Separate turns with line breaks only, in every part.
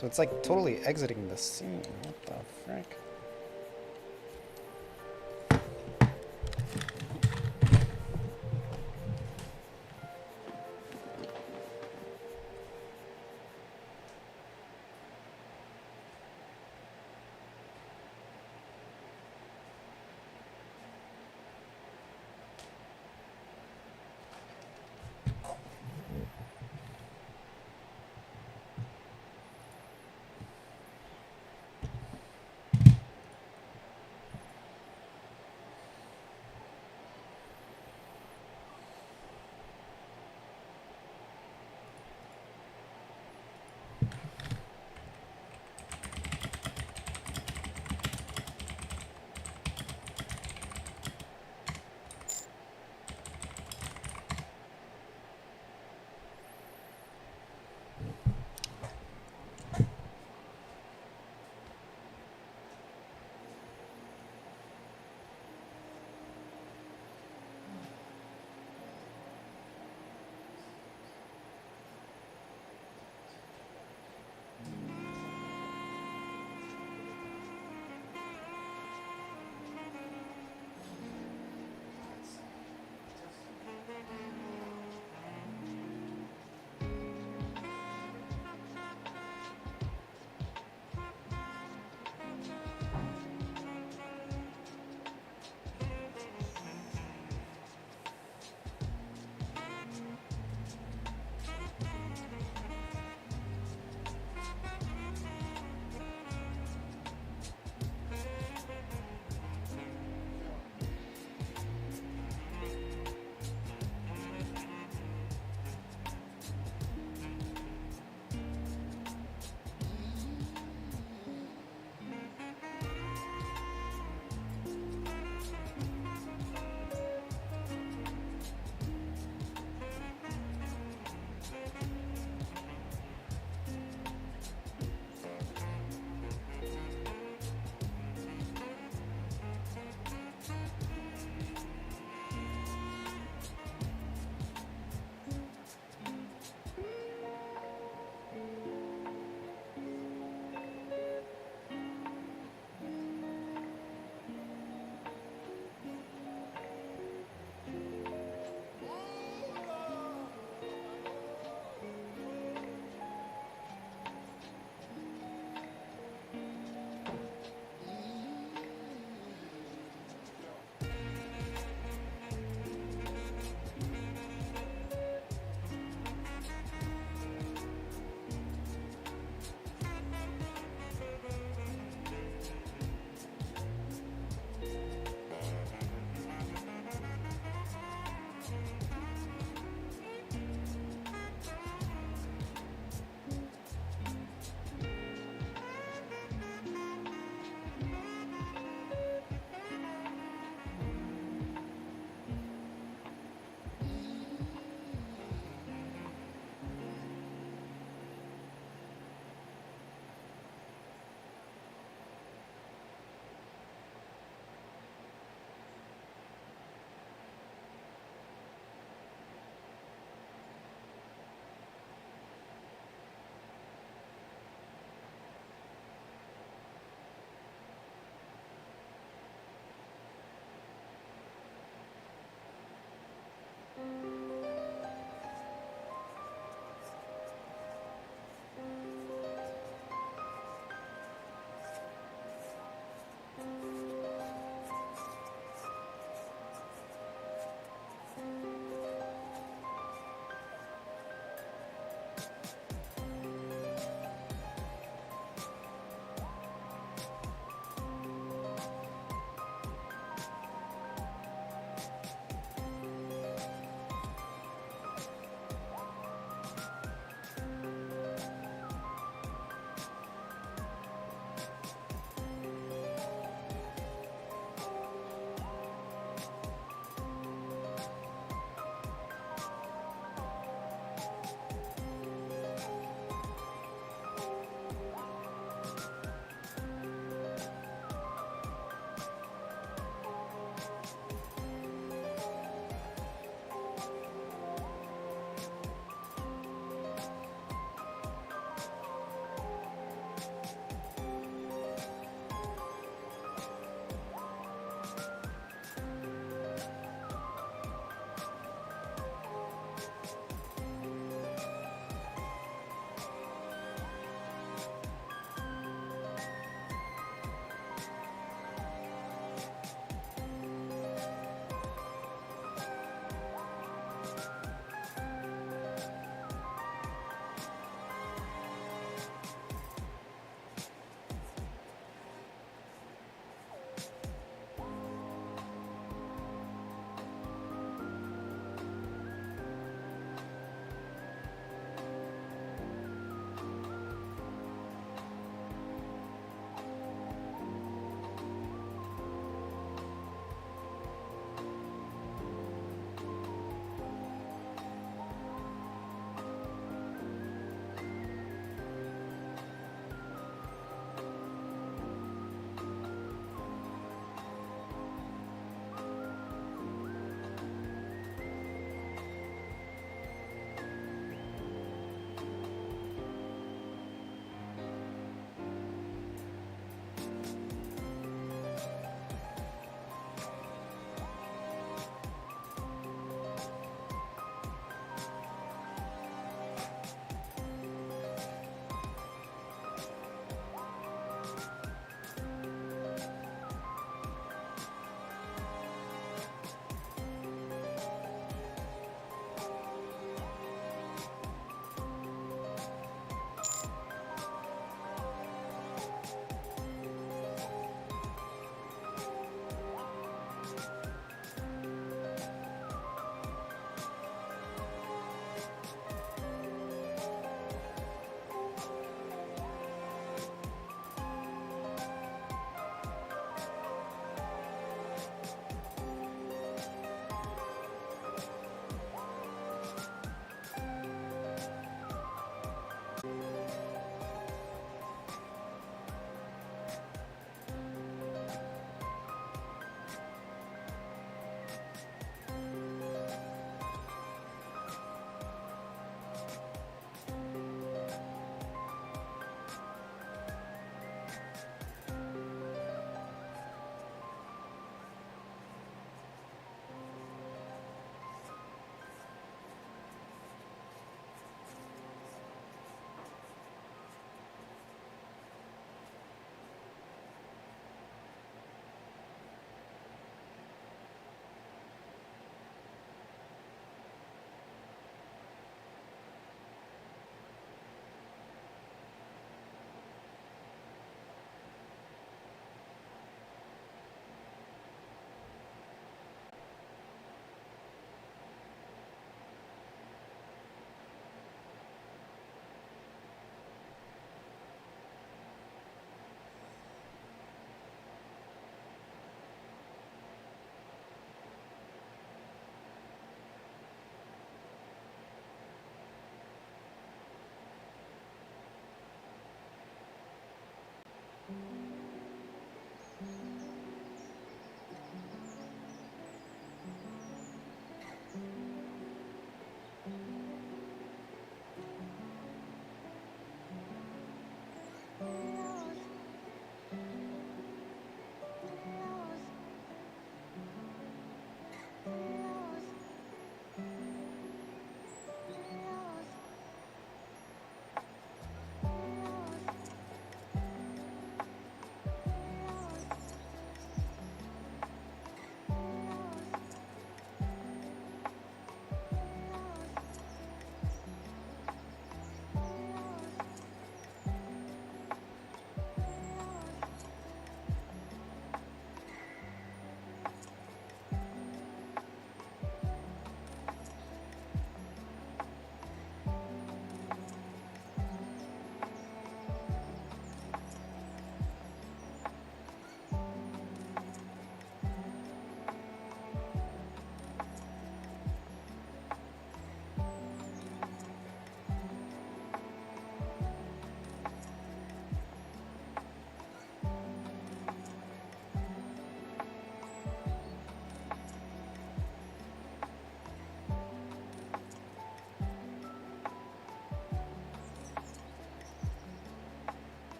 So it's like totally exiting the scene. What the frick?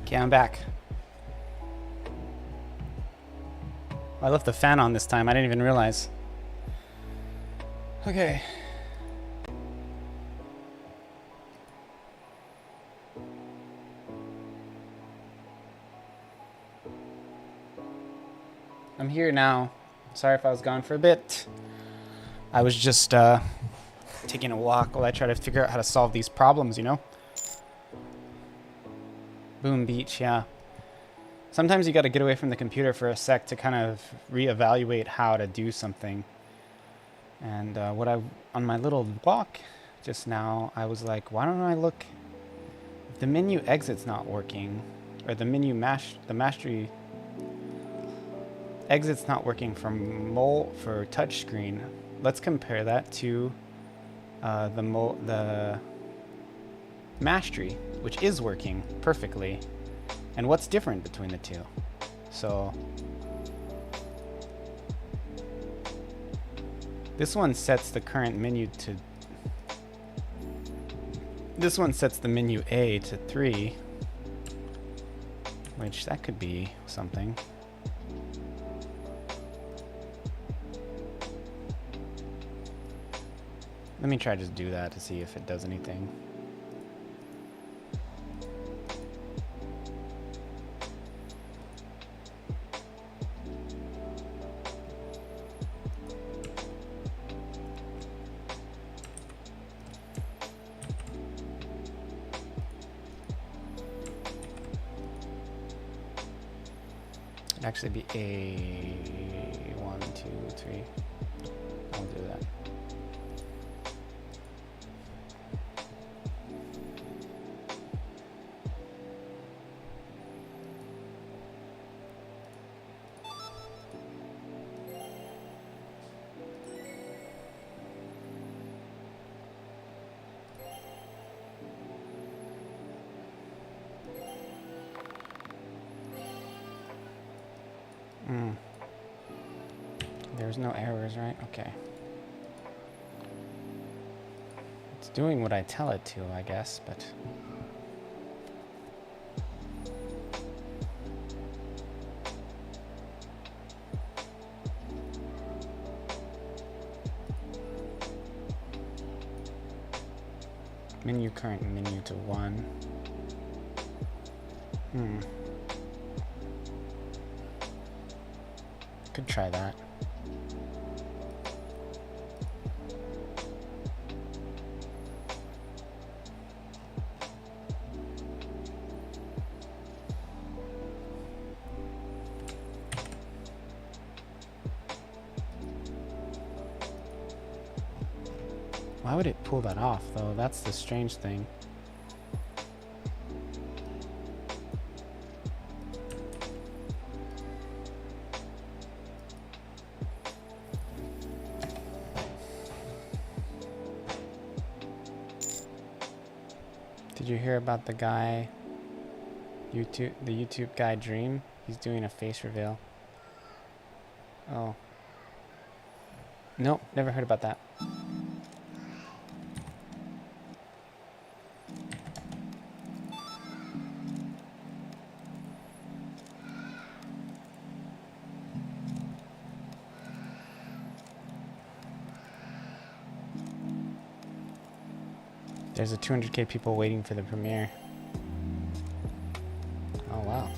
Okay, I'm back. I left the fan on this time. I didn't even realize. Okay. I'm here now. Sorry if I was gone for a bit. I was just taking a walk while I try to figure out how to solve these problems, you know? Boom Beach, yeah. Sometimes you got to get away from the computer for a sec to kind of reevaluate how to do something. And on my little walk just now, I was like, why don't I look, if the menu exit's not working, or the menu the mastery exit's not working for touchscreen, let's compare that to the mastery, which is working perfectly. And what's different between the two? So this one sets the current menu to, this one sets the menu A to 3, which that could be something. Let me try to just do that to see if it does anything. It'd actually be A1, 2, 3. I'll do that. There's no errors, right? Okay. It's doing what I tell it to, I guess, but... Menu current menu to 1. Could try that. Why would it pull that off, though? That's the strange thing. Did you hear about the guy, the YouTube guy Dream? He's doing a face reveal. Oh. Nope, never heard about that. There's a 200k people waiting for the premiere. Oh, wow.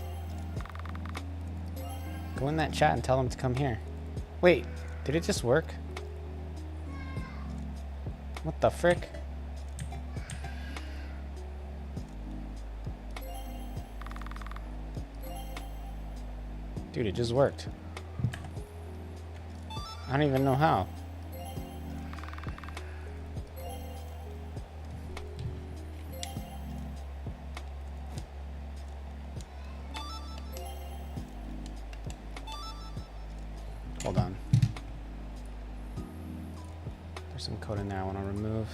Go in that chat and tell them to come here. Wait, did it just work? What the frick? Dude, it just worked. I don't even know how. Hold on. There's some code in there I want to remove.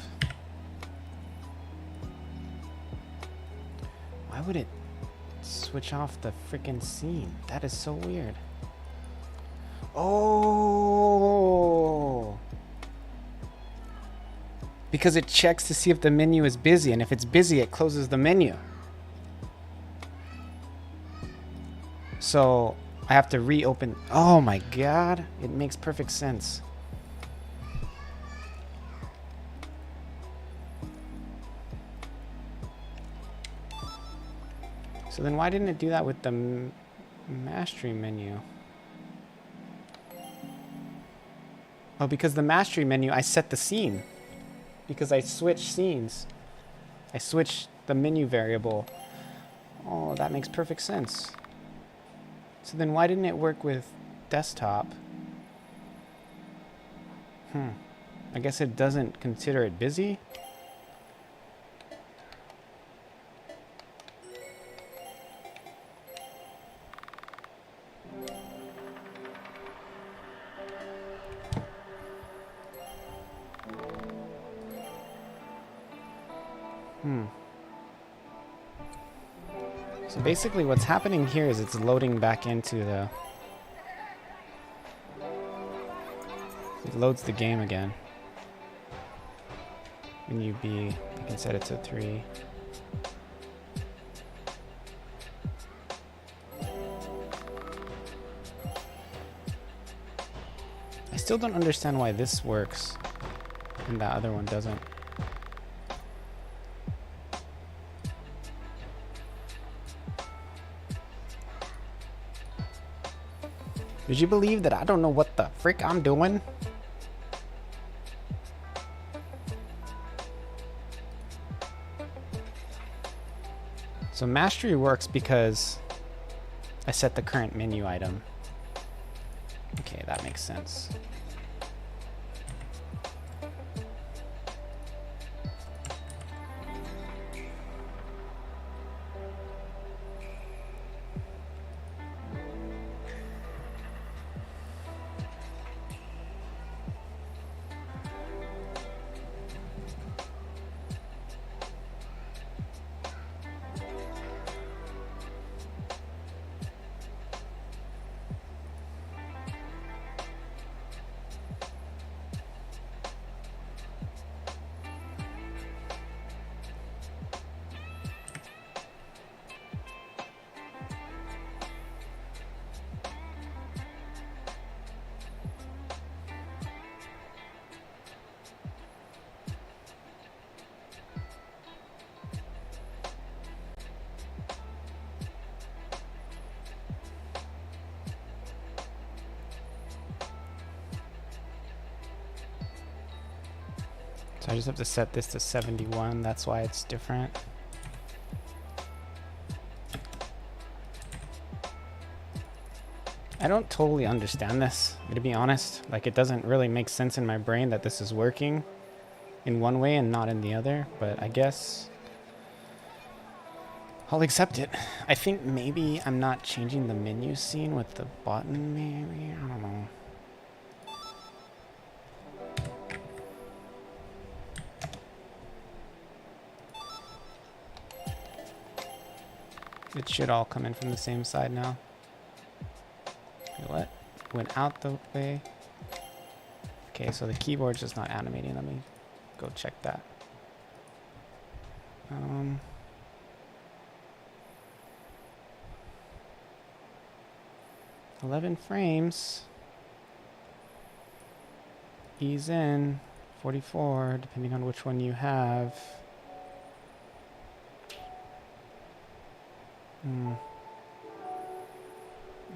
Why would it switch off the freaking scene? That is so weird. Oh! Because it checks to see if the menu is busy, and if it's busy, it closes the menu. So I have to reopen. Oh my god, it makes perfect sense. So then why didn't it do that with the mastery menu? Oh, because the mastery menu, I set the scene. Because I switched scenes. I switched the menu variable. Oh, that makes perfect sense. So then why didn't it work with desktop? I guess it doesn't consider it busy? So basically what's happening here is it's loading back into the... It loads the game again. Menu B, I can set it to 3. I still don't understand why this works and that other one doesn't. Did you believe that I don't know what the frick I'm doing? So mastery works because I set the current menu item. Okay, that makes sense. So I just have to set this to 71. That's why it's different. I don't totally understand this, to be honest. Like, it doesn't really make sense in my brain that this is working in one way and not in the other, but I guess I'll accept it. I think maybe I'm not changing the menu scene with the button, maybe? I don't know. It should all come in from the same side now. Wait, what? Went out the way. Okay, so the keyboard's just not animating. Let me go check that. 11 frames. Ease in. 44, depending on which one you have.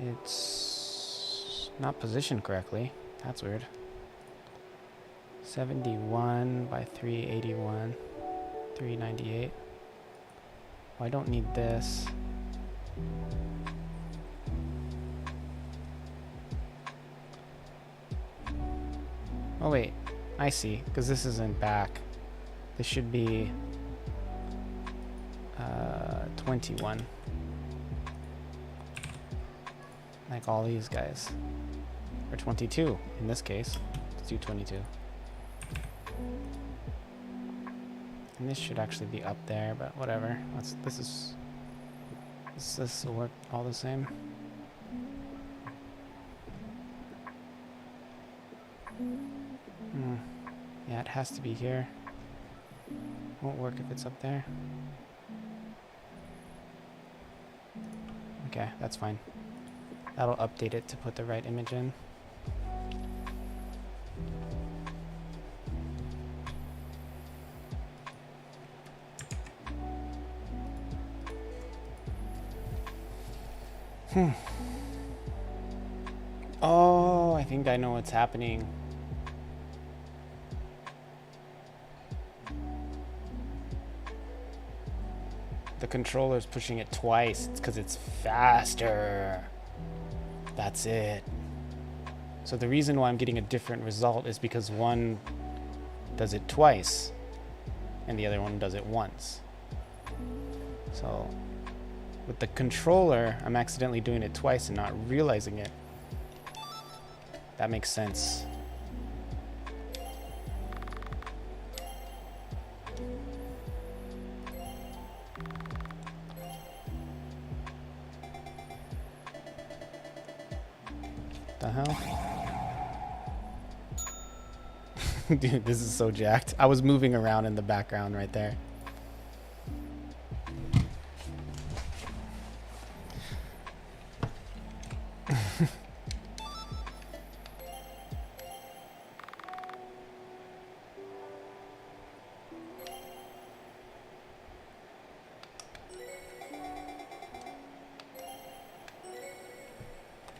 It's not positioned correctly. That's weird. 71 by 381. 398. Oh, I don't need this. Oh wait, I see, because this isn't back. This should be 21. Like all these guys. Or 22 in this case. Let's do 22. And this should actually be up there, but whatever. This will work all the same. Yeah, it has to be here. Won't work if it's up there. Okay, that's fine. That'll update it to put the right image in. Oh, I think I know what's happening. The controller's pushing it twice. It's because it's faster. That's it. So the reason why I'm getting a different result is because one does it twice and the other one does it once. So with the controller, I'm accidentally doing it twice and not realizing it. That makes sense. The hell? Dude, this is so jacked. I was moving around in the background right there.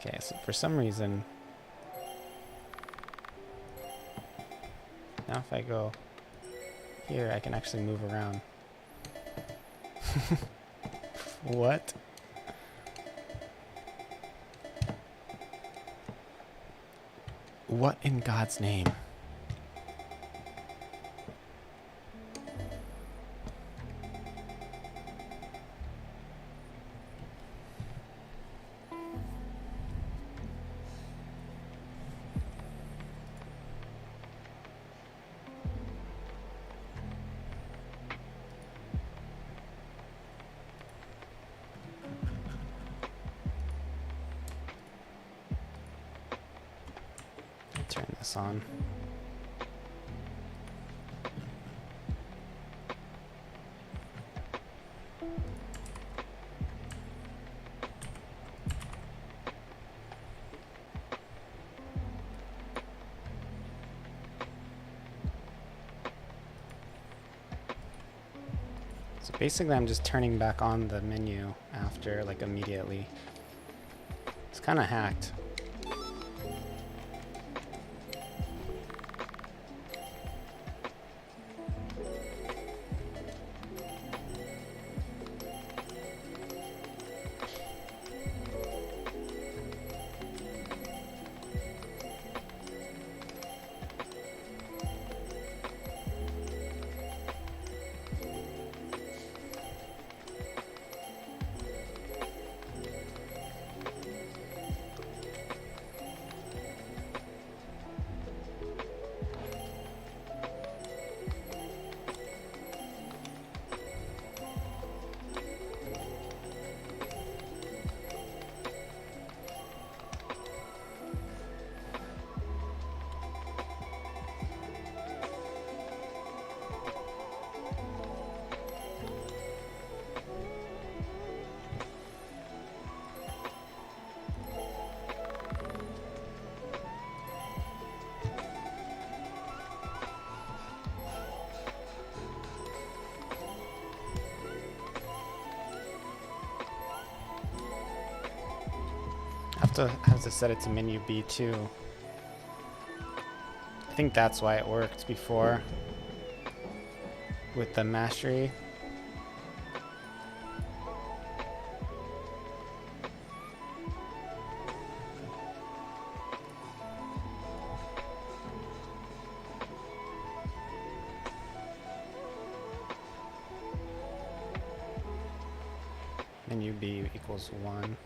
Okay, so for some reason, now if I go here, I can actually move around. What? What in God's name? Turn this on. So basically I'm just turning back on the menu after, like, immediately. It's kind of hacked. Have to set it to menu B too. I think that's why it worked before with the mastery. Menu B equals 1.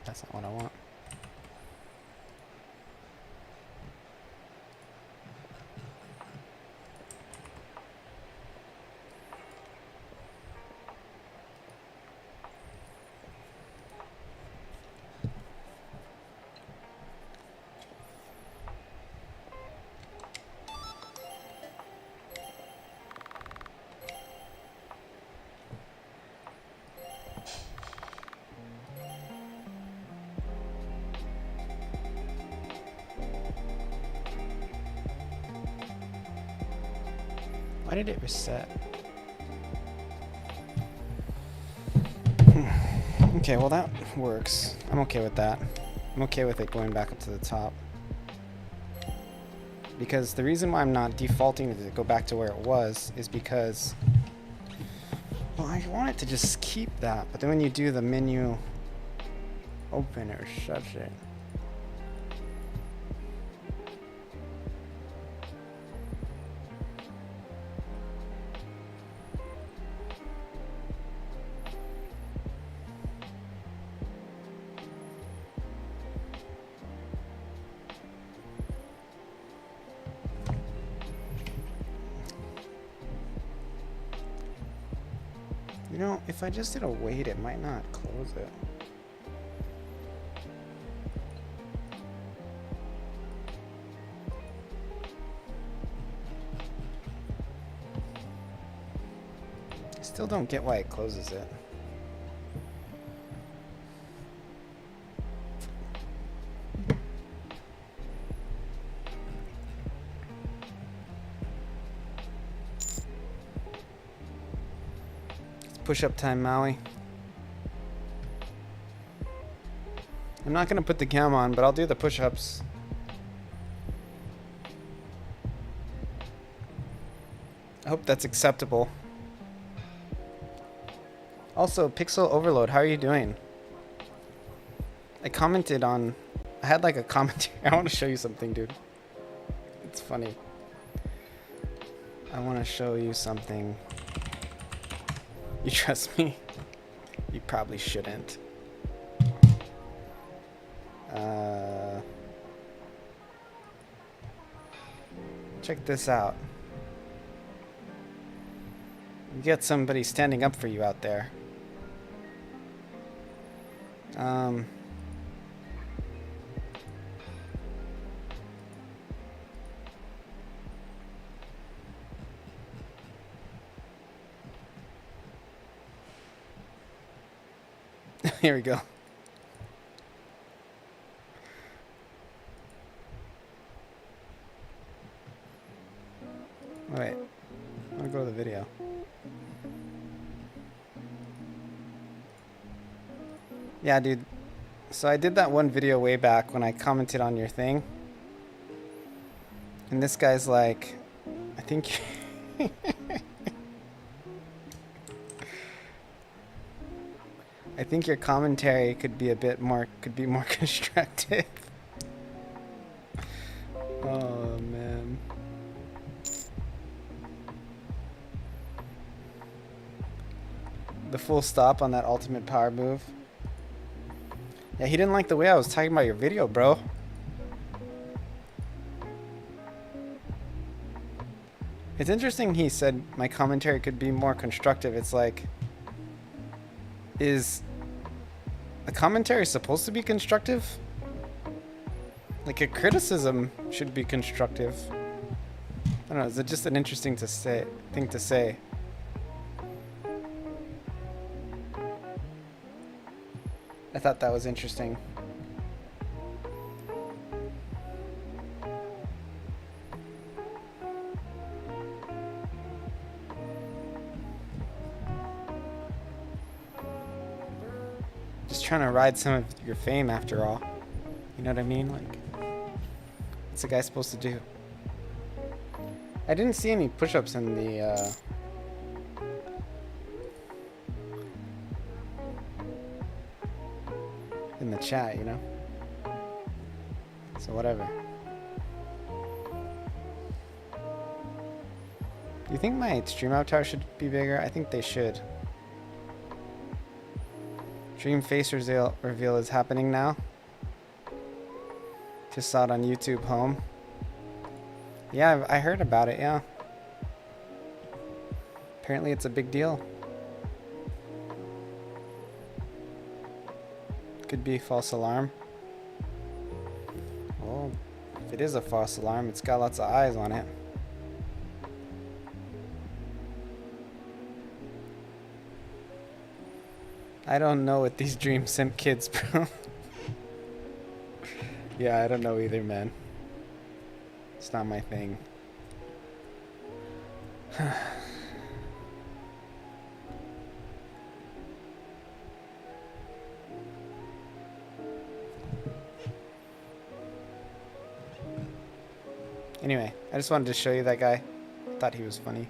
That's not what I want. Why did it reset? Okay, well that works. I'm okay with that. I'm okay with it going back up to the top. Because the reason why I'm not defaulting to go back to where it was is because, well, I want it to just keep that, but then when you do the menu open, it shuts it. You know, if I just did a wait, it might not close it. I still don't get why it closes it. Push-up time, Maui. I'm not gonna put the cam on, but I'll do the push-ups. I hope that's acceptable. Also, Pixel Overload, how are you doing? I commented on... I had like a commentary. I want to show you something, dude. It's funny. I want to show you something. You trust me? You probably shouldn't. Check this out. You get somebody standing up for you out there. Here we go. Wait, I want to go to the video. Yeah, dude. So I did that one video way back when I commented on your thing. And this guy's like, I think... I think your commentary could be a bit more, more constructive. Oh, man. The full stop on that ultimate power move. Yeah, he didn't like the way I was talking about your video, bro. It's interesting he said my commentary could be more constructive. It's like, is a commentary supposed to be constructive? Like a criticism should be constructive. I don't know, is it just an interesting thing to say? I thought that was interesting. Just trying to ride some of your fame after all. You know what I mean? Like, what's a guy supposed to do? I didn't see any push-ups in the chat, you know? So whatever. Do you think my stream avatar should be bigger? I think they should. Dream face reveal is happening now. Just saw it on YouTube Home. Yeah, I heard about it, yeah. Apparently it's a big deal. Could be a false alarm. Well, if it is a false alarm, it's got lots of eyes on it. I don't know with these Dream Simp kids, bro. Yeah, I don't know either, man. It's not my thing. Anyway, I just wanted to show you that guy. Thought he was funny.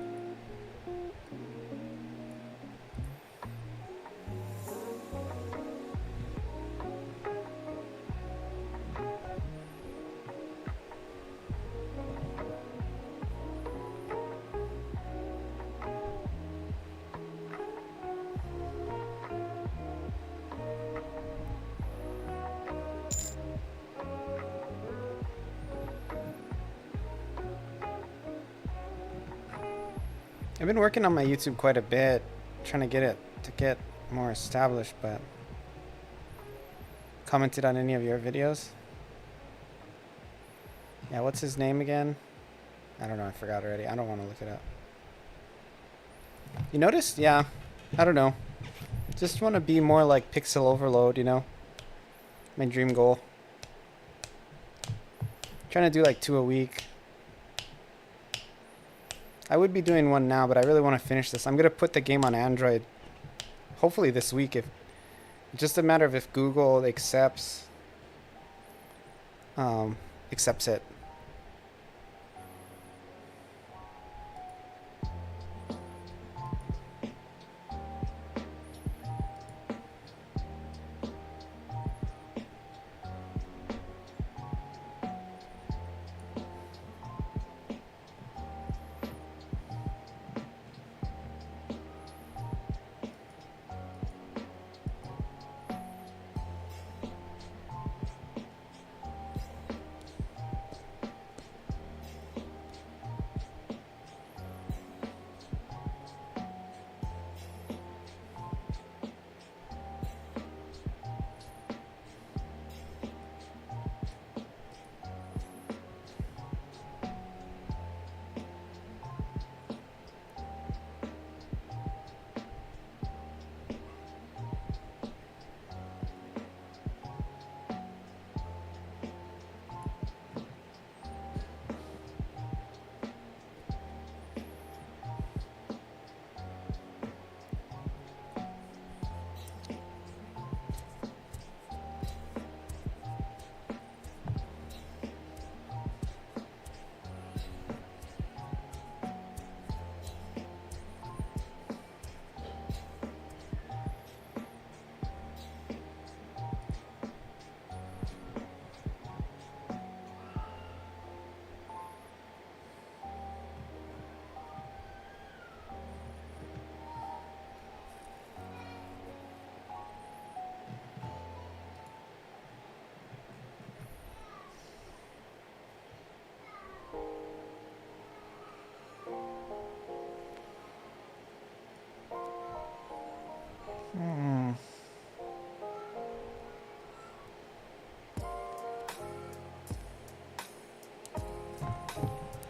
I've been working on my YouTube quite a bit, trying to get more established, but commented on any of your videos? Yeah, what's his name again? I don't know, I forgot already. I don't want to look it up. You noticed? Yeah, I don't know. Just want to be more like Pixel Overload, you know? My dream goal. Trying to do like 2 a week. I would be doing 1 now, but I really want to finish this. I'm going to put the game on Android hopefully this week. If just a matter of if Google accepts it.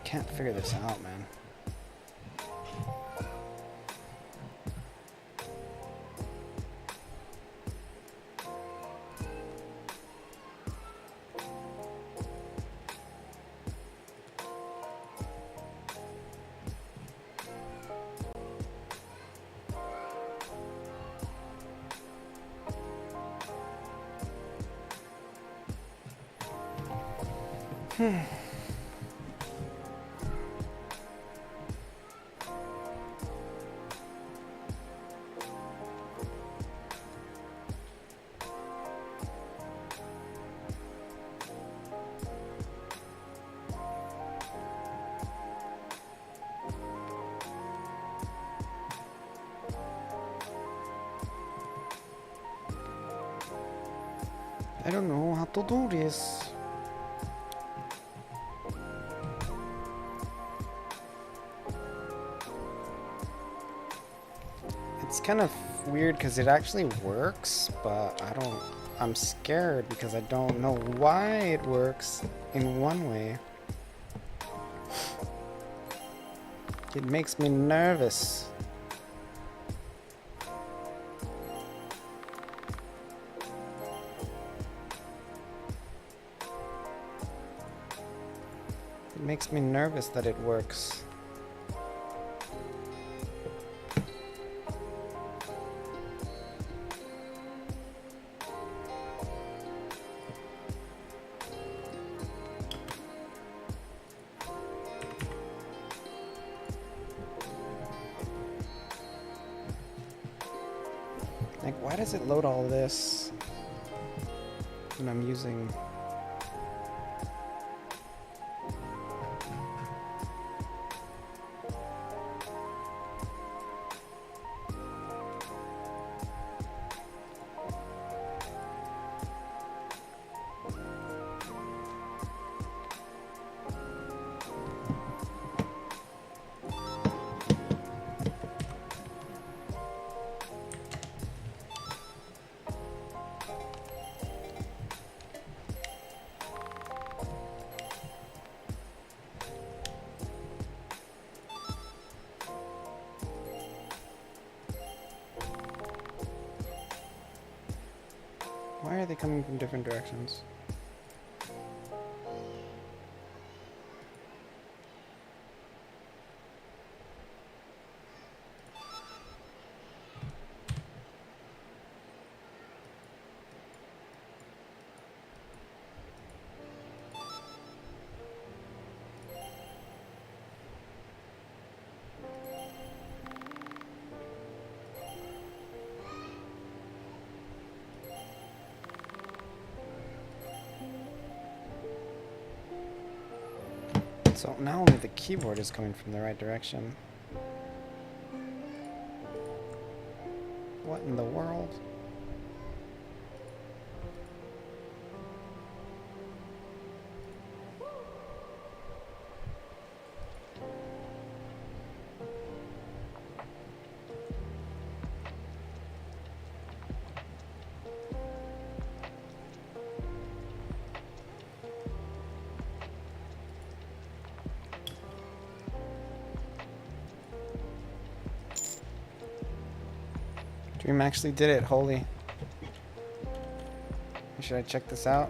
Can't figure this out, man. I don't know how to do this. It's kind of weird because it actually works, but I'm scared because I don't know why it works in one way. It makes me nervous. It makes me nervous that it works. does it load all this when I'm using... Why are they coming from different directions? So now only the keyboard is coming from the right direction. What in the world? Dream actually did it, holy. Should I check this out?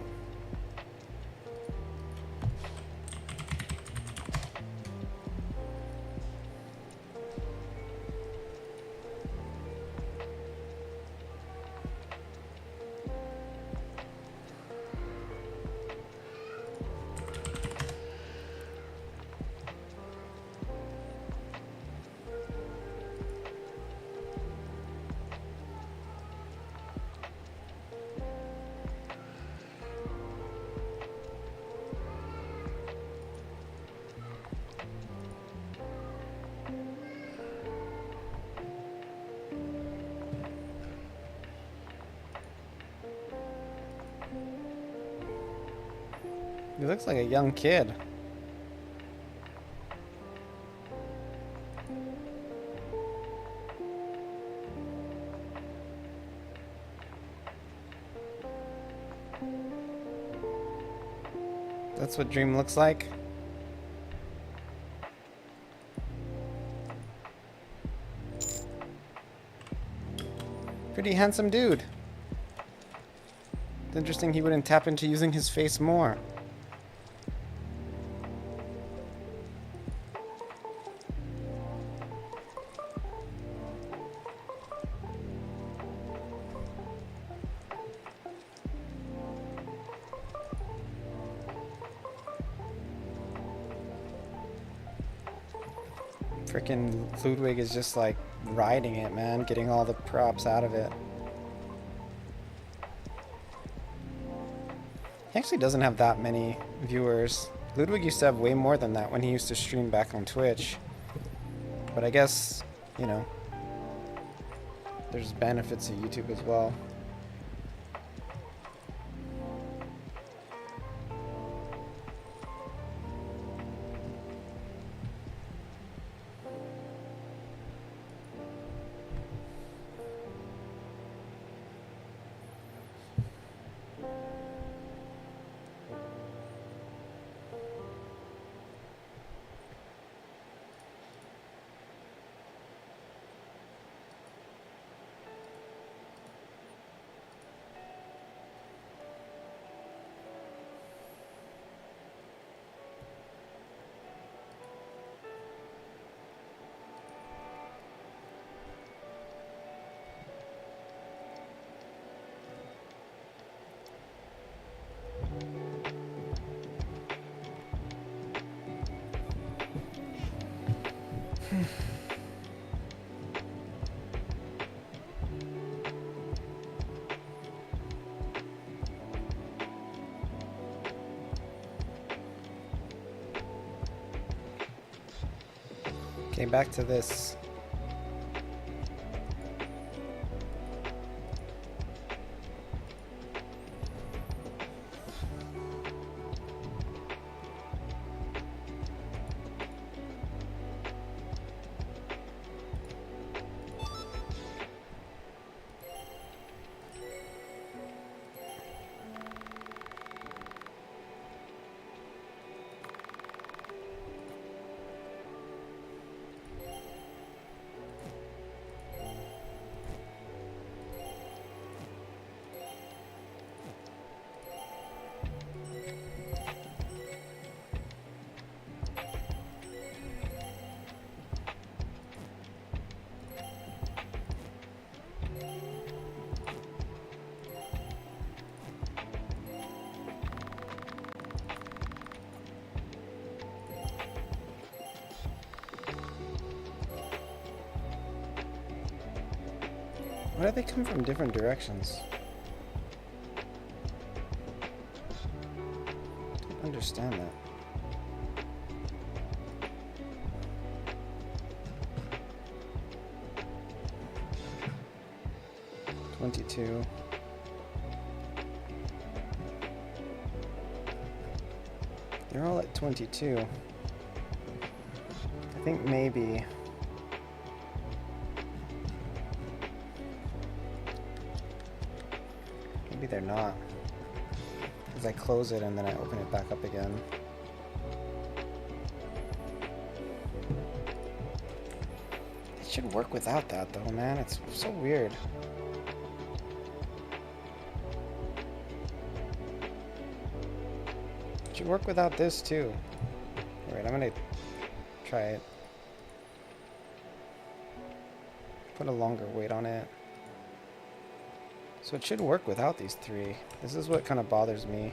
He looks like a young kid. That's what Dream looks like. Pretty handsome dude. It's interesting he wouldn't tap into using his face more. Frickin' Ludwig is just like riding it, man, getting all the props out of it. He actually doesn't have that many viewers. Ludwig used to have way more than that when he used to stream back on Twitch. But I guess, you know, there's benefits to YouTube as well. Okay, back to this. Why do they come from different directions? Don't understand that. $22. They're all at 22. I think maybe they're not, because I close it and then I open it back up again. It should work without that though, man. It's so weird. It should work without this too. Alright, I'm gonna try it. Put a longer weight on it. So it should work without these three. This is what kind of bothers me.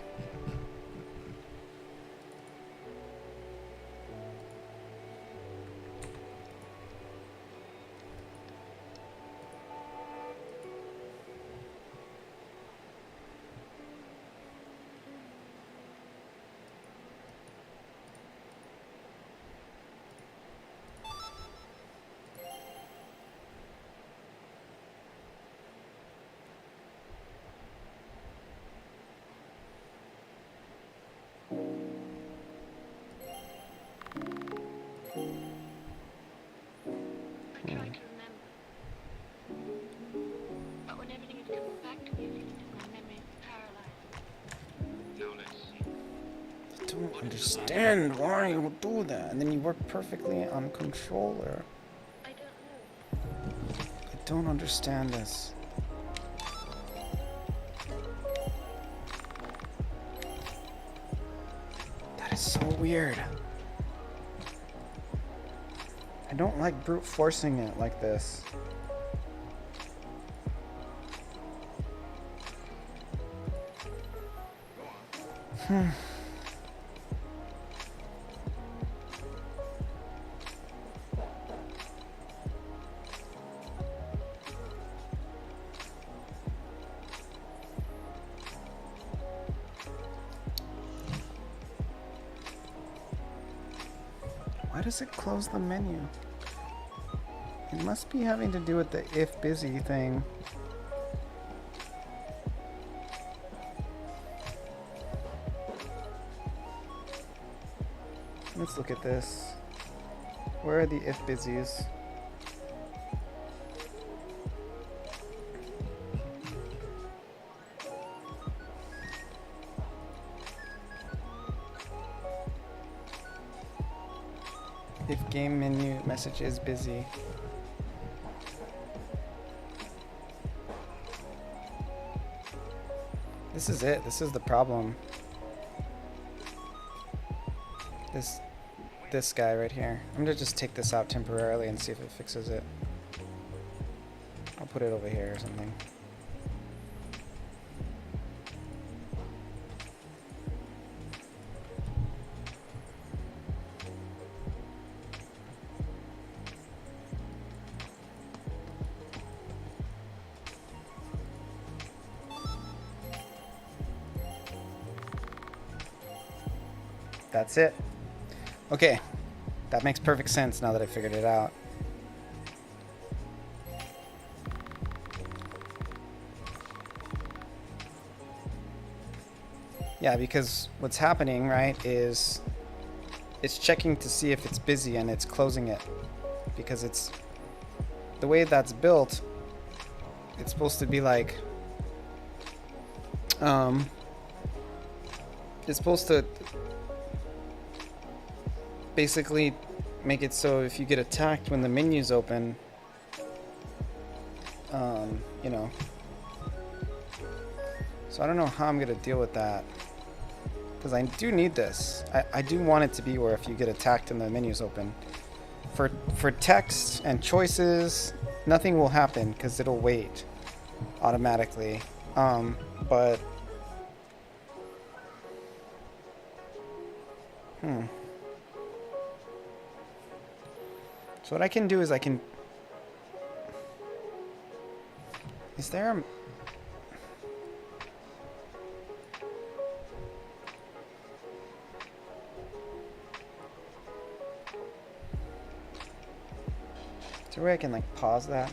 I don't understand why you would do that, and then you work perfectly on controller.
I don't know.
I don't understand this. That is so weird. I don't like brute forcing it like this. Why does it close the menu? It must be having to do with the if busy thing. Let's look at this. Where are the if busies? If game menu message is busy. This is it. This is the problem. This guy right here. I'm gonna just take this out temporarily and see if it fixes it. I'll put it over here or something. That's it. Okay. That makes perfect sense now that I figured it out. Yeah, because what's happening, right, is it's checking to see if it's busy and it's closing it. Because it's the way that's built, it's supposed to be like it's supposed to basically make it so if you get attacked when the menu's open, you know. So I don't know how I'm gonna deal with that, because I do need this. I do want it to be where if you get attacked and the menu's open. For text and choices, nothing will happen because it'll wait automatically. But so what I can do is I can. Is there a... Is there a way I can like pause that?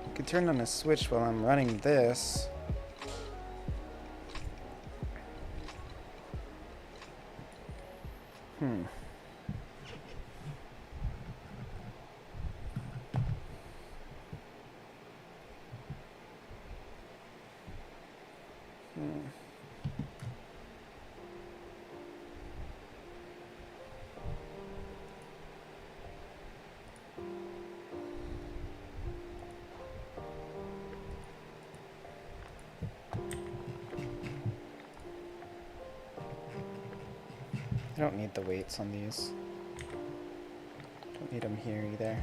I could turn on a switch while I'm running this. I don't need the weights on these. Don't need them here either.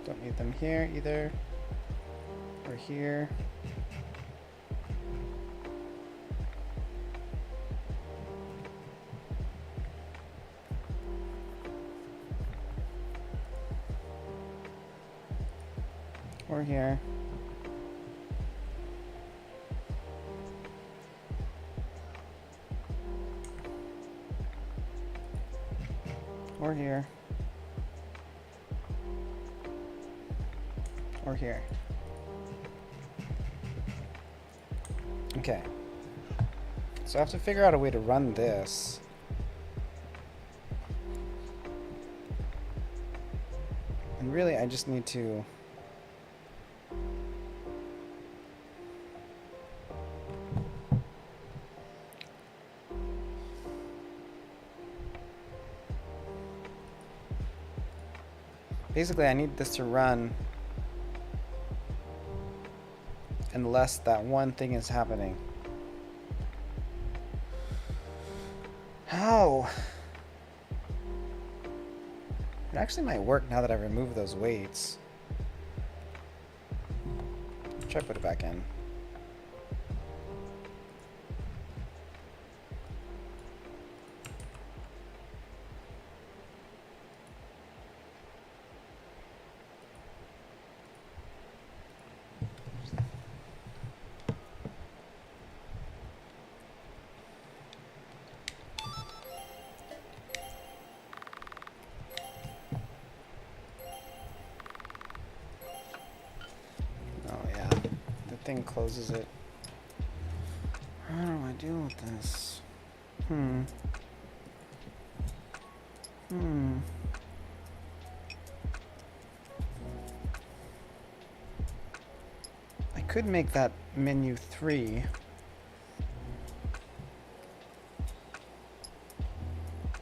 Don't need them here either. Or here. Or here. Or here. Or here. Okay. So I have to figure out a way to run this. And really, I just need to... Basically, I need this to run unless that one thing is happening. How? It actually might work now that I remove those weights. Try to put it back in. Thing closes it. How do I deal with this? I could make that menu 3.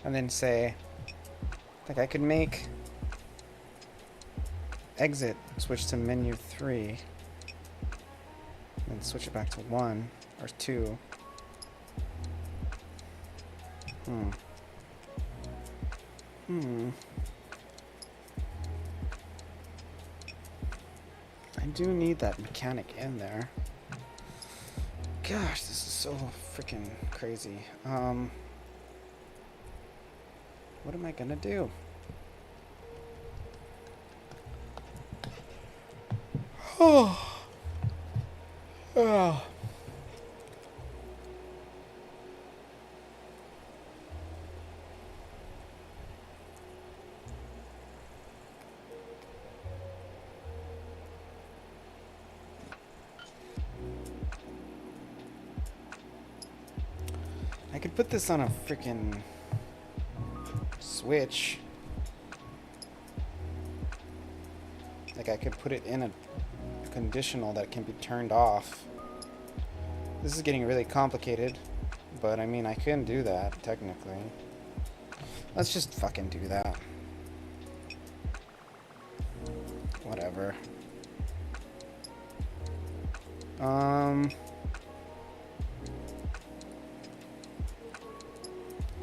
And then say, like I could make exit switch to menu 3. And switch it back to 1 or 2. I do need that mechanic in there. Gosh, this is so freaking crazy. What am I gonna do? Oh. I could put this on a freaking switch. Like I could put it in a conditional that can be turned off. This is getting really complicated, but I mean I can do that technically. Let's just fucking do that. Whatever.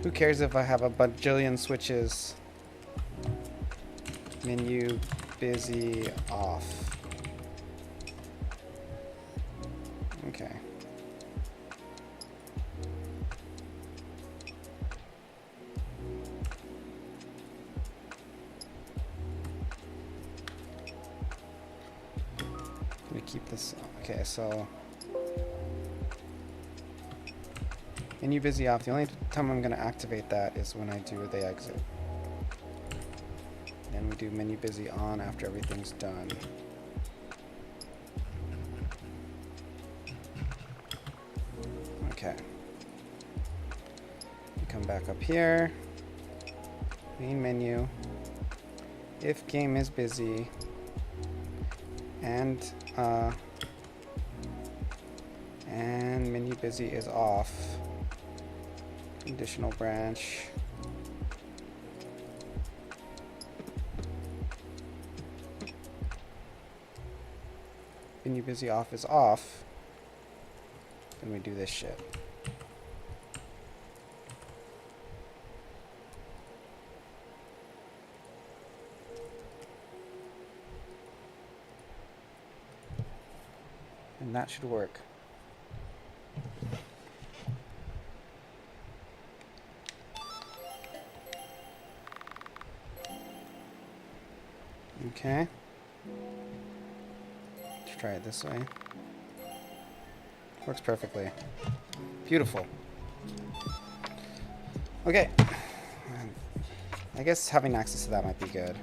Who cares if I have a bajillion switches? Menu busy off. Okay. Let me keep this. Okay, so menu busy off. The only time I'm going to activate that is when I do the exit. And we do menu busy on after everything's done. Okay. We come back up here. Main menu. If game is busy. And menu busy is off. Conditional branch. Menu busy off is off. Then we do this shit. And that should work. Okay. Let's try it this way. Works perfectly. Beautiful. Okay. I guess having access to that might be good.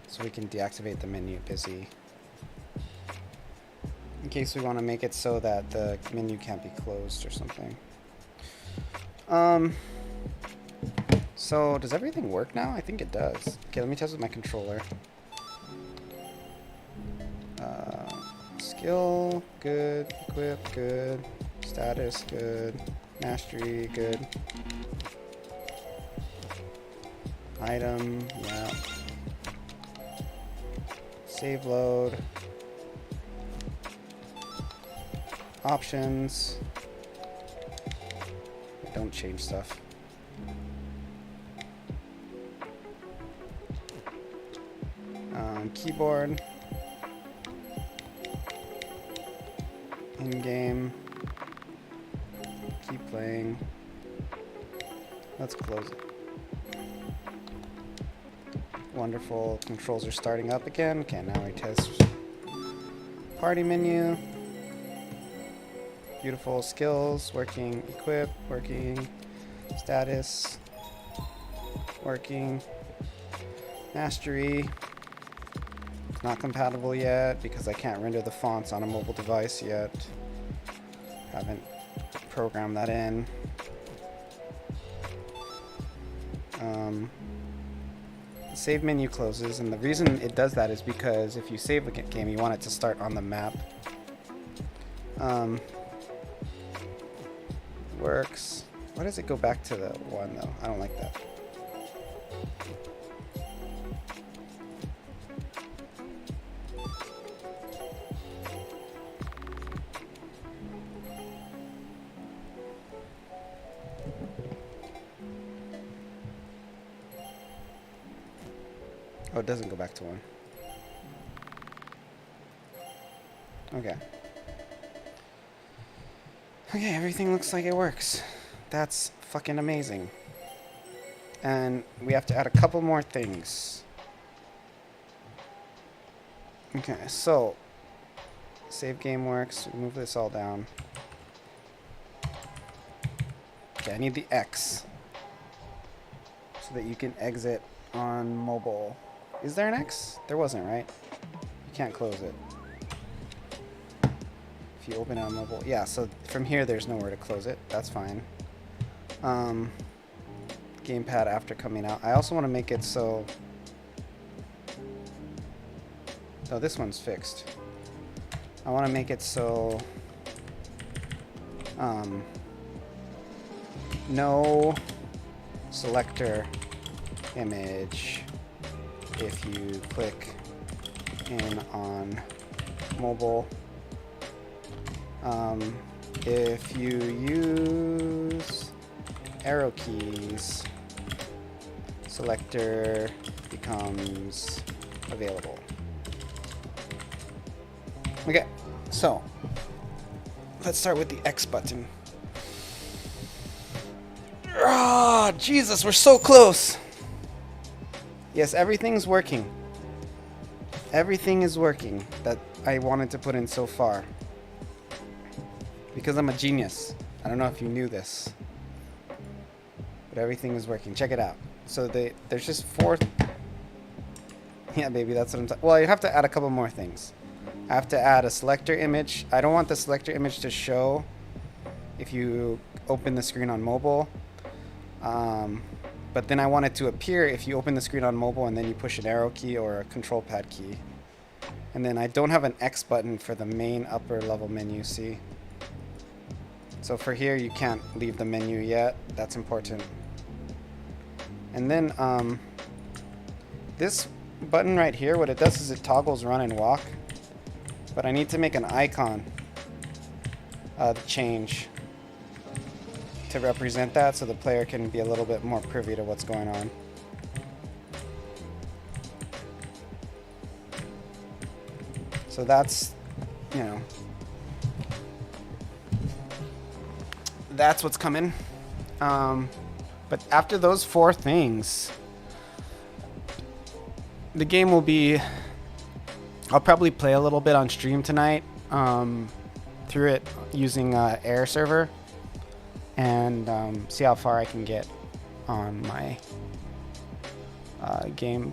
So we can deactivate the menu busy. In case we want to make it so that the menu can't be closed or something. So does everything work now? I think it does. Okay, let me test with my controller. Skill, good. Equip, good. Status, good. Mastery, good. Item, yeah. Save load. Options. Don't change stuff. Keyboard. In-game. Keep playing. Let's close it. Wonderful. Controls are starting up again. Okay, now we test party menu. Beautiful. Skills. Working. Equip. Working. Status. Working. Mastery. Not compatible yet because I can't render the fonts on a mobile device yet. Haven't programmed that in. The save menu closes, and the reason it does that is because if you save a game, you want it to start on the map. Works. Why does it go back to the one though? I don't like that. Oh, it doesn't go back to one. Okay. Okay, everything looks like it works. That's fucking amazing. And we have to add a couple more things. Okay, so save game works. Move this all down. Okay, I need the X so that you can exit on mobile. Is there an X? There wasn't, right? You can't close it. If you open it on mobile. Yeah, so from here there's nowhere to close it. That's fine. gamepad after coming out. I also want to make it so... Oh, this one's fixed. I want to make it so... no selector image if you click in on mobile. If you use arrow keys, selector becomes available. Okay, so let's start with the X button. Ah, Jesus, we're so close. Yes, everything's working. Everything is working that I wanted to put in so far. Because I'm a genius. I don't know if you knew this. But everything is working. Check it out. So there's just 4... Yeah, baby, that's what I'm talking... Well, you have to add a couple more things. I have to add a selector image. I don't want the selector image to show if you open the screen on mobile. But then I want it to appear if you open the screen on mobile and then you push an arrow key or a control pad key. And then I don't have an X button for the main upper level menu, see? So for here, you can't leave the menu yet. That's important. And then this button right here, what it does is it toggles run and walk. But I need to make an icon change to represent that so the player can be a little bit more privy to what's going on. So that's, you know, that's what's coming. But after those 4 things, the game will be, I'll probably play a little bit on stream tonight through it using Air server and see how far I can get on my game.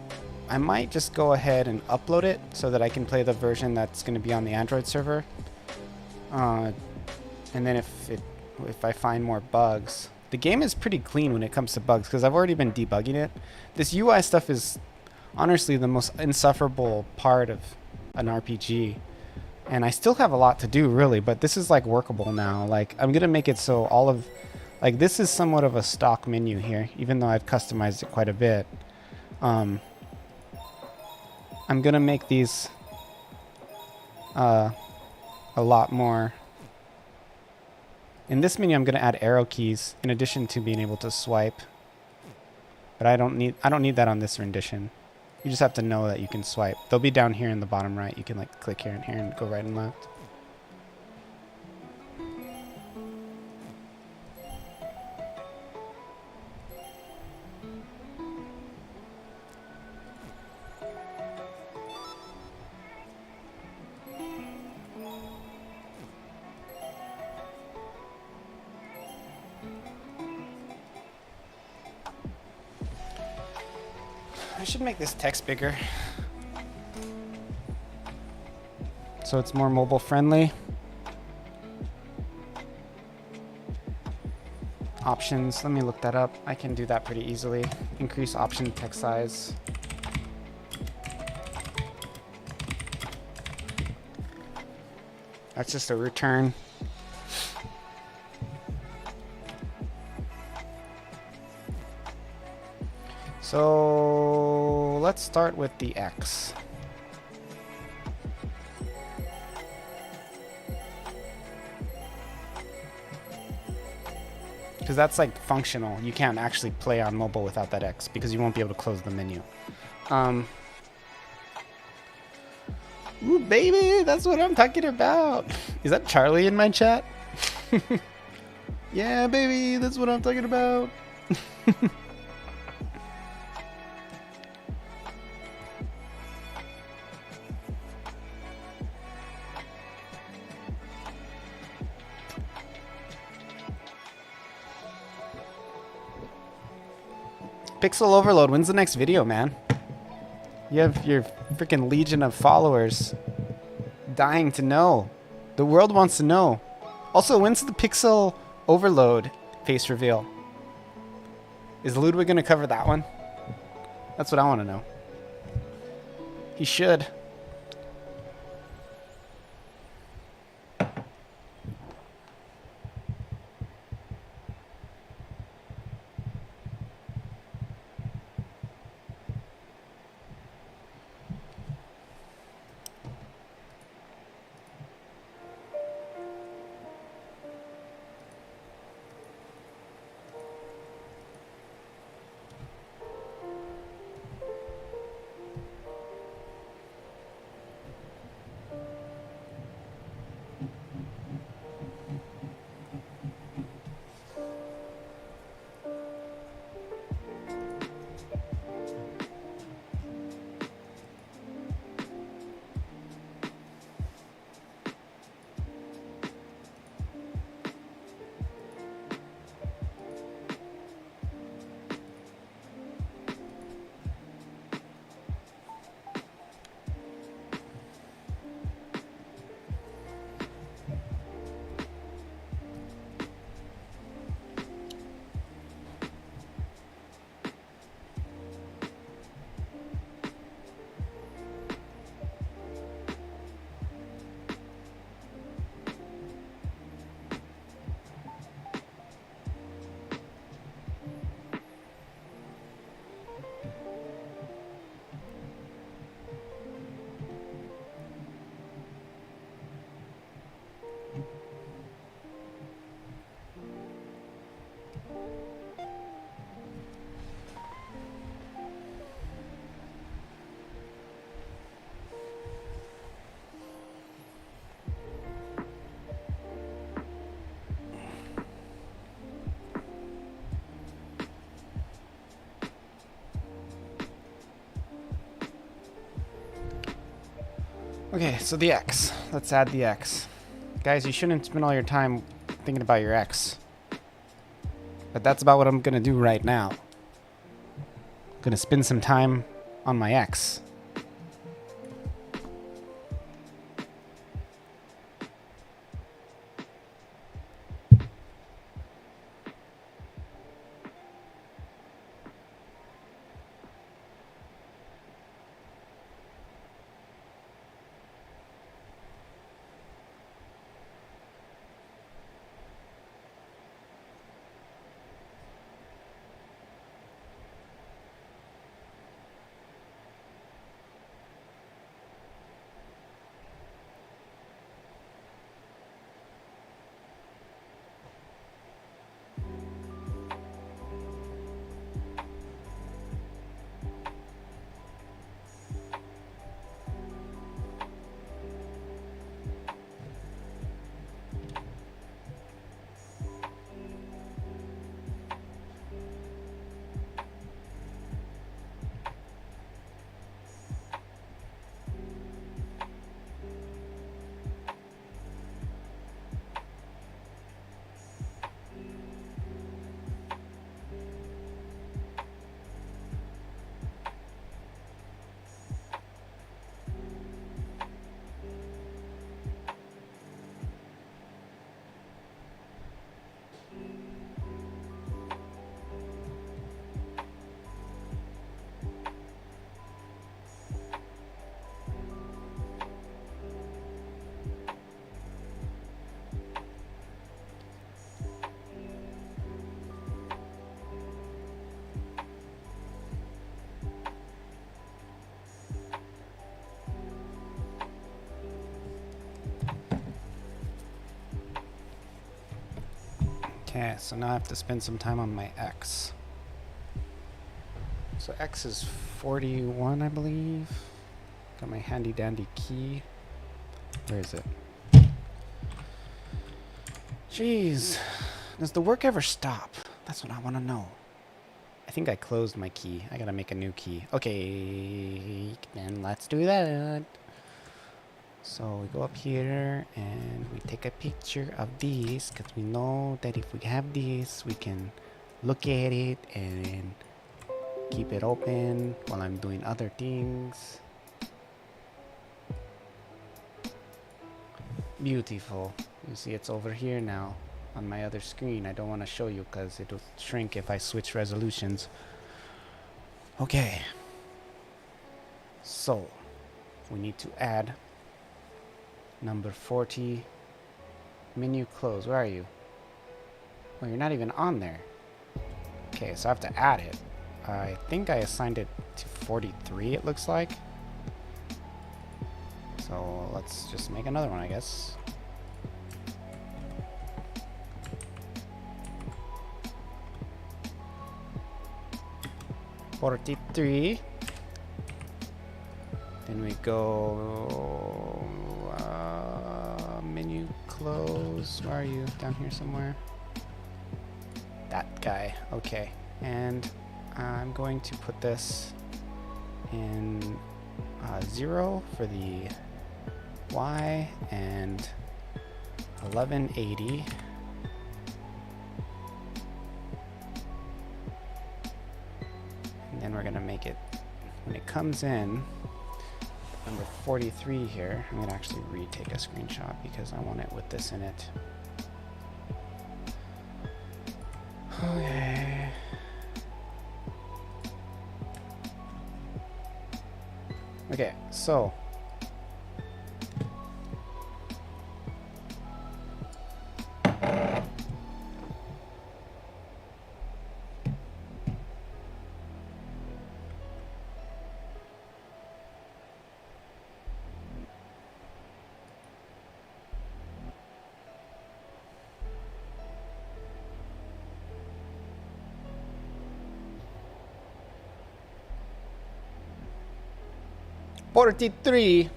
I might just go ahead and upload it so that I can play the version that's going to be on the Android server. And then if I find more bugs, the game is pretty clean when it comes to bugs because I've already been debugging it. This UI stuff is honestly the most insufferable part of an RPG. And I still have a lot to do, really, but this is like workable now. Like, I'm gonna make it so all of, like, this is somewhat of a stock menu here, even though I've customized it quite a bit. I'm gonna make these a lot more. In this menu, I'm gonna add arrow keys in addition to being able to swipe. But I don't need that on this rendition. You just have to know that you can swipe. They'll be down here in the bottom right. You can like click here and go right and left. I should make this text bigger so it's more mobile friendly. Options, let me look that up. I can do that pretty easily. Increase option text size. That's just a return. So let's start with the X. Because that's like functional. You can't actually play on mobile without that X because you won't be able to close the menu. Ooh, baby, that's what I'm talking about. Is that Charlie in my chat? Yeah, baby, that's what I'm talking about. Pixel Overload, when's the next video, man? You have your freaking legion of followers dying to know. The world wants to know. Also, when's the Pixel Overload face reveal? Is Ludwig going to cover that one? That's what I want to know. He should. Okay, so the X. Let's add the X. Guys, you shouldn't spend all your time thinking about your X. But that's about what I'm gonna do right now. Gonna spend some time on my X. Okay, so now I have to spend some time on my X. So X is 41, I believe. Got my handy dandy key. Where is it? Jeez. Does the work ever stop? That's what I want to know. I think I closed my key. I gotta make a new key. Okay, then let's do that. So we go up here and we take a picture of these because we know that if we have this, we can look at it and keep it open while I'm doing other things. Beautiful. You see it's over here now. on my other screen. I don't want to show you because it'll shrink if I switch resolutions. Okay. So, we need to add number 40. Menu close. Where are you? Oh, you're not even on there. Okay, so I have to add it. I think I assigned it to 43, it looks like. So let's just make another one, I guess. $43. Then we go menu close. Where are you? Down here somewhere. That guy. Okay. And I'm going to put this in 0 for the Y and 1180. And then we're going to make it, when it comes in, number 43 here. I'm going to actually retake a screenshot because I want it with this in it. Okay. Okay, so $43.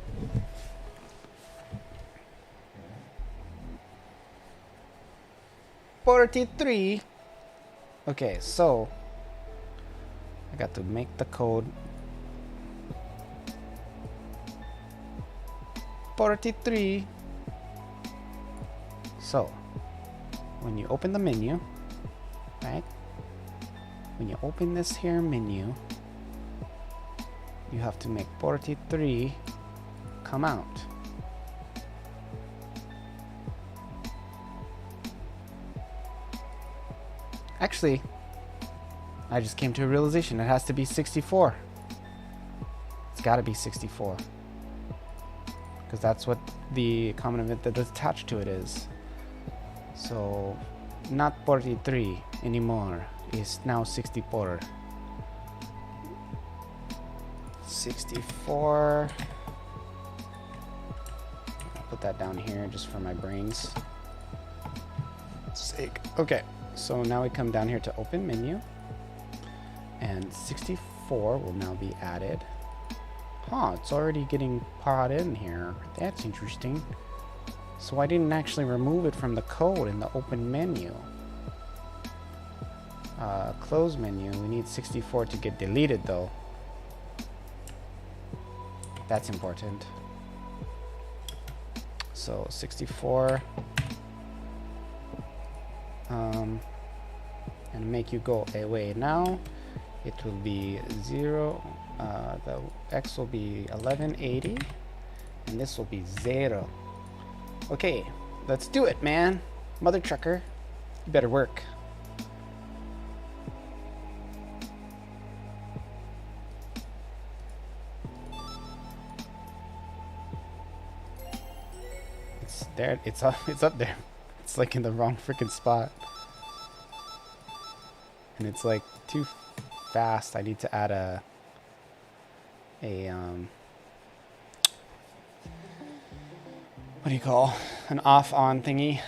$43. Okay, so I got to make the code 43. So when you open the menu, right? When you open this here menu, you have to make 43 come out. Actually, I just came to a realization. It has to be 64. It's got to be 64. Because that's what the common event that is attached to it is. So, not 43 anymore. It's now 64. 64. I'll put that down here just for my brain's sake. Okay, so now we come down here to open menu, and 64 will now be added. Huh, it's already getting brought in here. That's interesting. So I didn't actually remove it from the code in the open menu. Close menu, we need 64 to get deleted though. That's important. So 64 and make you go away now. It will be 0. The X will be 1180 and this will be 0. Okay, let's do it, man. Mother trucker, you better work. There, it's up there. It's like in the wrong freaking spot, and it's like too fast. I need to add a what do you call an off-on thingy?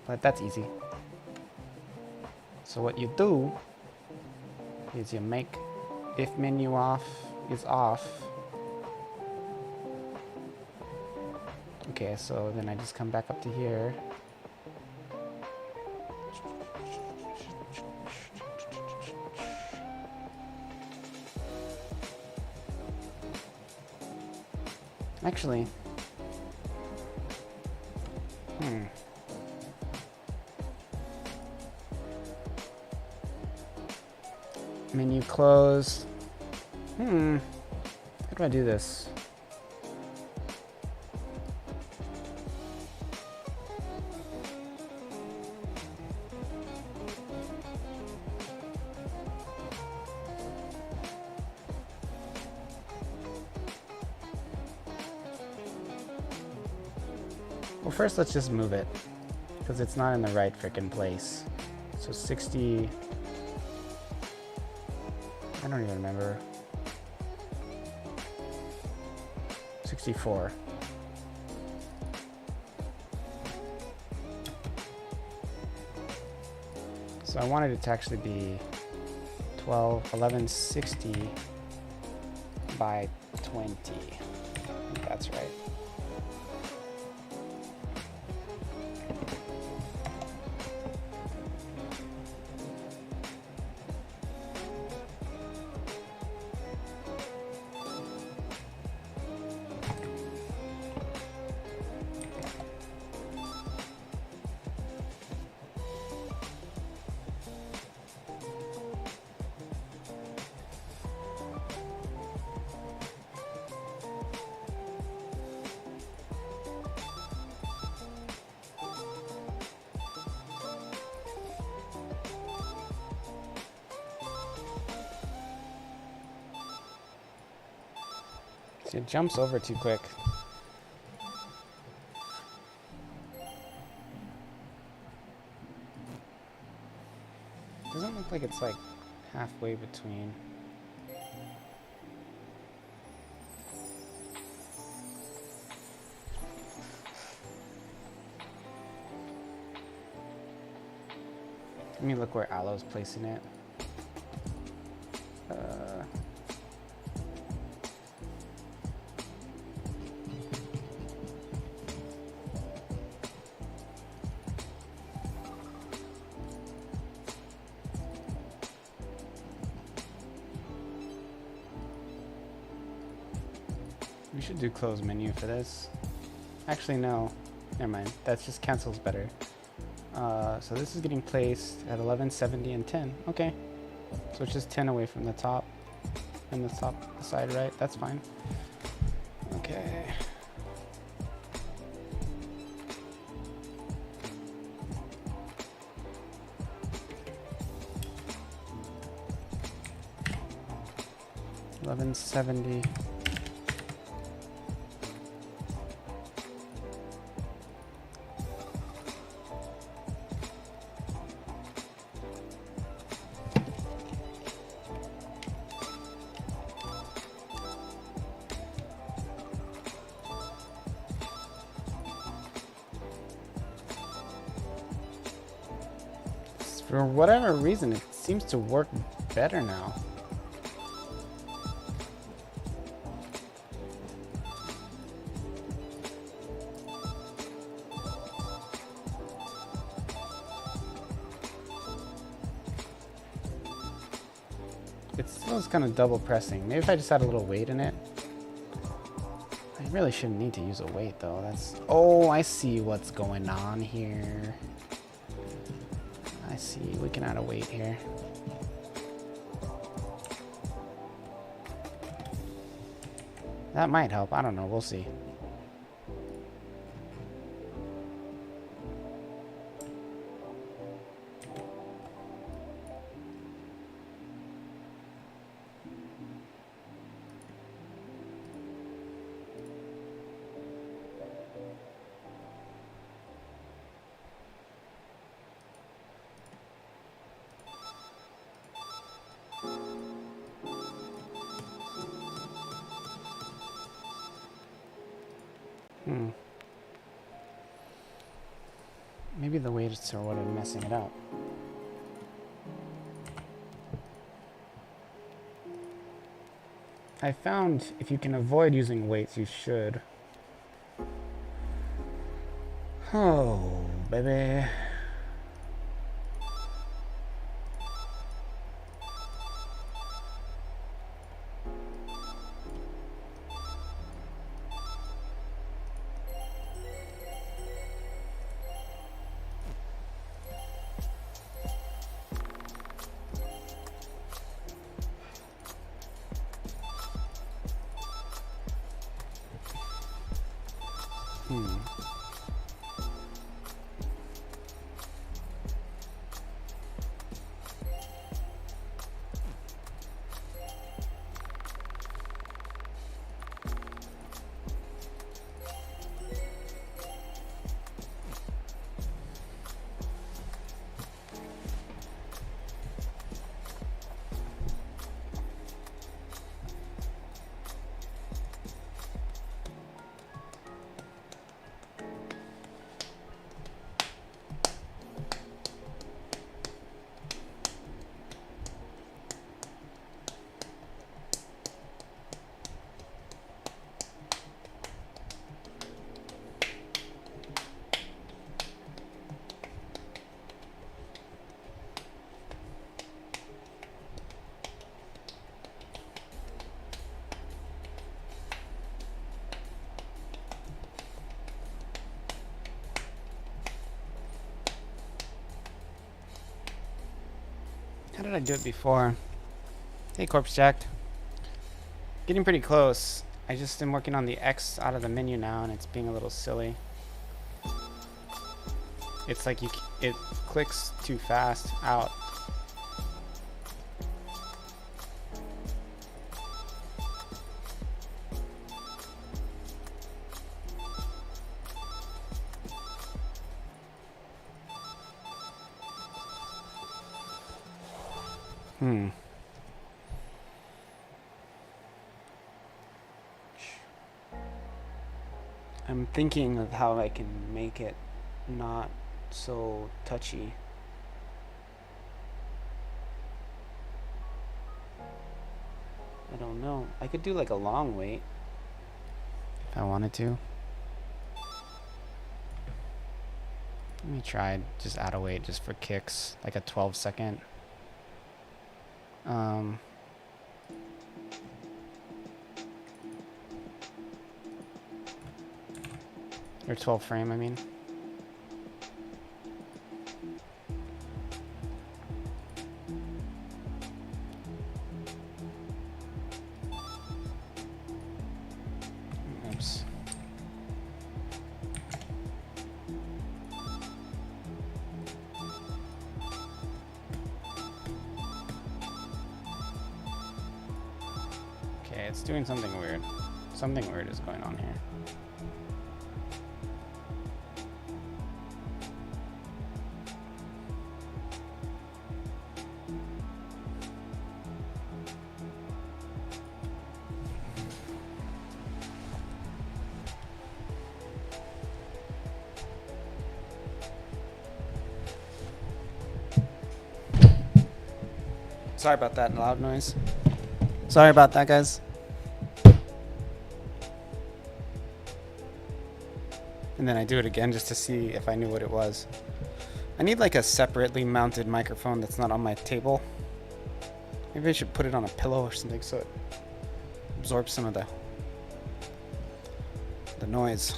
But that's easy. So what you do is you make if menu off is off. Okay, so then I just come back up to here. Actually, menu close. How do I do this? Well, first let's just move it, because it's not in the right frickin' place. So 60... I don't even remember. 64. So I wanted it to actually be 1160 by 20. I think that's right. See, it jumps over too quick. Doesn't look like it's like halfway between. Let me look where Aloe's placing it. We should do close menu for this. Actually, no. Never mind. That just cancels better. So this is getting placed at 1170 and 10. Okay. So it's just 10 away from the top. And the top side right. That's fine. Okay. $11.70. For whatever reason, it seems to work better now. It still is kind of double pressing. Maybe if I just had a little weight in it. I really shouldn't need to use a weight though. That's... Oh, I see what's going on here. I see, we can add a weight here. That might help, I don't know, we'll see. Maybe the weights are what are messing it up. I found if you can avoid using weights, you should. Oh, baby. did I do it before? Hey, Corpse Jack. Getting pretty close. I just am working on the X out of the menu now, and it's being a little silly. It's like it clicks too fast out. I'm thinking of how I can make it not so touchy. I don't know. I could do like a long wait if I wanted to. Let me try just add a wait just for kicks, like a 12-second. Or 12 frame, I mean. Oops. Okay, it's doing something weird. Something weird is going on here. Sorry about that loud noise. Sorry about that, guys. And then I do it again just to see if I knew what it was. I need like a separately mounted microphone that's not on my table. Maybe I should put it on a pillow or something so it absorbs some of the noise.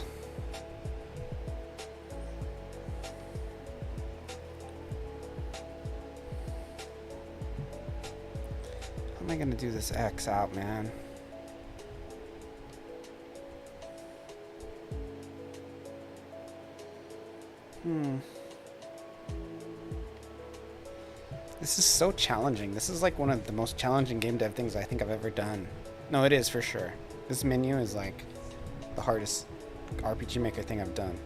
How am I gonna do this X out, man? This is so challenging. This is like one of the most challenging game dev things I think I've ever done. No, it is for sure. This menu is like the hardest RPG Maker thing I've done.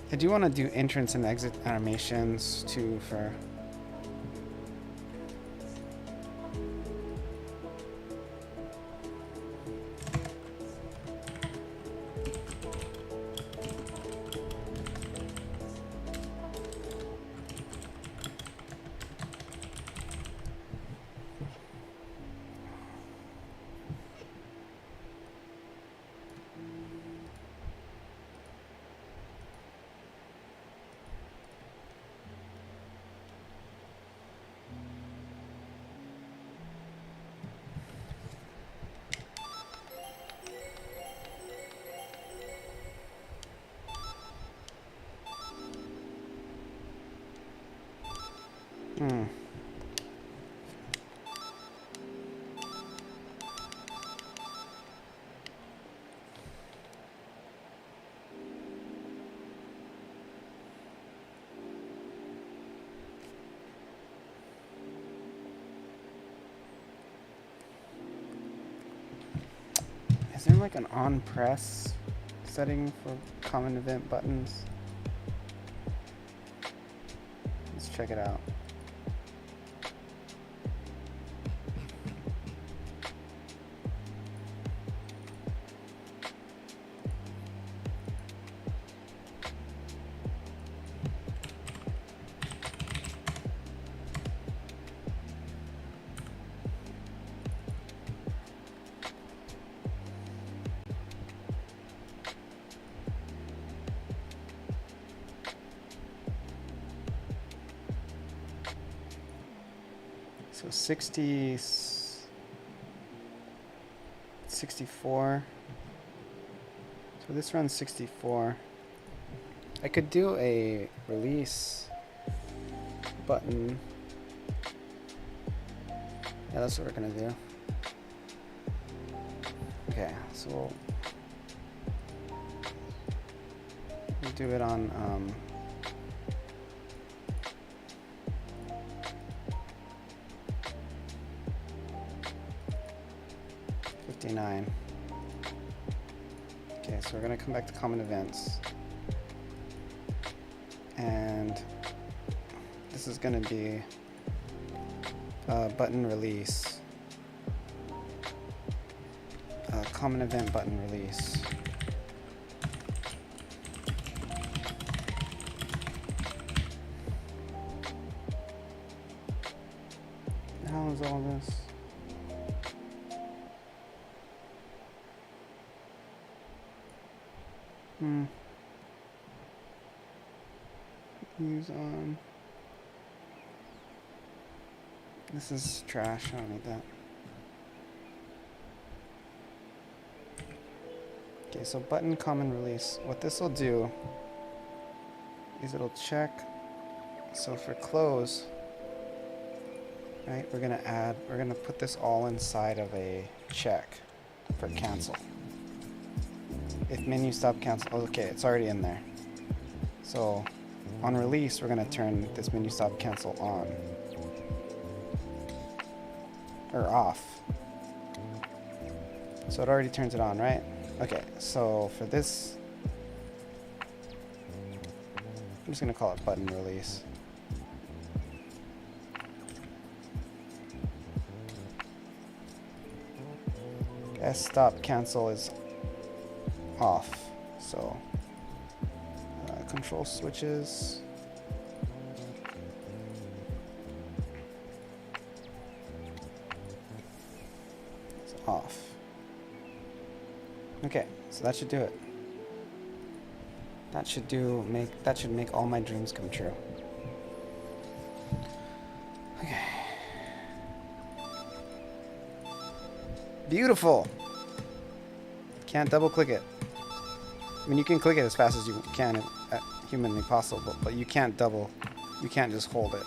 I do want to do entrance and exit animations too for... Is there like an on press setting for common event buttons? Let's check it out. So 60, 64. So this runs 64. I could do a release button. Yeah, that's what we're gonna do. Okay, so we'll do it on 59. Okay, so we're gonna come back to common events, and this is gonna be button release, common event button release. How is all this? Use on. This is trash. I don't need that. Okay, so button common release. What this will do is it'll check. So for close, right, we're gonna put this all inside of a check for cancel. If menu stop cancel, oh, okay, it's already in there. So on release, we're gonna turn this menu stop cancel on. Or off. So it already turns it on, right? Okay, so for this, I'm just gonna call it button release. S stop cancel is off. So control switches. It's off. Okay, so that should do it. That should make all my dreams come true. Okay. Beautiful. Can't double click it. I mean, you can click it as fast as you can, humanly possible, but you can't just hold it.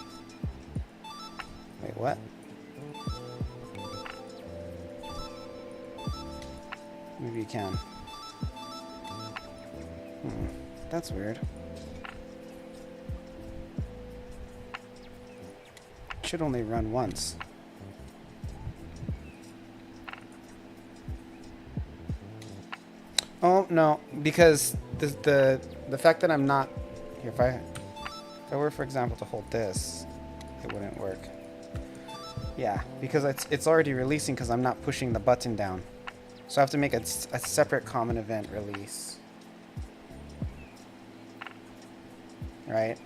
Wait, what? Maybe you can. That's weird. It should only run once. Oh no, because the fact that I'm not here, if I were, for example, to hold this, it wouldn't work. Yeah, because it's already releasing because I'm not pushing the button down. So I have to make a separate common event release. Right?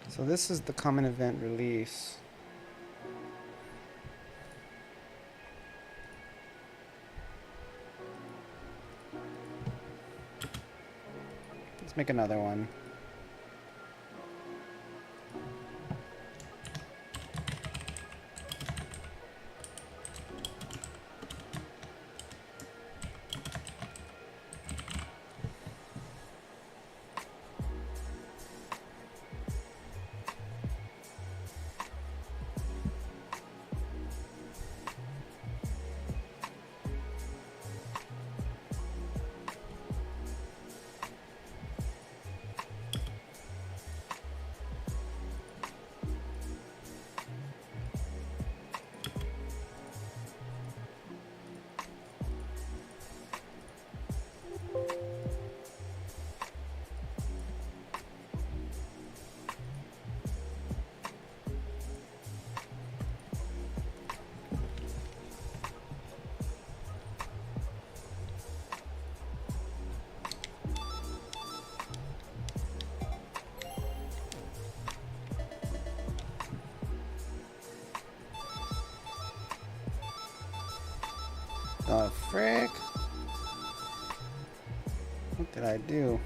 So this is the common event release. Let's make another one. The frick? What did I do?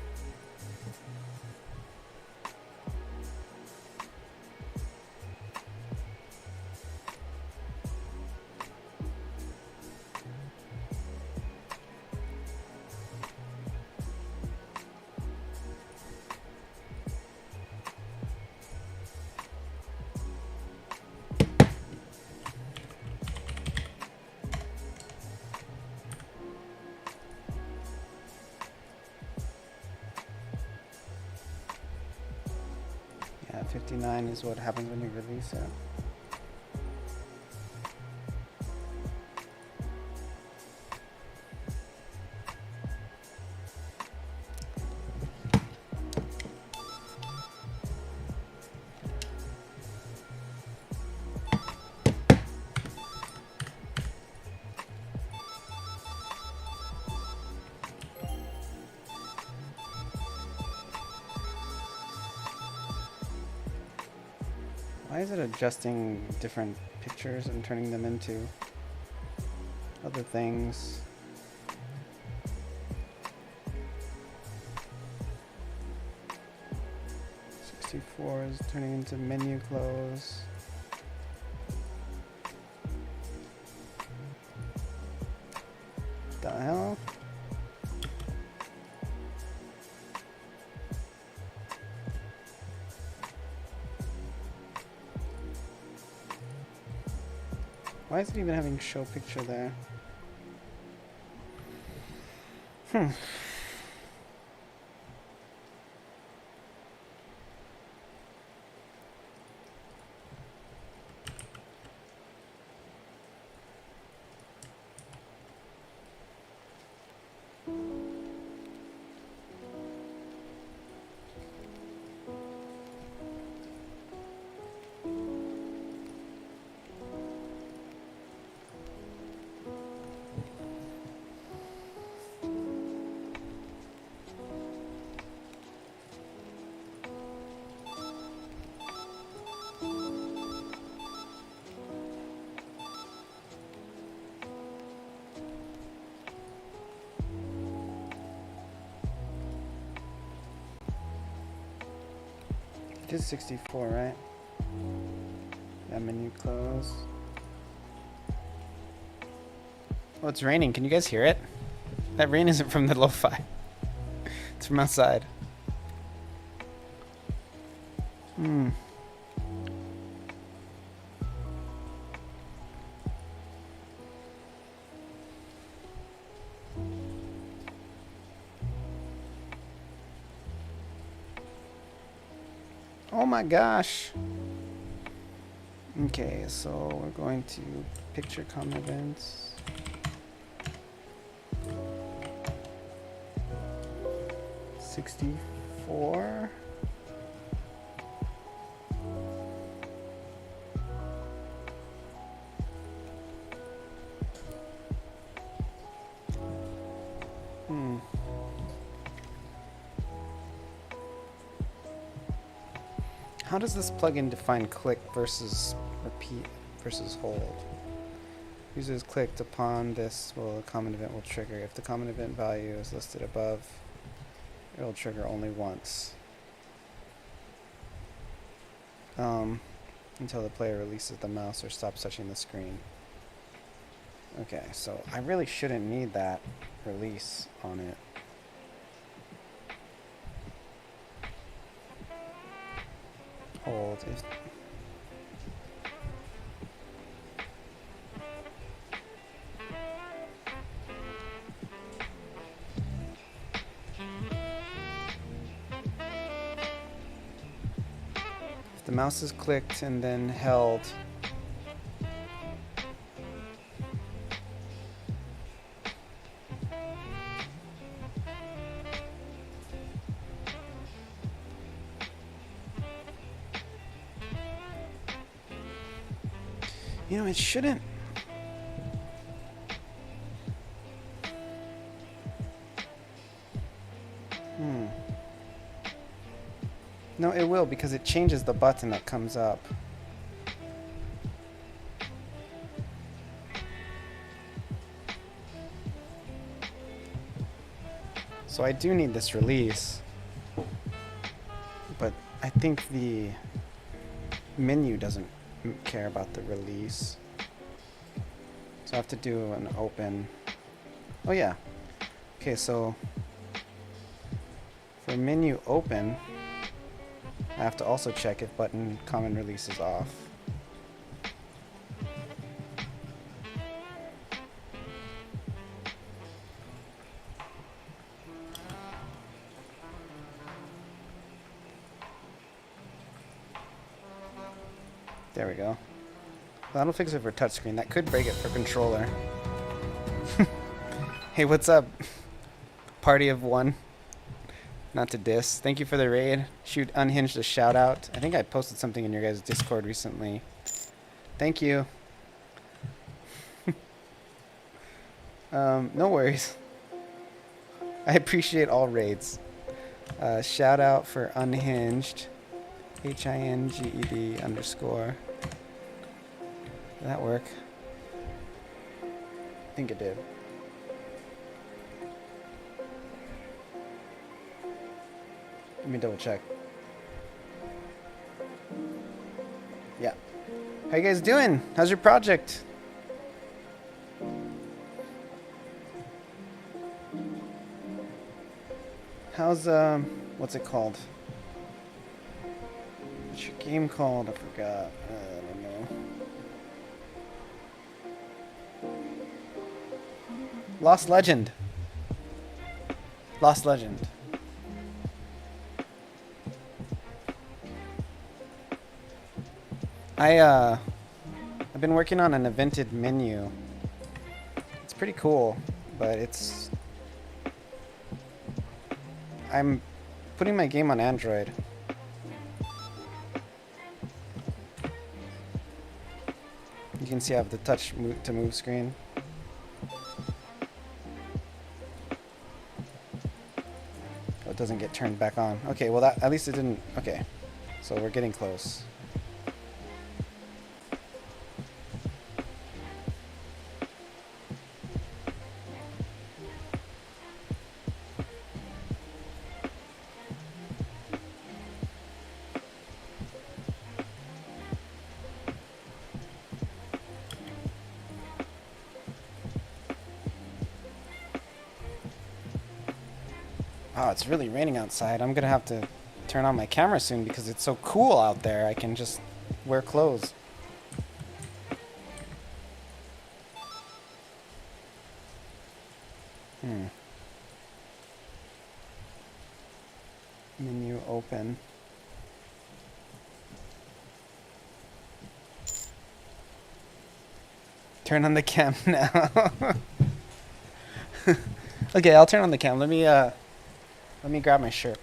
Yeah, 59 is what happens when you release it. Why is it adjusting different pictures and turning them into other things? '64 is turning into menu close. The hell? Why is it even having show picture there? It is 64, right? Yeah, menu close. Oh, it's raining. Can you guys hear it? That rain isn't from the lo-fi. It's from outside. Oh my gosh. Okay, so we're going to picture common events. '64. How does this plugin define click versus repeat versus hold? Users clicked upon this, well, a common event will trigger. If the common event value is listed above, it will trigger only once. Until the player releases the mouse or stops touching the screen. Okay, so I really shouldn't need that release on it. Hold. If the mouse is clicked and then held, you know, it shouldn't. No, it will, because it changes the button that comes up. So I do need this release. But I think the menu doesn't care about the release. So I have to do an open. Oh yeah. Okay, so for menu open, I have to also check if button common release is off. There we go. Well, that'll fix it for touchscreen. That could break it for controller. Hey, what's up? Party of one. Not to diss. Thank you for the raid. Shoot Unhinged a shout out. I think I posted something in your guys' Discord recently. Thank you. No worries. I appreciate all raids. Shout out for Unhinged. HINGED _ Did that work? I think it did. Let me double check. Yeah. How you guys doing? How's your project? How's what's it called? What's your game called? I forgot. I don't know. Lost Legend. Lost Legend. I've been working on an evented menu. It's pretty cool, but I'm putting my game on Android. You can see I have the touch to move screen. Oh, it doesn't get turned back on. Okay, well that at least it didn't. Okay, so we're getting close. Oh, it's really raining outside. I'm gonna have to turn on my camera soon because it's so cool out there. I can just wear clothes. Menu open. Turn on the cam now. Okay, I'll turn on the cam. Let me grab my shirt.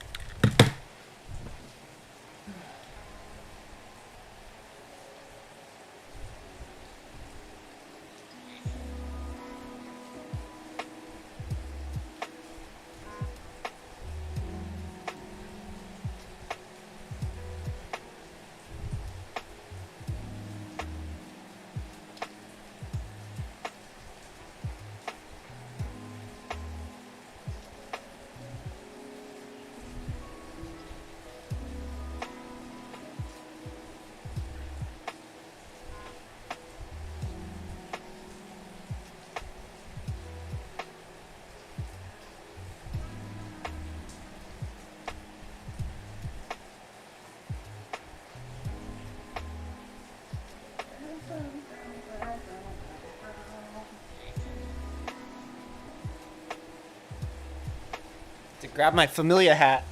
To grab my Familia hat.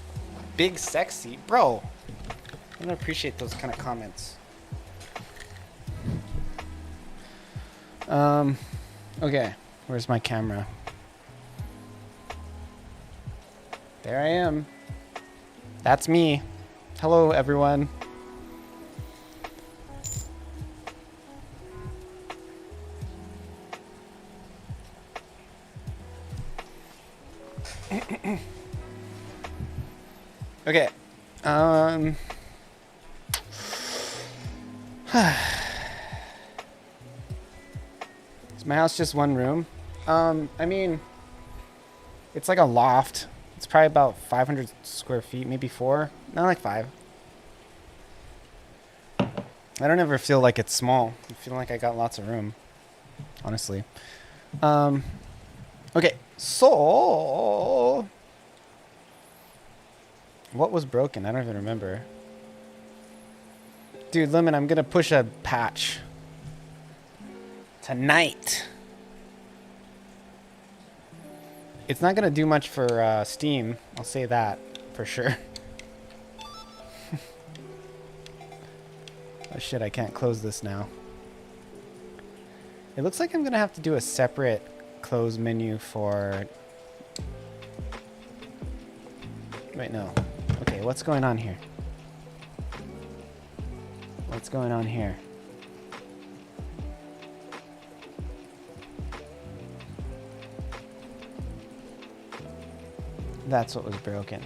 Big sexy. Bro, I don't appreciate those kind of comments. Okay, where's my camera? There I am. That's me. Hello, everyone. Okay. Is my house just one room? I mean, it's like a loft, It's probably about 500 square feet, maybe 4. Not like 5. I don't ever feel like it's small. I feel like I got lots of room, honestly. Okay, so what was broken? I don't even remember. Dude, Lemon, I'm gonna push a patch tonight. It's not gonna do much for Steam. I'll say that for sure. Oh shit, I can't close this now. It looks like I'm gonna have to do a separate close menu for... Wait, no. Okay, what's going on here? What's going on here? That's what was broken.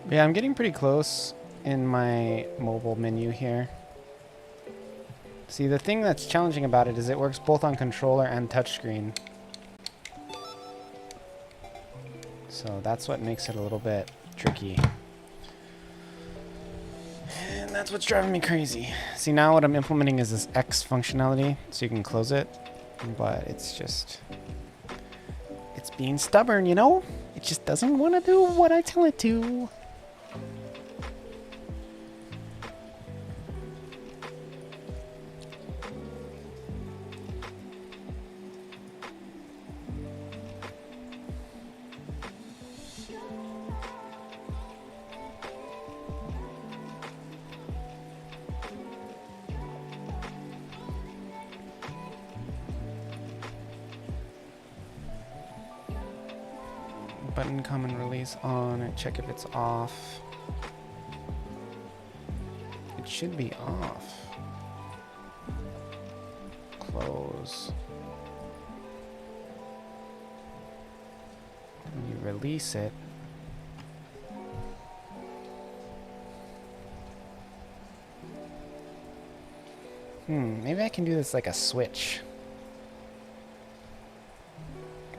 Yeah, I'm getting pretty close in my mobile menu here. See, the thing that's challenging about it is it works both on controller and touchscreen. So that's what makes it a little bit tricky. And that's what's driving me crazy. See, now what I'm implementing is this X functionality, so you can close it. But it's just... it's being stubborn, you know? It just doesn't want to do what I tell it to. Button common release on and check if it's off. It should be off. Close. When you release it, maybe I can do this like a switch.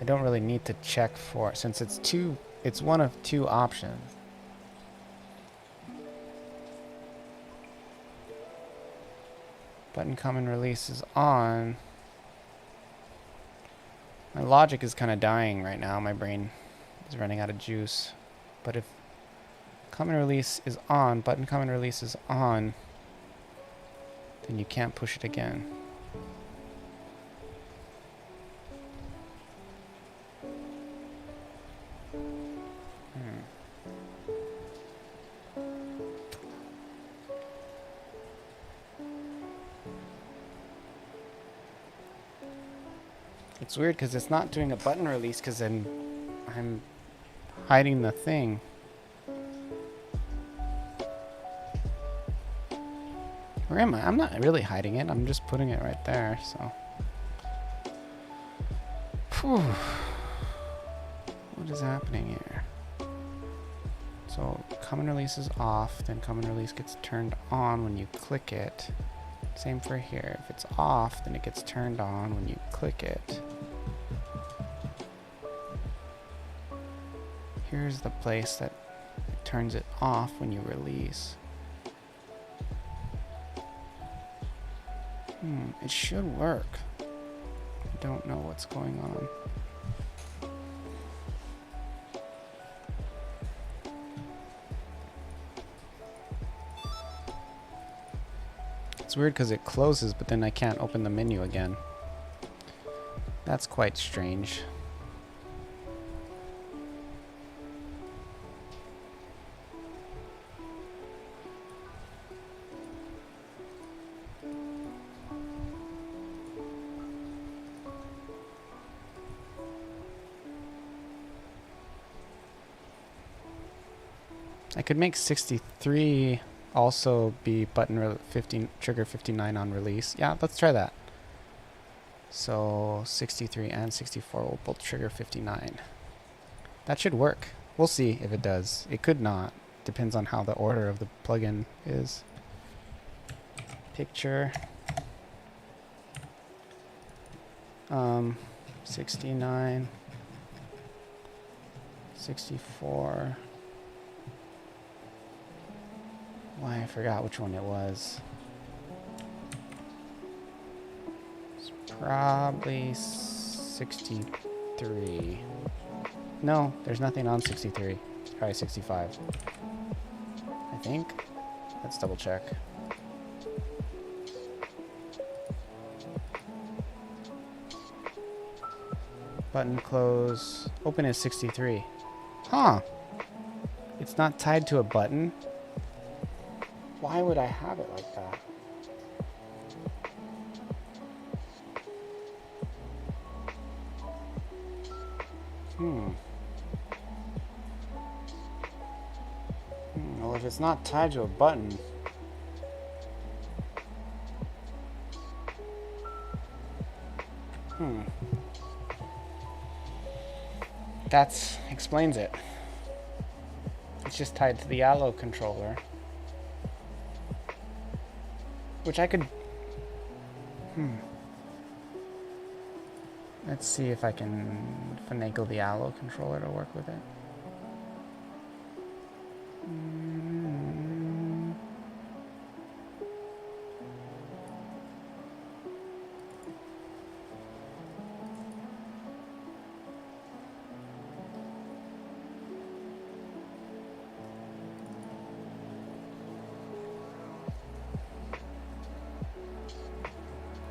I don't really need to check for, since it's one of two options. Button common release is on. My logic is kind of dying right now. My brain is running out of juice. But if common release is on, button common release is on, then you can't push it again. It's weird because it's not doing a button release because I'm hiding the thing. Where am I? I'm not really hiding it. I'm just putting it right there, so. Whew. What is happening here? So common release is off, then common release gets turned on when you click it. Same for here. If it's off, then it gets turned on when you click it. Here's the place that turns it off when you release. It should work. I don't know what's going on. It's weird because it closes, but then I can't open the menu again. That's quite strange. I could make 63 also be button 15 trigger 59 on release. Yeah, let's try that. So 63 and 64 will both trigger 59. That should work. We'll see if it does. It could not. Depends on how the order of the plugin is. Picture. 69. 64. Why, I forgot which one it was. It's probably 63. No, there's nothing on 63. It's probably 65. I think. Let's double check. Button close. Open is 63. Huh. It's not tied to a button. Why would I have it like that? Well, if it's not tied to a button, that explains it. It's just tied to the allo controller, which I could. Let's see if I can finagle the allo controller to work with it.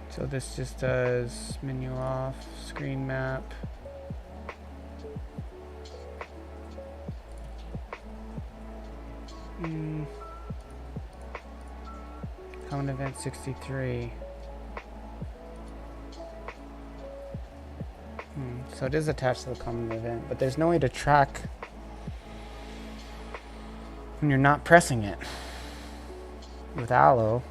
So this just does menu off, screen map. Common event 63. So it is attached to the common event, but there's no way to track when you're not pressing it with allo.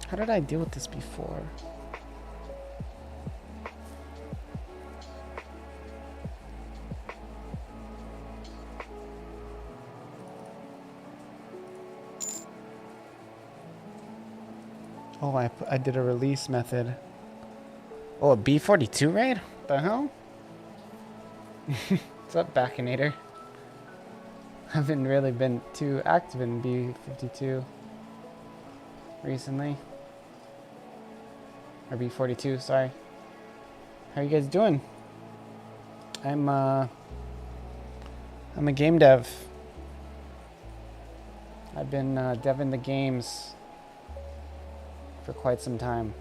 How did I deal with this before? Oh, I did a release method. Oh, a B42 raid? What the hell? What's up, Backinator? Haven't really been too active in B52 recently. Or B42, sorry. How are you guys doing? I'm a game dev. I've been deving the games for quite some time.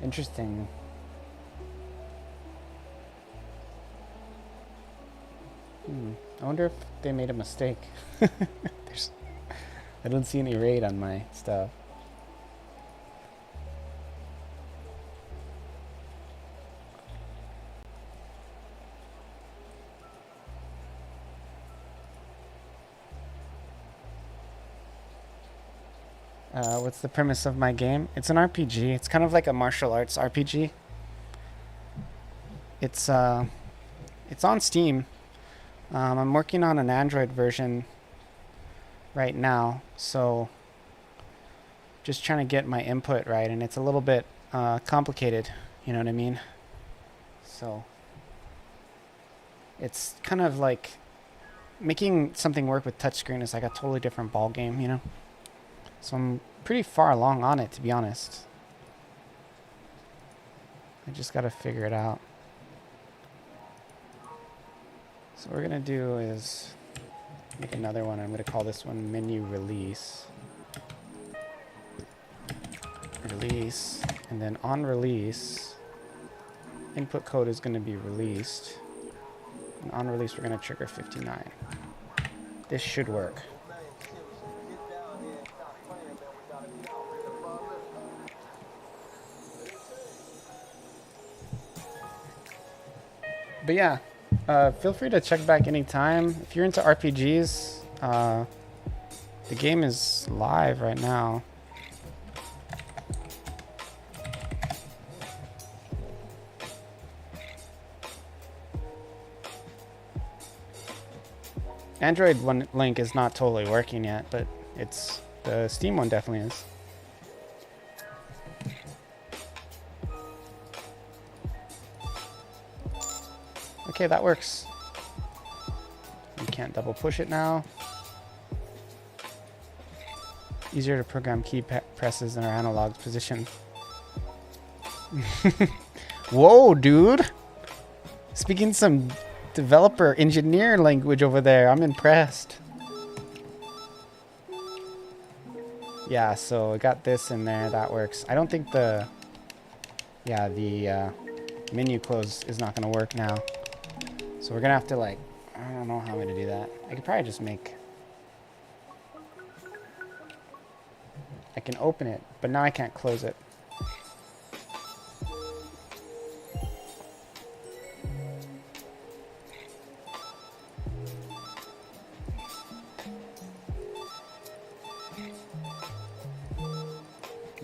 Interesting. I wonder if they made a mistake. I don't see any raid on my stuff. What's the premise of my game? It's an RPG. It's kind of like a martial arts RPG. It's on Steam. I'm working on an Android version right now, so just trying to get my input right, and it's a little bit complicated, you know what I mean? So it's kind of like making something work with touchscreen is like a totally different ball game, you know? So I'm pretty far along on it, to be honest. I just gotta figure it out. So what we're gonna do is make another one. I'm gonna call this one menu release. release, and then on release, input code is going to be released. And on release, we're going to trigger 59. This should work. But yeah, feel free to check back anytime. If you're into RPGs, the game is live right now. Android one link is not totally working yet, but it's the Steam one definitely is. Okay, that works. You can't double push it now. Easier to program key presses in our analog position. Whoa, dude! Speaking some developer engineer language over there. I'm impressed. Yeah, so I got this in there. That works. I don't think the menu close is not going to work now. So we're going to have to, like, I don't know how I'm going to do that. I could probably just make... I can open it, but now I can't close it.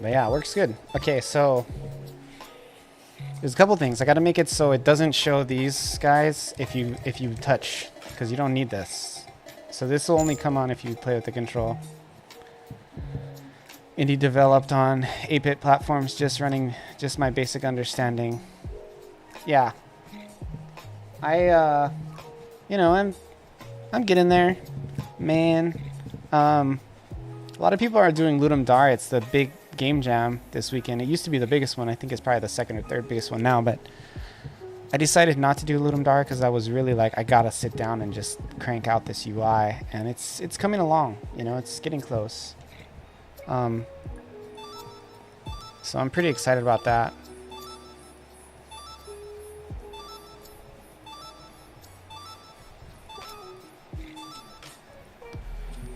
But yeah, it works good. Okay, so there's a couple things. I got to make it so it doesn't show these guys if you touch, because you don't need this. So this will only come on if you play with the control. Indie developed on 8-bit platforms, just running just my basic understanding. Yeah. You know, I'm getting there, man. A lot of people are doing Ludum Dare. It's the big game jam this weekend. It used to be the biggest one. I think it's probably the second or third biggest one now, but I decided not to do Ludum Dare because I was really like, I gotta sit down and just crank out this UI, and it's coming along. You know, it's getting close. So I'm pretty excited about that.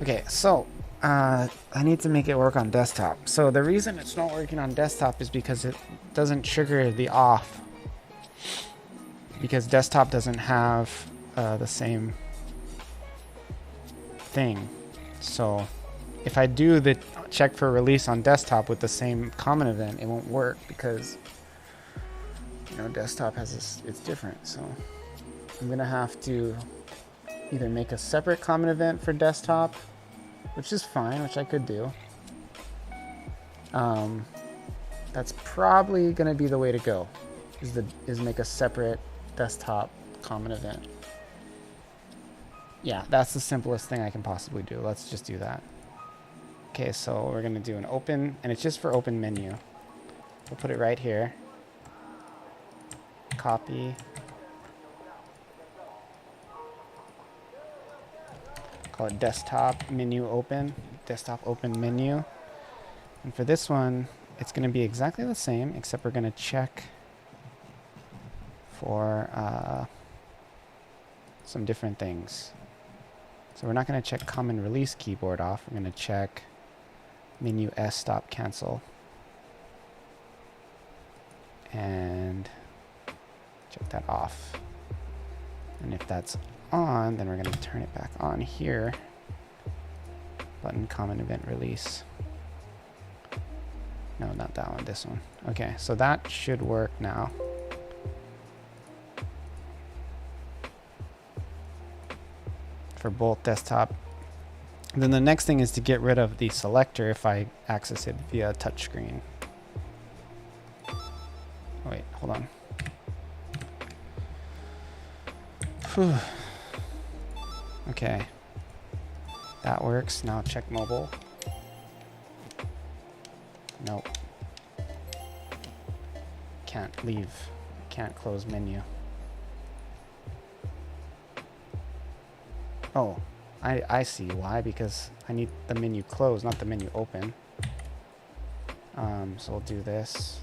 Okay, so I need to make it work on desktop. So the reason it's not working on desktop is because it doesn't trigger the off. Because desktop doesn't have the same thing. So if I do the check for release on desktop with the same common event, it won't work because, you know, desktop has this, it's different. So I'm gonna have to either make a separate common event for desktop, which is fine, which I could do. That's probably gonna be the way to go, is make a separate desktop common event. Yeah, that's the simplest thing I can possibly do. Let's just do that. Okay, so we're gonna do an open, and it's just for open menu. We'll put it right here. Copy. Call it desktop menu open. Desktop open menu. And for this one, it's gonna be exactly the same, except we're gonna check for some different things. So we're not gonna check common release keyboard off. We're gonna check menu S stop cancel. And check that off. And if that's on, then we're going to turn it back on here. Button common event release. No, not that one, this one. Okay, so that should work now. For both desktop. And then the next thing is to get rid of the selector if I access it via touchscreen. Oh, wait, hold on. Whew. Okay. That works. Now check mobile. Nope. Can't leave. Can't close menu. Oh, I see why, because I need the menu closed, not the menu open. So we'll do this.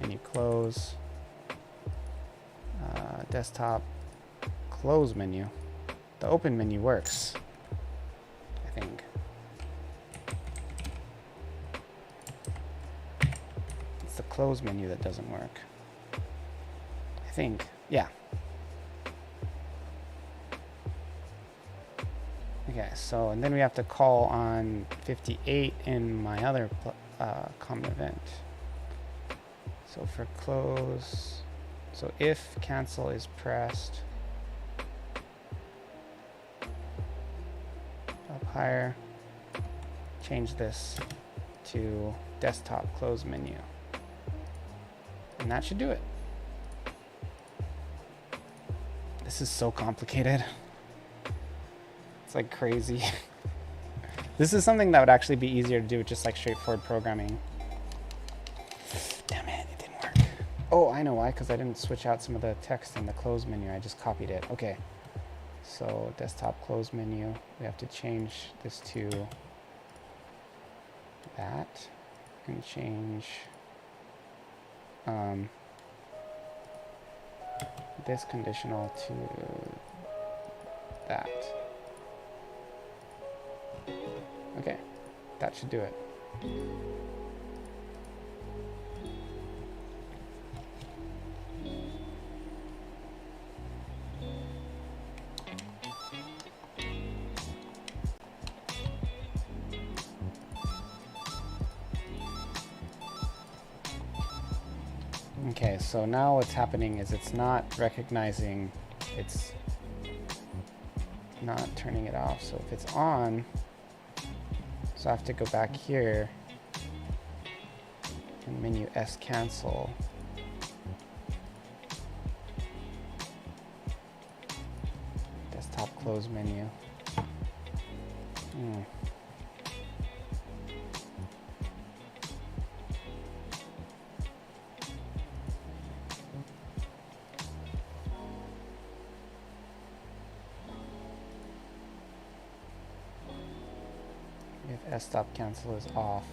Menu close. Desktop close menu. The open menu works, I think. It's the close menu that doesn't work. I think, yeah. Okay, so, and then we have to call on 58 in my other common event. So for close, so if cancel is pressed, up higher, change this to desktop close menu. And that should do it. This is so complicated. It's like crazy. This is something that would actually be easier to do with just like straightforward programming. Damn it, it didn't work. Oh, I know why, because I didn't switch out some of the text in the close menu. I just copied it. Okay. So desktop close menu, we have to change this to that and change this conditional to that. Okay, that should do it. Okay, so now what's happening is it's not recognizing, it's not turning it off. So if it's on, so I have to go back here and menu S cancel. Desktop close menu. If S stop cancel is off.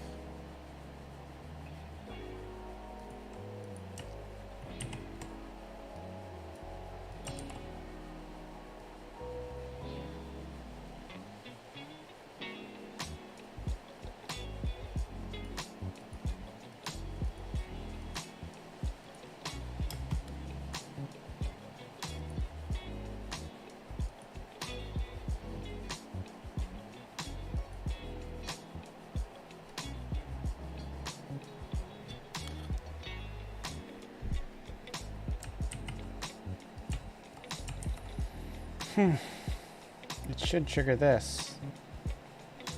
It should trigger this.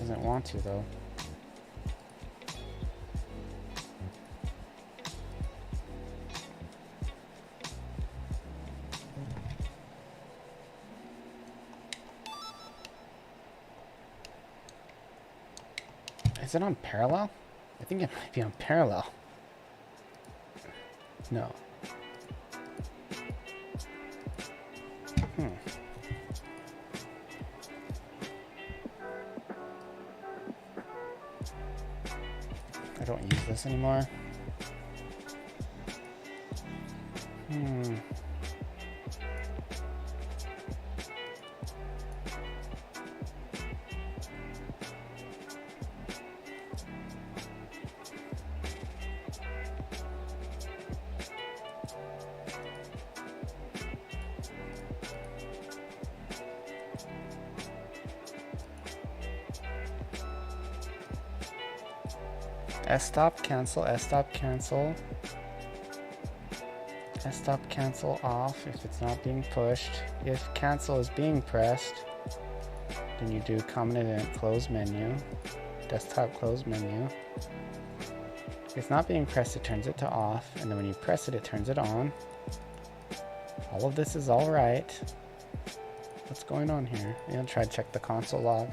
Doesn't want to though. Is it on parallel? I think it might be on parallel. No. I don't use this anymore. S stop cancel, S stop cancel. S stop cancel off if it's not being pushed. If cancel is being pressed, then you do common event close menu, desktop close menu. If it's not being pressed, it turns it to off, and then when you press it, it turns it on. All of this is all right. What's going on here? I'm gonna try to check the console log.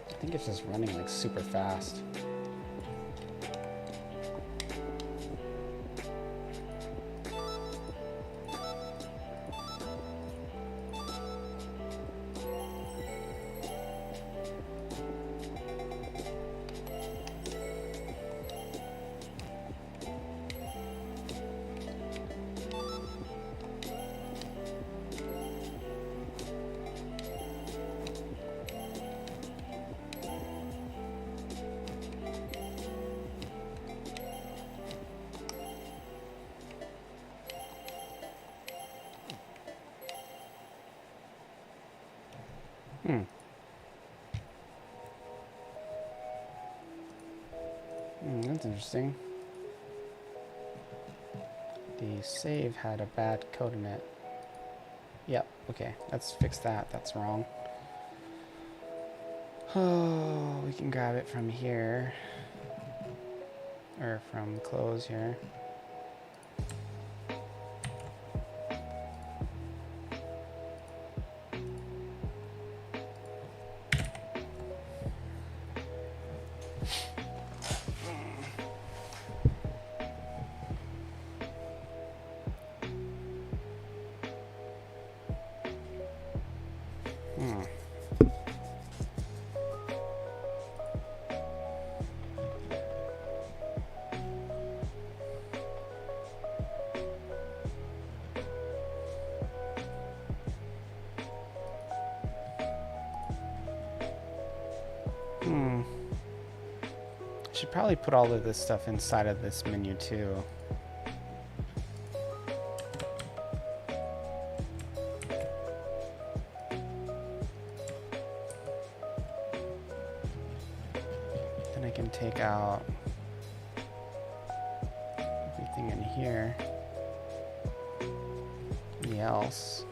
I think it's just running like super fast. Hmm. That's interesting. The save had a bad code in it. Yep, okay, let's fix that. That's wrong. Oh, we can grab it from here. Or from close here. Hmm. Should probably put all of this stuff inside of this menu too. Then I can take out everything in here. The else.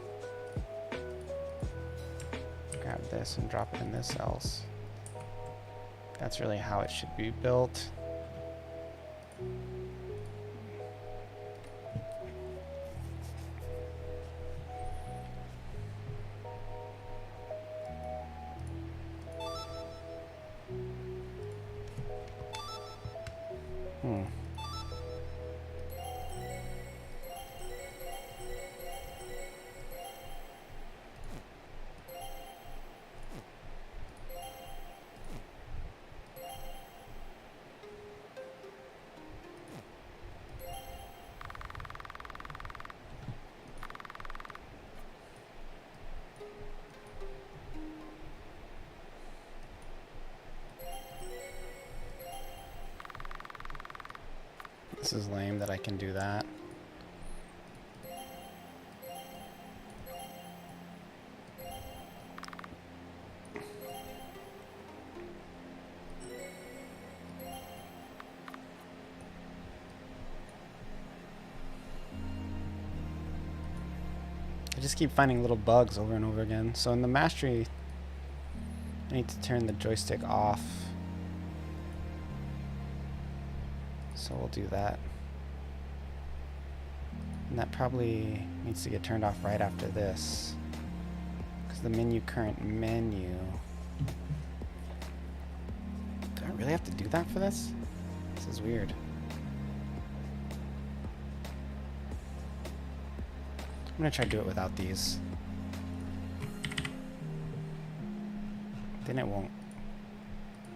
Grab this and drop it in this else. That's really how it should be built. This is lame that I can do that. I just keep finding little bugs over and over again. So in the mastery, I need to turn the joystick off. So we'll do that. And that probably needs to get turned off right after this. Because the current menu. Do I really have to do that for this? This is weird. I'm gonna try to do it without these. Then it won't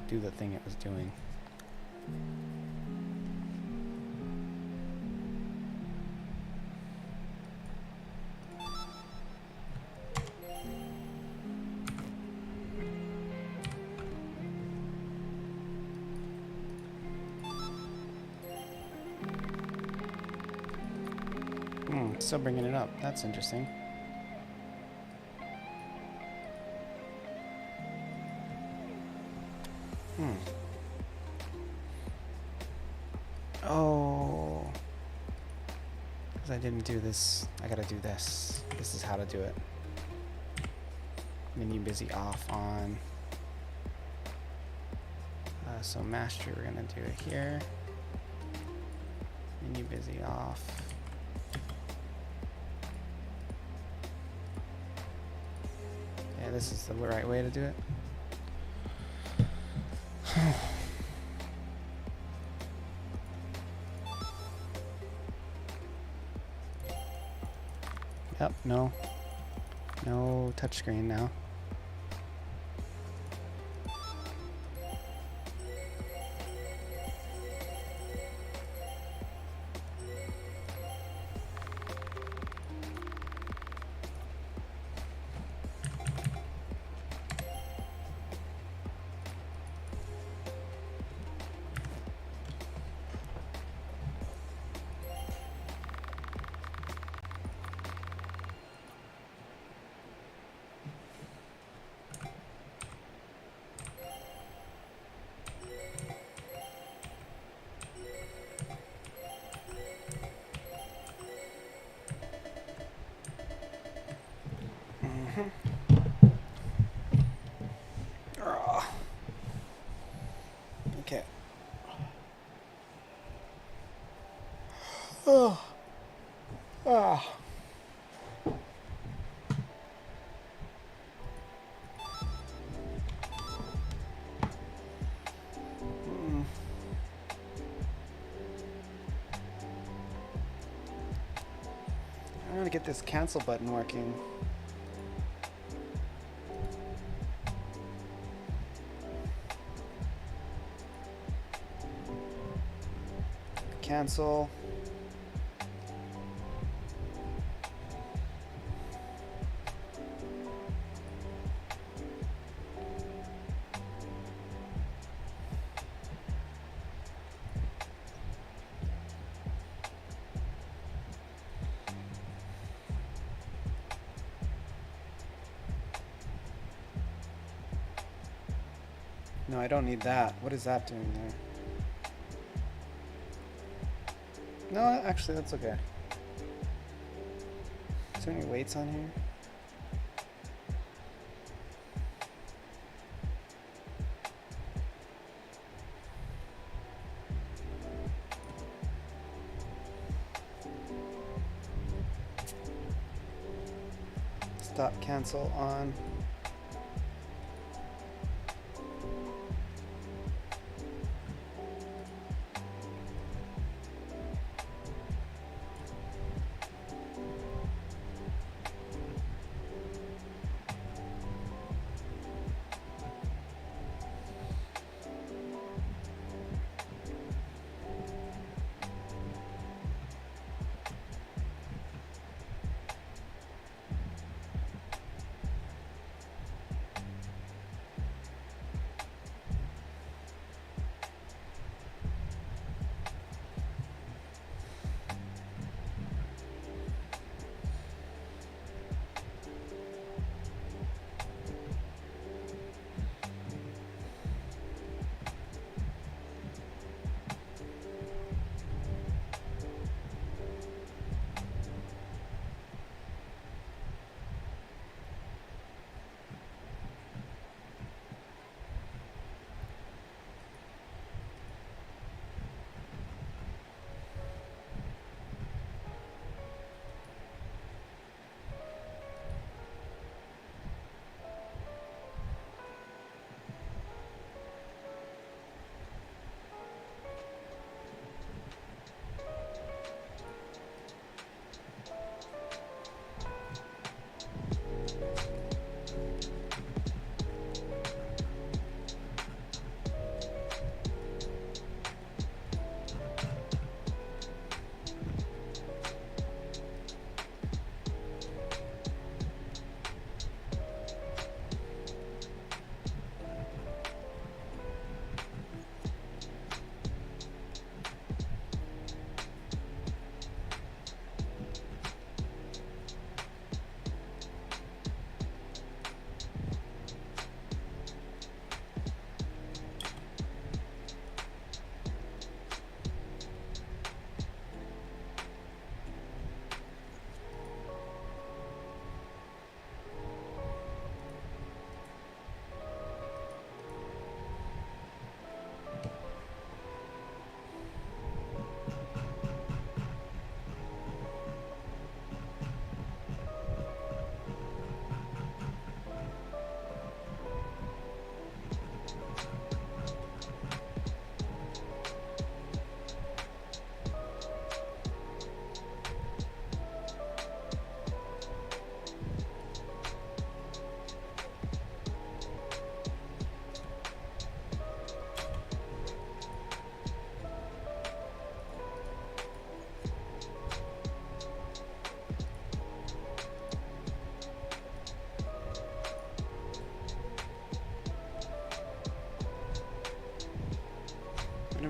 do the thing it was doing. Still bringing it up. That's interesting. Oh. Because I didn't do this. I gotta do this. This is how to do it. Menu busy off on. So mastery, we're gonna do it here. Menu busy off. Yeah, this is the right way to do it. Yep, no touchscreen now. Okay. Oh. Oh. I want to get this cancel button working. Cancel. No, I don't need that. What is that doing there? No, actually, that's okay. Is there any weights on here? Stop, cancel, on.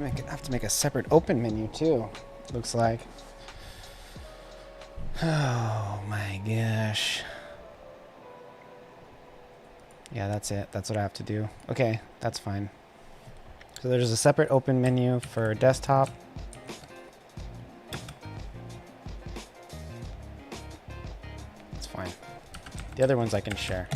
I have to make a separate open menu too, looks like. Oh my gosh. Yeah, that's it. That's what I have to do. Okay, that's fine. So there's a separate open menu for desktop. It's fine. The other ones I can share.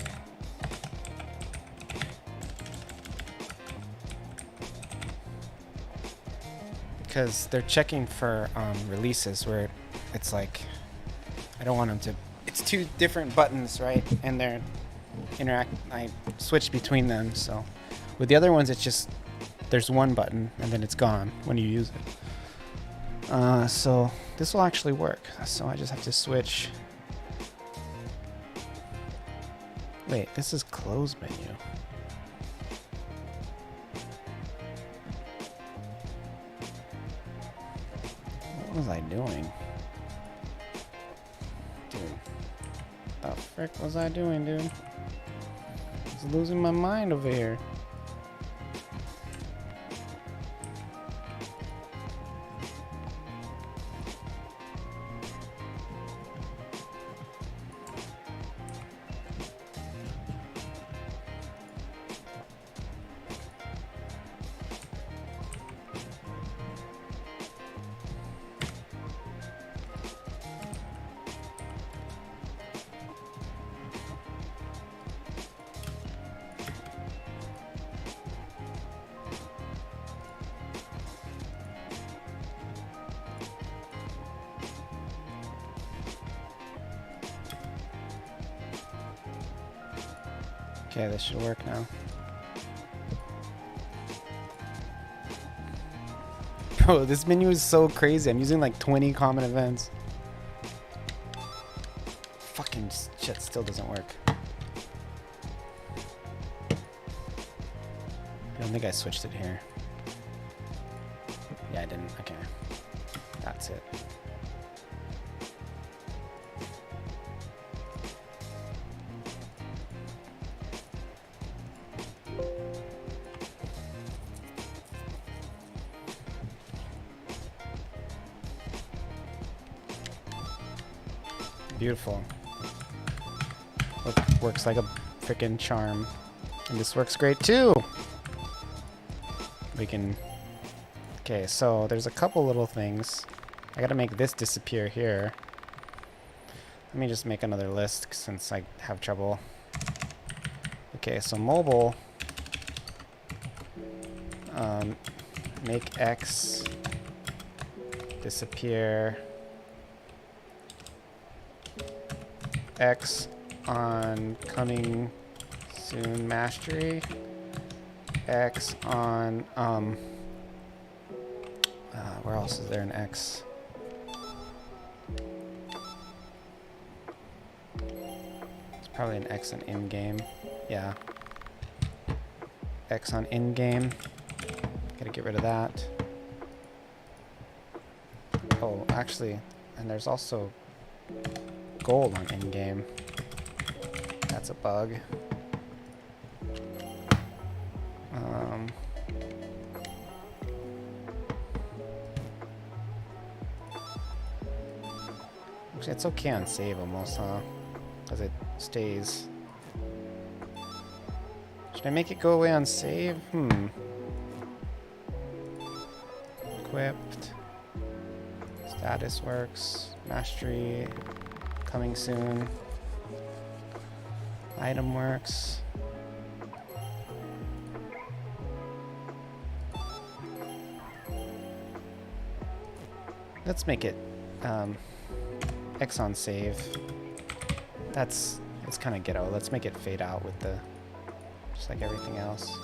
Because they're checking for releases where it's like, I don't want them to, it's two different buttons, right? And they're I switch between them, so. With the other ones, it's just, there's one button and then it's gone when you use it. So this will actually work. So I just have to switch. Wait, this is close menu. What was I doing? Dude. What the frick was I doing, dude? I was losing my mind over here. Okay, this should work now. Bro, this menu is so crazy. I'm using like 20 common events. Fucking shit still doesn't work. I don't think I switched it here. Yeah, I didn't. Okay. That's it. Beautiful. Works like a freaking charm. And this works great too. We can... Okay, so there's a couple little things. I gotta make this disappear here. Let me just make another list since I have trouble. Okay, so mobile. Make X disappear. X on coming soon mastery. X on where else is there an X? It's probably an X on in-game. Yeah. X on in-game. Gotta get rid of that. Oh, actually, and there's also gold on in-game. That's a bug. Actually, it's okay on save almost, huh? Because it stays. Should I make it go away on save? Equipped. Status works. Mastery. Coming soon. Item works. Let's make it X on save. It's kind of ghetto. Let's make it fade out with the just like everything else.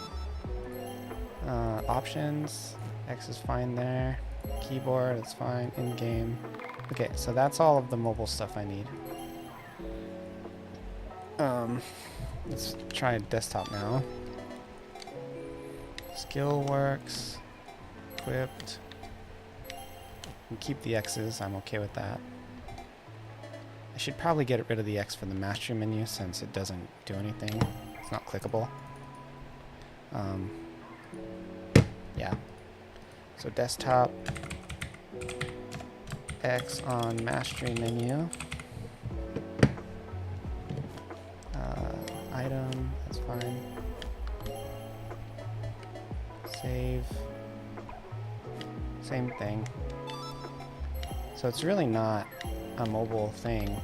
Options. X is fine there. Keyboard, it's fine. In game. Okay, so that's all of the mobile stuff I need. Let's try desktop now. Skill works. Equipped. And keep the X's, I'm okay with that. I should probably get rid of the X for the mastery menu since it doesn't do anything. It's not clickable. Yeah. So desktop. X on mastery menu. Item, that's fine. Save. Same thing. So it's really not a mobile thing.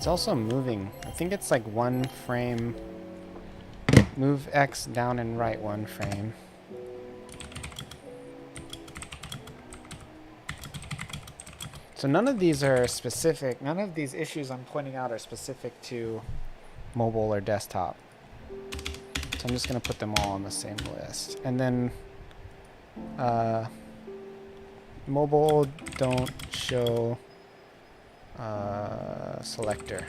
It's also moving. I think it's like one frame. Move X down and right one frame. So none of these are specific. None of these issues I'm pointing out are specific to mobile or desktop. So I'm just going to put them all on the same list. And then mobile don't show selector.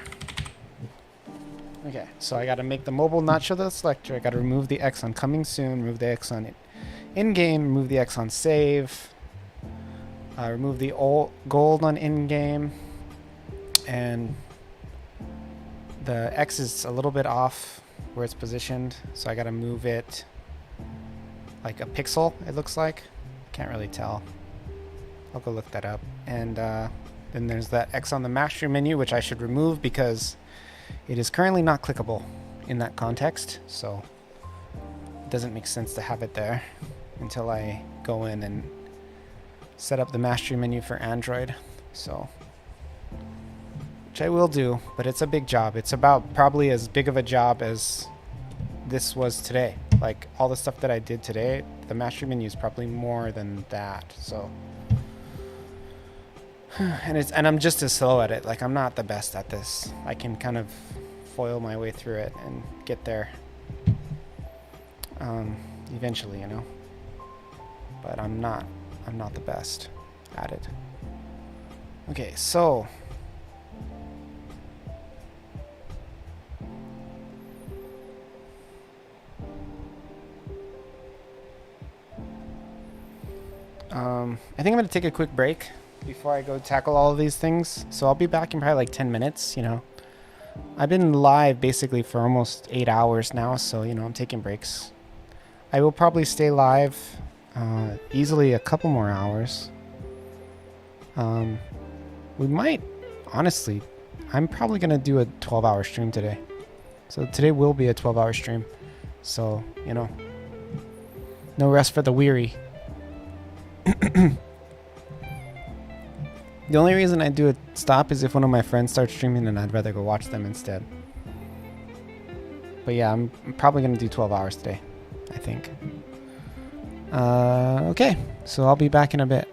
Okay, so I got to make the mobile not show the selector. I got to remove the X on coming soon, remove the X on in-game, remove the X on save, remove the gold on in-game, and the X is a little bit off where it's positioned, so I got to move it like a pixel, it looks like. Can't really tell. I'll go look that up. And then there's that X on the master menu, which I should remove because it is currently not clickable in that context, so it doesn't make sense to have it there until I go in and set up the mastery menu for Android. So, which I will do, but it's a big job. It's about probably as big of a job as this was today. Like all the stuff that I did today, the mastery menu is probably more than that. So, and I'm just as slow at it. Like I'm not the best at this. I can kind of foil my way through it and get there eventually, you know. But I'm not the best at it. Okay, so I think I'm gonna take a quick break before I go tackle all of these things. So I'll be back in probably like 10 minutes, you know. I've been live basically for almost 8 hours now, so, you know, I'm taking breaks. I will probably stay live easily a couple more hours. We might, honestly, I'm probably going to do a 12-hour stream today. So today will be a 12-hour stream. So, you know, no rest for the weary. The only reason I do a stop is if one of my friends starts streaming and I'd rather go watch them instead. But yeah, I'm probably going to do 12 hours today, I think. Okay, so I'll be back in a bit.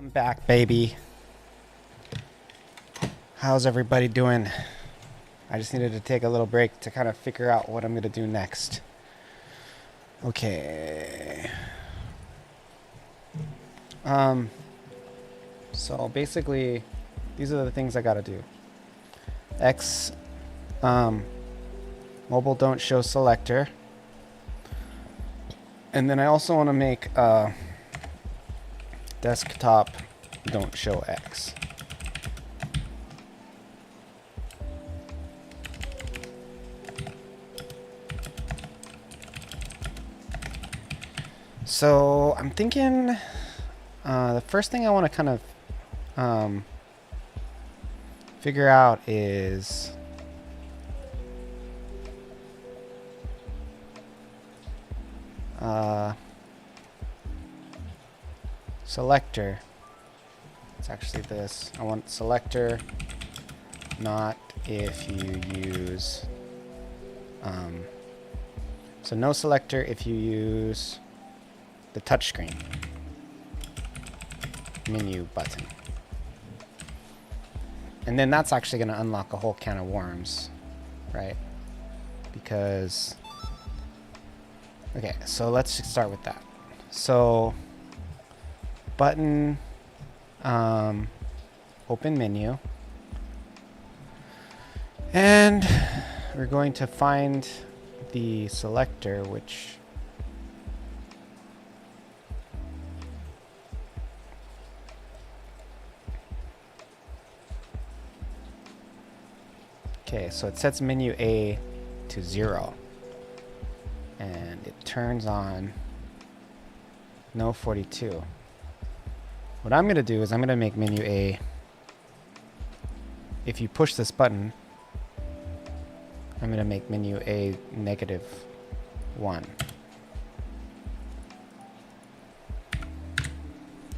I'm back, baby. How's everybody doing? I just needed to take a little break to kind of figure out what I'm going to do next. Okay. So basically, these are the things I got to do. X, mobile don't show selector. And then I also want to make desktop don't show X. So I'm thinking the first thing I want to kind of figure out is selector. It's actually this. I want selector not if you use so no selector if you use the touchscreen menu button. And then that's actually going to unlock a whole can of worms, right? Because, okay, so let's start with that. So, button, open menu. And we're going to find the selector, which okay, so it sets menu A to 0. And it turns on no 42. What I'm going to do is I'm going to make menu A, if you push this button, I'm going to make menu A -1.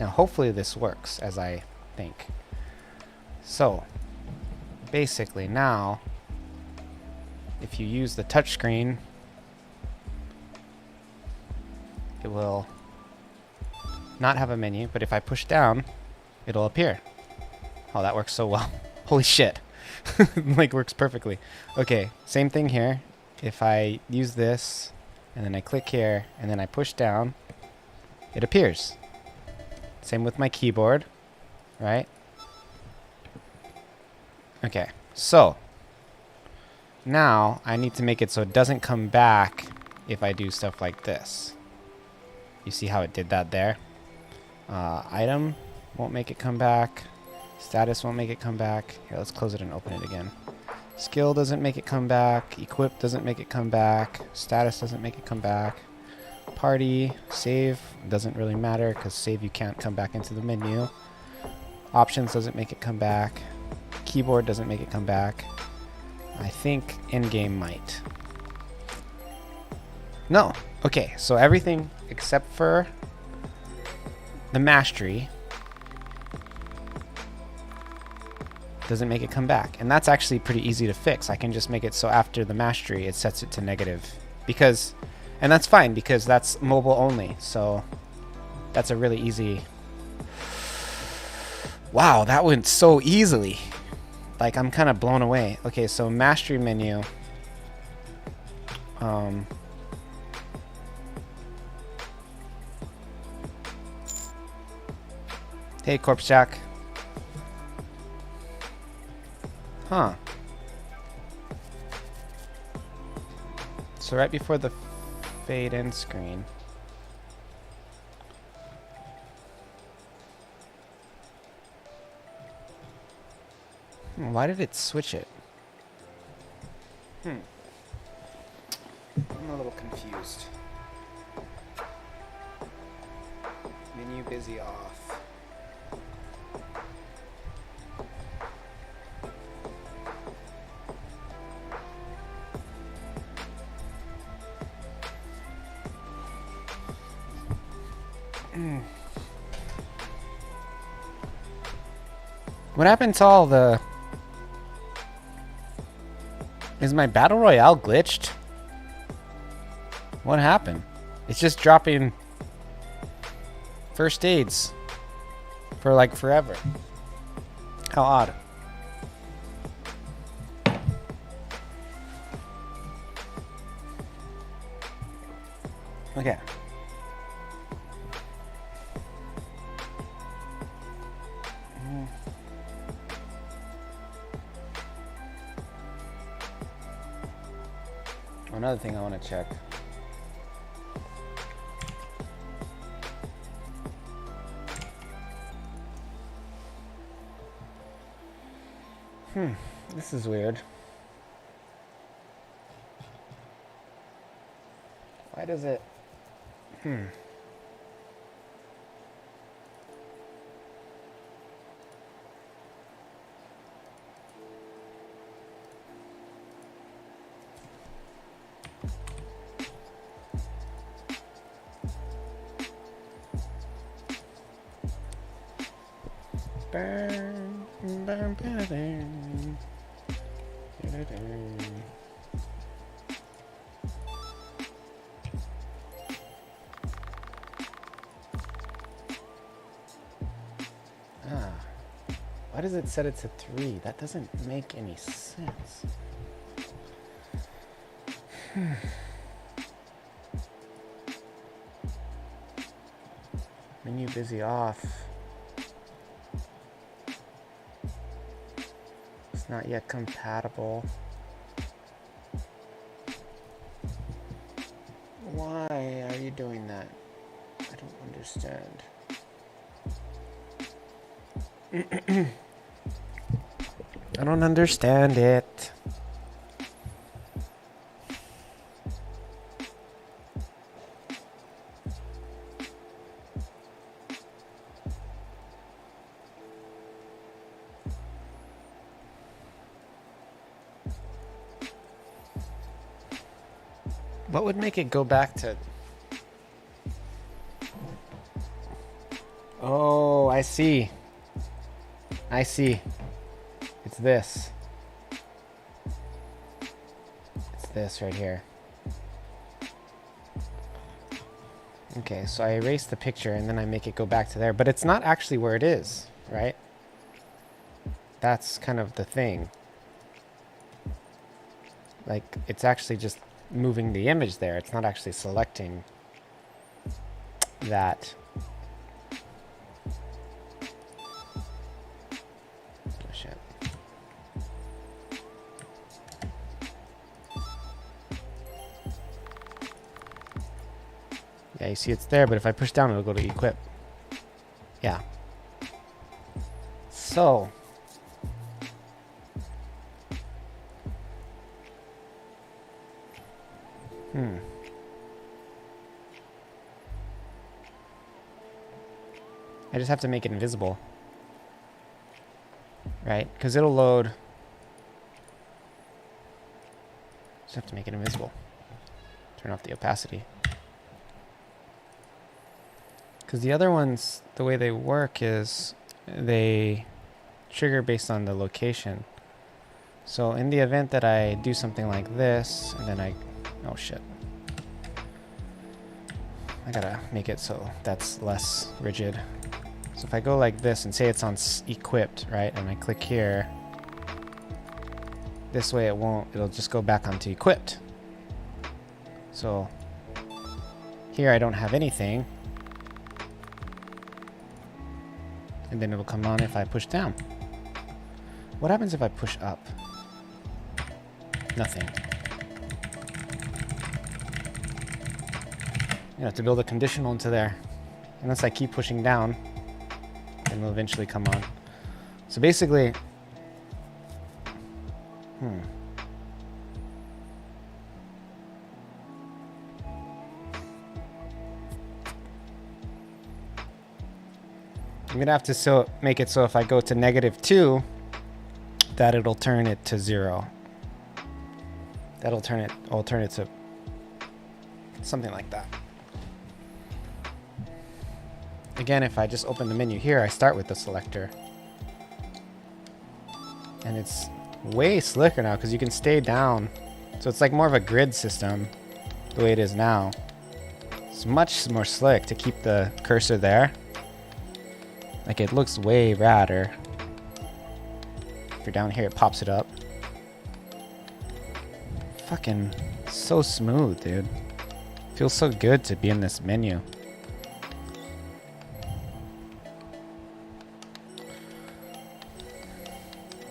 Now hopefully this works as I think. So basically now, if you use the touchscreen, it will not have a menu, but if I push down, it'll appear. Oh, that works so well. Holy shit. Like, works perfectly. Okay, same thing here. If I use this, and then I click here, and then I push down, it appears. Same with my keyboard, right? Okay, so now I need to make it so it doesn't come back if I do stuff like this. You see how it did that there? Item won't make it come back. Status won't make it come back. Here, let's close it and open it again. Skill doesn't make it come back. Equip doesn't make it come back. Status doesn't make it come back. Party, save doesn't really matter because save you can't come back into the menu. Options doesn't make it come back. Keyboard doesn't make it come back. I think in-game might. No. Okay, so everything except for the mastery doesn't make it come back. And that's actually pretty easy to fix. I can just make it so after the mastery it sets it to negative. Because, and that's fine because that's mobile only. So that's a really easy... Wow, that went so easily. Like, I'm kind of blown away. Okay, so mastery menu. Hey, Corpse Jack. Huh. So right before the fade in screen. Why did it switch it? I'm a little confused. Menu busy off. What happened to all the... Is my Battle Royale glitched? What happened? It's just dropping first aids. for like forever. How odd. Okay. Another thing I want to check. This is weird. Why does it... Burn, burn, burn, burn. Why does it set it to 3? That doesn't make any sense. Menu busy off. It's not yet compatible. Why are you doing that? I don't understand. I don't understand it. What would make it go back to... Oh, I see. I see. It's this. It's this right here. Okay, so I erase the picture and then I make it go back to there, but it's not actually where it is, right? That's kind of the thing. Like, it's actually just moving the image there. It's not actually selecting that. Oh, shit. Yeah, you see it's there, but if I push down, it'll go to equip. Yeah. So... I just have to make it invisible. Right? Because it'll load... Just have to make it invisible. Turn off the opacity. Because the other ones, the way they work is they trigger based on the location. So in the event that I do something like this, and then I... Oh shit. I gotta make it so that's less rigid. So if I go like this and say it's on equipped, right, and I click here, this way it won't, it'll just go back onto equipped. So here I don't have anything. And then it'll come on if I push down. What happens if I push up? Nothing. You have to build a conditional into there. Unless I keep pushing down, then it'll eventually come on. So basically, I'm gonna have to make it so if I go to -2, that it'll turn it to 0. I'll turn it to something like that. Again, if I just open the menu here, I start with the selector. And it's way slicker now because you can stay down. So it's like more of a grid system the way it is now. It's much more slick to keep the cursor there. Like, it looks way radder. If you're down here, it pops it up. Fucking so smooth, dude. Feels so good to be in this menu.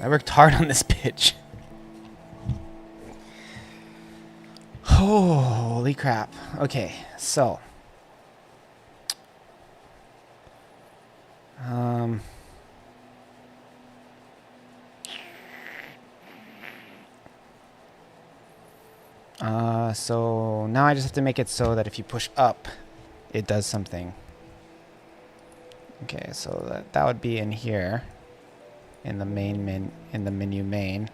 I worked hard on this pitch. Holy crap. Okay, so. So now I just have to make it so that if you push up, it does something. Okay, so that would be in here, in the in the menu main,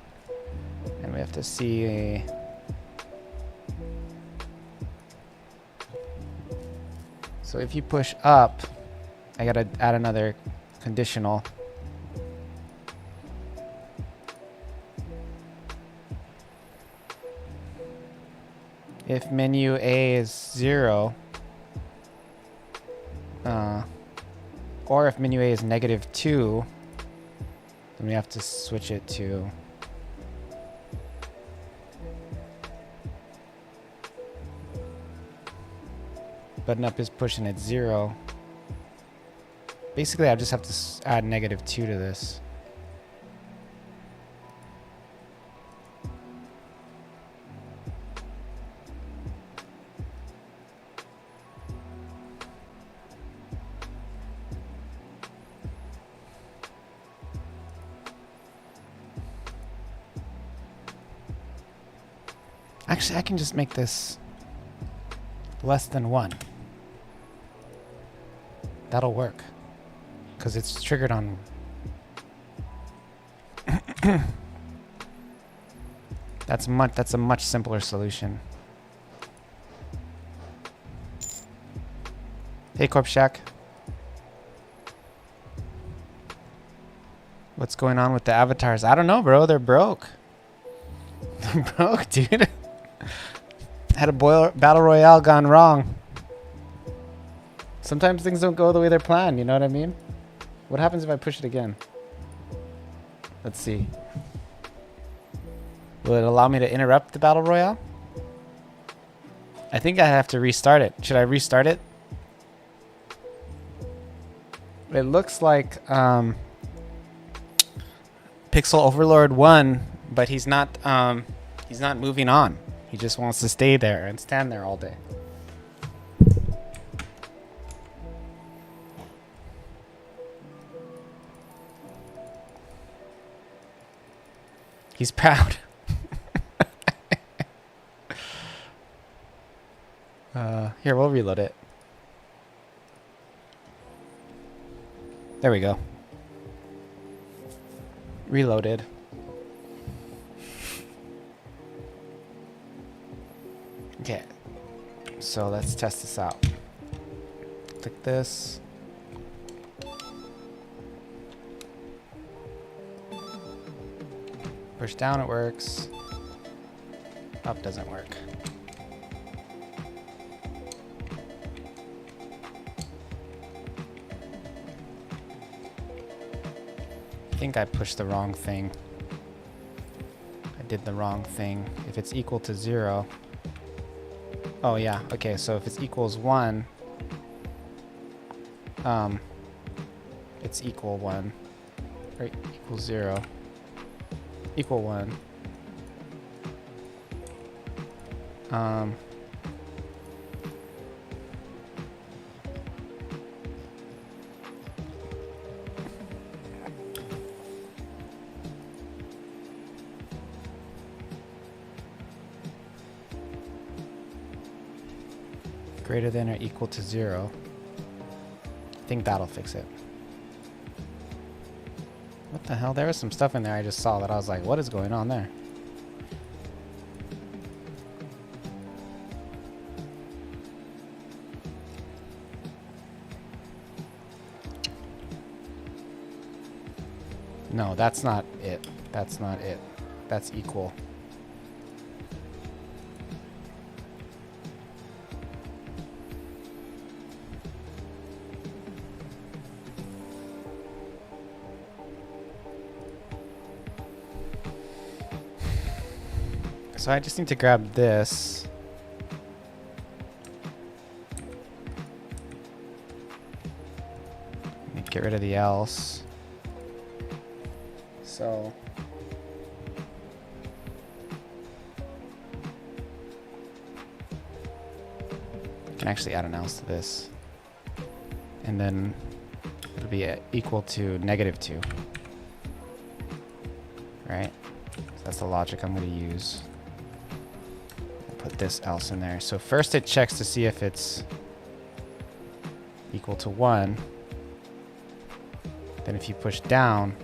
and we have to see. So if you push up, I gotta add another conditional. If menu A is 0, or if menu A is -2, then we have to switch it to button up is pushing at 0. Basically, I just have to add -2 to this. Actually, I can just make this less than 1. That'll work. Because it's triggered on... That's a much simpler solution. Hey, Corp Shack. What's going on with the avatars? I don't know, bro. They're broke. They're broke, dude. Had a battle royale gone wrong. Sometimes things don't go the way they're planned, you know what I mean? What happens if I push it again? Let's see. Will it allow me to interrupt the battle royale? I think I have to restart it. Should I restart it? It looks like Pixel Overlord won, but he's not moving on. He just wants to stay there and stand there all day. He's proud. Here, we'll reload it. There we go. Reloaded. Okay, so let's test this out. Click this. Push down, it works. Up doesn't work. I think I pushed the wrong thing. I did the wrong thing. If it's equal to 0. Oh yeah, okay, so if it's equals 1, it's equal 1, or equals 0, equal 1. Greater than or equal to 0. I think that'll fix it. What the hell? There was some stuff in there I just saw that I was like, what is going on there? No, that's not it. That's not it. That's equal. So I just need to grab this. Get rid of the else. So I can actually add an else to this. And then it'll be equal to -2. Right? So that's the logic I'm going to use. Put this else in there. So first it checks to see if it's equal to 1. Then if you push down,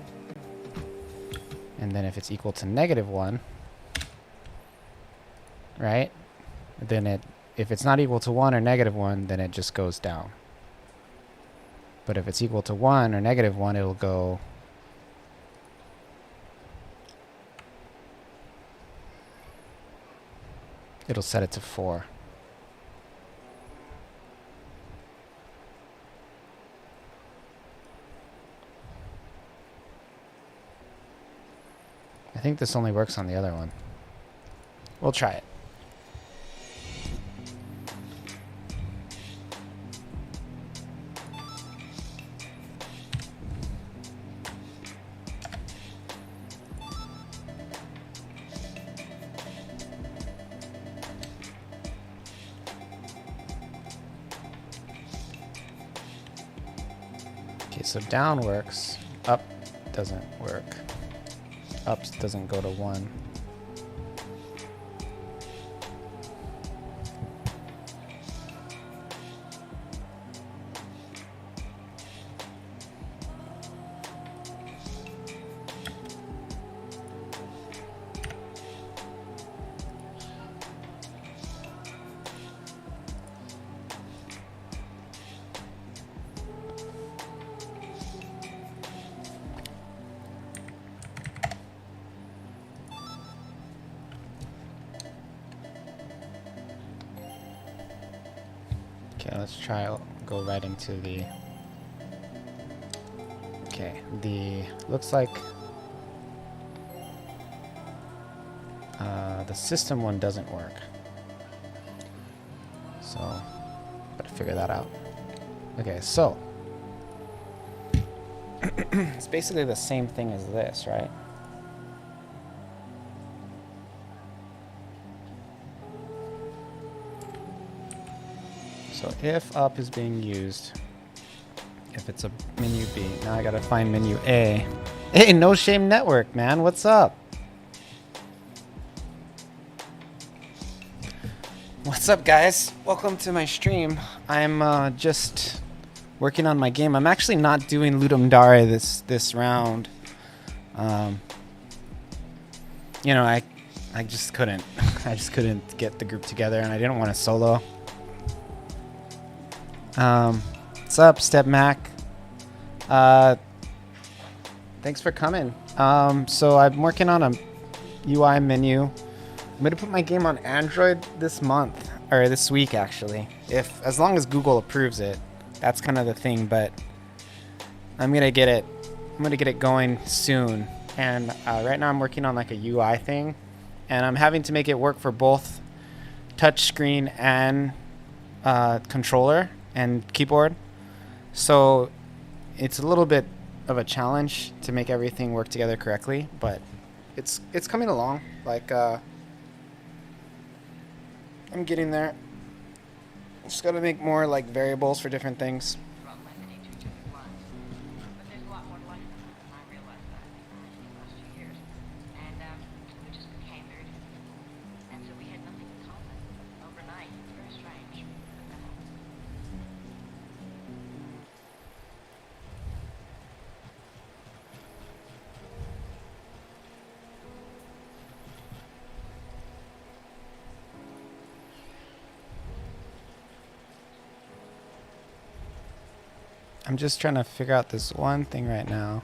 and then if it's equal to -1, right? Then if it's not equal to 1 or -1, then it just goes down. But if it's equal to 1 or -1, it'll go it'll set it to 4. I think this only works on the other one. We'll try it. Okay, so down works, up doesn't work. Up doesn't go to 1. Okay, let's try go right into the. Okay, looks like the system one doesn't work. So, gotta figure that out. Okay, so it's basically the same thing as this, right? So if up is being used, if it's a menu B, now I gotta find menu A. Hey, No Shame Network, man, what's up? What's up, guys? Welcome to my stream. I'm just working on my game. I'm actually not doing Ludum Dare this round. You know, I just couldn't. I just couldn't get the group together, and I didn't want to solo. What's up, Step Mac? Thanks for coming. So I'm working on a UI menu. I'm gonna put my game on Android this month, or this week actually. As long as Google approves it, that's kind of the thing. But I'm gonna get it going soon. And right now I'm working on like a UI thing, and I'm having to make it work for both touchscreen and controller and keyboard. So it's a little bit of a challenge to make everything work together correctly, but it's coming along. Like I'm getting there. Just gotta make more like variables for different things. I'm just trying to figure out this one thing right now.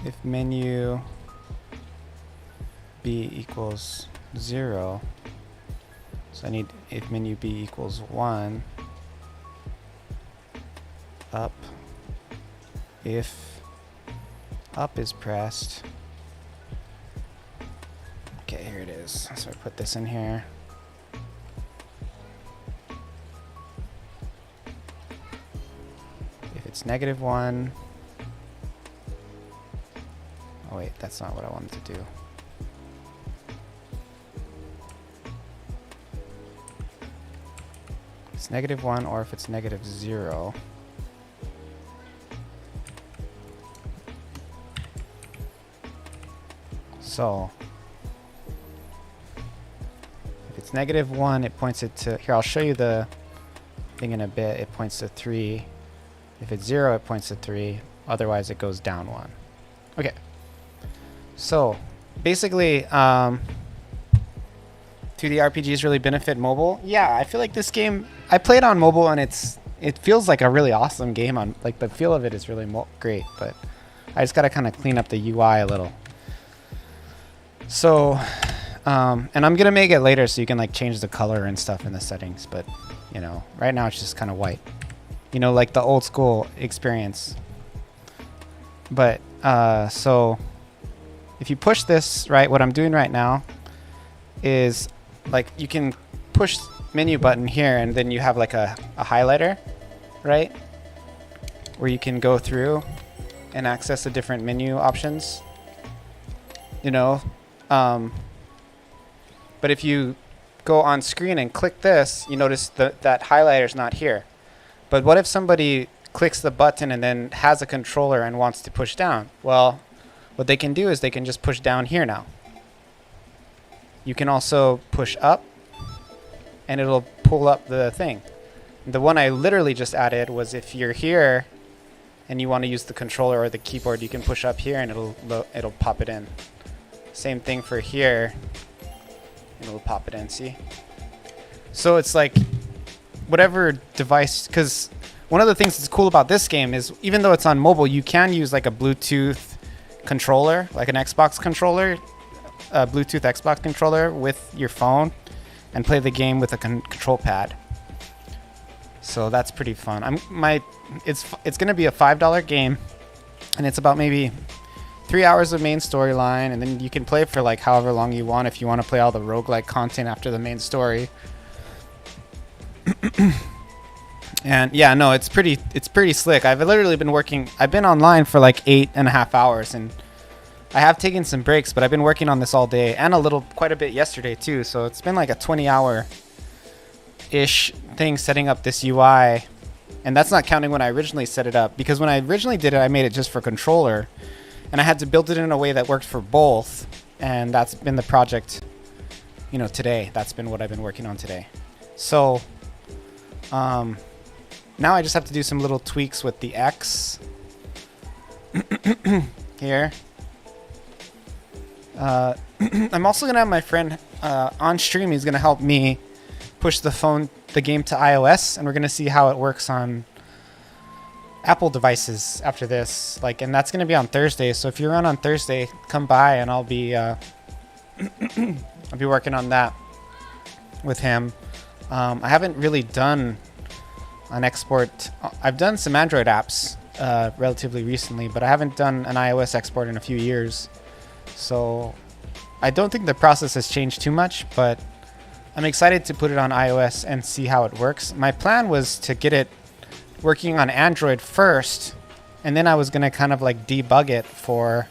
If menu B equals 0, so I need if menu B equals 1, up, if up is pressed. Okay, here it is. So I put this in here. If it's -1. Oh wait, that's not what I wanted to do. It's -1, or if it's -0. So if it's -1, it points it to here. I'll show you the thing in a bit. It points to 3. If it's 0, it points to 3. Otherwise, it goes down 1. Okay. So basically, 2D RPGs really benefit mobile. Yeah, I feel like this game, I played on mobile and it feels like a really awesome game. On like the feel of it is really great, but I just got to kind of clean up the UI a little. So, and I'm gonna make it later so you can like change the color and stuff in the settings. But you know, right now it's just kind of white. You know, like the old school experience. But so if you push this, right, what I'm doing right now is like you can push menu button here and then you have like a highlighter, right? Where you can go through and access the different menu options, you know. But if you go on screen and click this, you notice that highlighter's not here. But what if somebody clicks the button and then has a controller and wants to push down? Well, what they can do is they can just push down here now. You can also push up and it'll pull up the thing. The one I literally just added was if you're here and you want to use the controller or the keyboard, you can push up here and it'll pop it in. Same thing for here. It'll pop it in, see? So it's like whatever device, because one of the things that's cool about this game is even though it's on mobile, you can use like a Bluetooth controller, like an Xbox controller, a Bluetooth Xbox controller with your phone and play the game with a control pad. So that's pretty fun. It's going to be a $5 game and it's about maybe 3 hours of main storyline, and then you can play for like however long you want if you want to play all the roguelike content after the main story. And yeah, no, it's pretty slick. I've literally been working. I've been online for like 8.5 hours, and I have taken some breaks, but I've been working on this all day and quite a bit yesterday too. So it's been like a 20-hour-ish thing setting up this UI, and that's not counting when I originally set it up. Because when I originally did it, I made it just for controller, and I had to build it in a way that worked for both. And that's been the project, you know, today. That's been what I've been working on today. So, now I just have to do some little tweaks with the X here. I'm also gonna have my friend on stream. He's gonna help me push the game to iOS, and we're gonna see how it works on Apple devices after this. And that's gonna be on Thursday. So if you're on Thursday, come by, and I'll be I'll be working on that with him. I haven't really done an export. I've done some Android apps relatively recently, but I haven't done an iOS export in a few years. So I don't think the process has changed too much, but I'm excited to put it on iOS and see how it works. My plan was to get it working on Android first, and then I was going to kind of like debug it for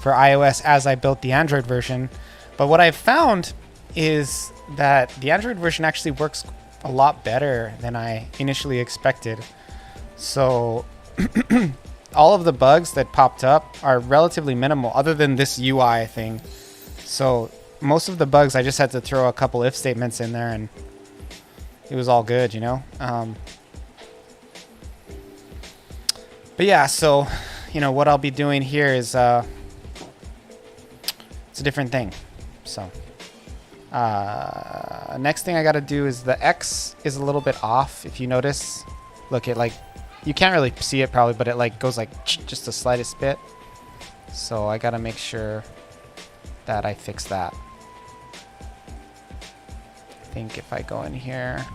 iOS as I built the Android version. But what I've found is that the Android version actually works a lot better than I initially expected. So all of the bugs that popped up are relatively minimal other than this UI thing. So most of the bugs, I just had to throw a couple if statements in there and it was all good, you know? But yeah, so, you know, what I'll be doing here is, it's a different thing. So, next thing I got to do is the X is a little bit off. If you notice, look, it like, you can't really see it probably, but it like goes like just the slightest bit. So I got to make sure that I fix that. I think if I go in here,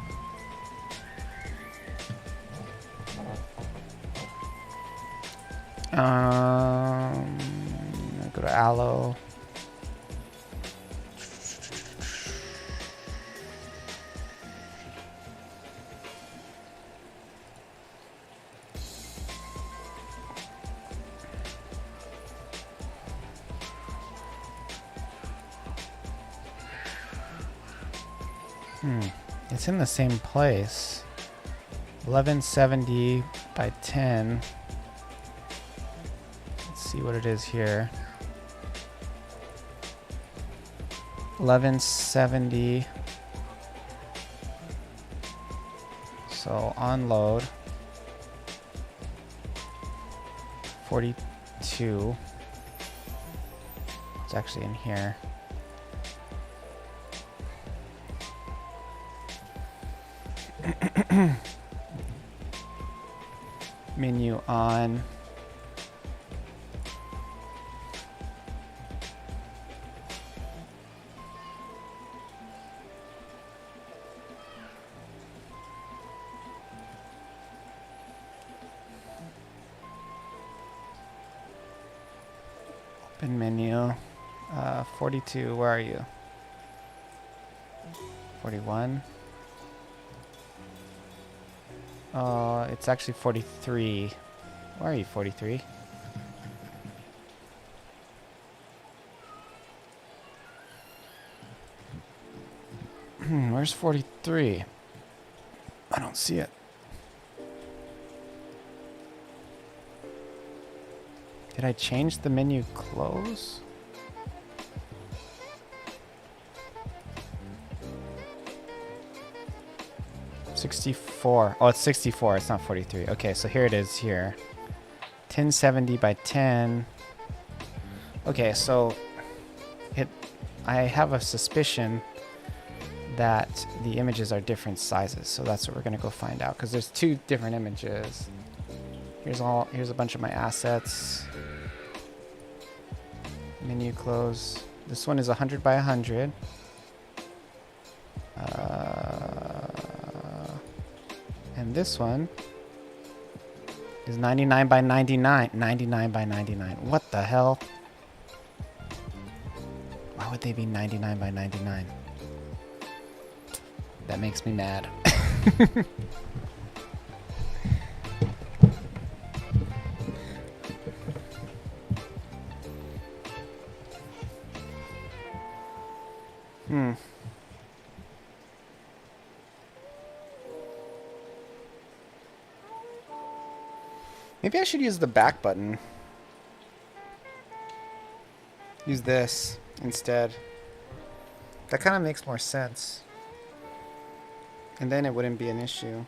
I go to Allo. It's in the same place. 1170 by 10. Let's see what it is here. 1170. So on load. 42. It's actually in here. Menu on. Open menu. 42, where are you? 41. It's actually 43. Where are you, 43? Where's 43? I don't see it. Did I change the menu close? Oh, it's 64. It's not 43. Okay, so here it is here. 1070 by 10. Okay, so I have a suspicion that the images are different sizes. So that's what we're going to go find out, because there's two different images. Here's a bunch of my assets. Menu close. This one is 100 by 100. And this one is 99 by 99. 99 by 99. What the hell? Why would they be 99 by 99? That makes me mad. Maybe I should use the back button. Use this instead. That kind of makes more sense. And then it wouldn't be an issue.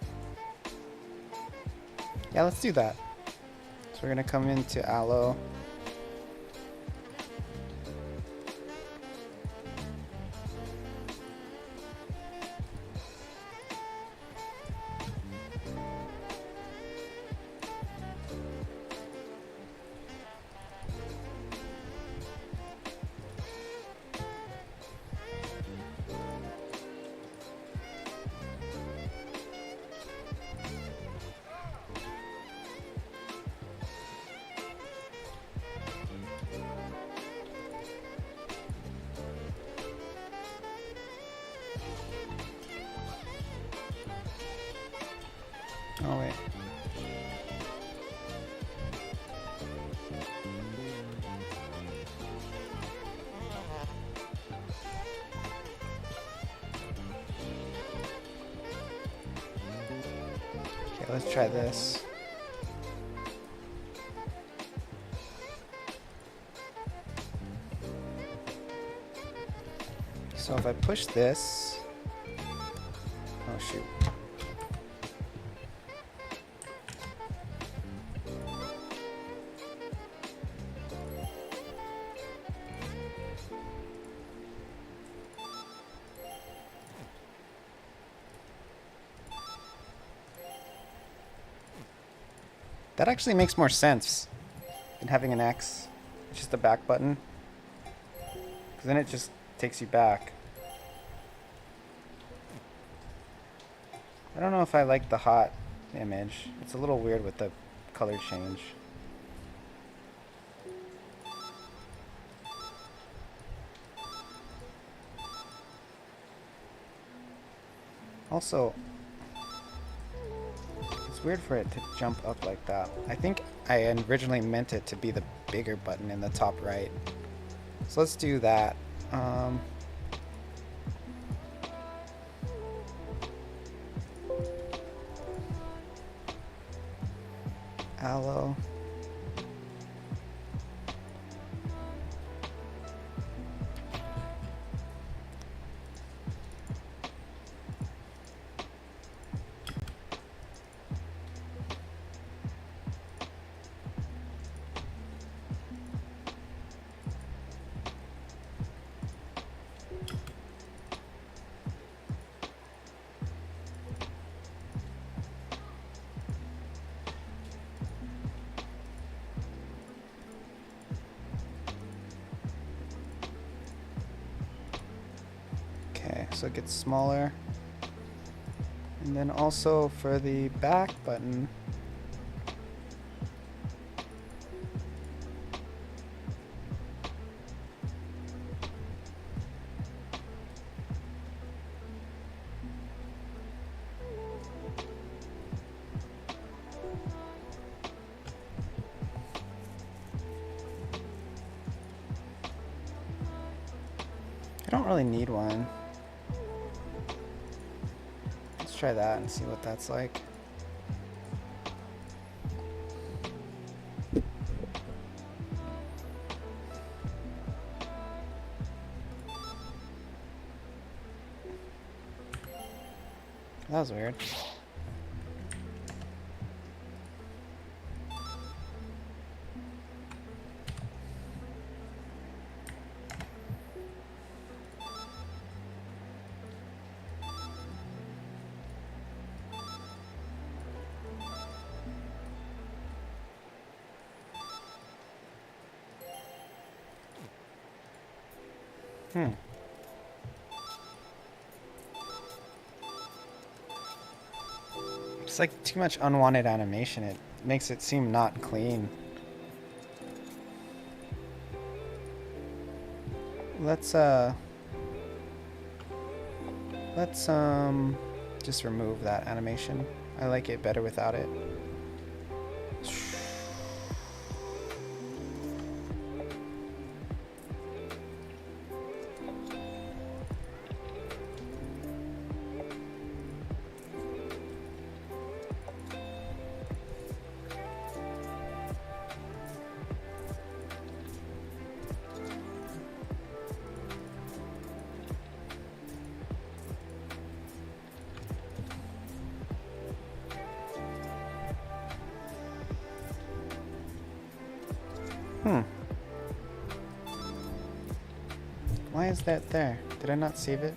Yeah, let's do that. So we're going to come into Allo. Oh, wait. Okay, let's try this. So if I push this... Oh, shoot. That actually makes more sense than having an X. It's just the back button. Because then it just takes you back. I don't know if I like the hot image. It's a little weird with the color change. Also, it's weird for it to jump up like that. I think I originally meant it to be the bigger button in the top right. So let's do that. aloe. So it gets smaller. And then also for the back button, I don't really need one. Try that and see what that's like. That was weird. It's like too much unwanted animation. It makes it seem not clean. Let's just remove that animation. I like it better without it. Why is that there? Did I not save it?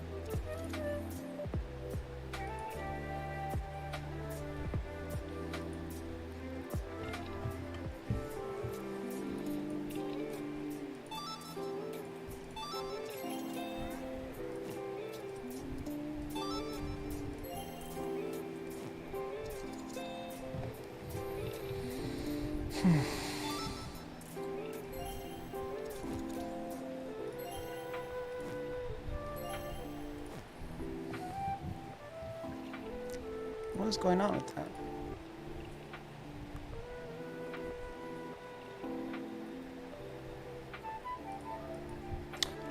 What is going on with that?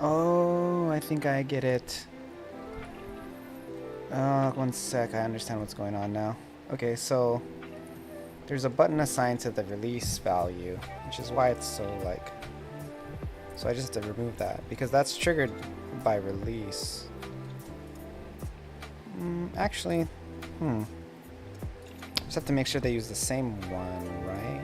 Oh, I think I get it. One sec, I understand what's going on now. Okay, so there's a button assigned to the release value, which is why it's so like... So I just have to remove that, because that's triggered by release. Actually, just have to make sure they use the same one, right?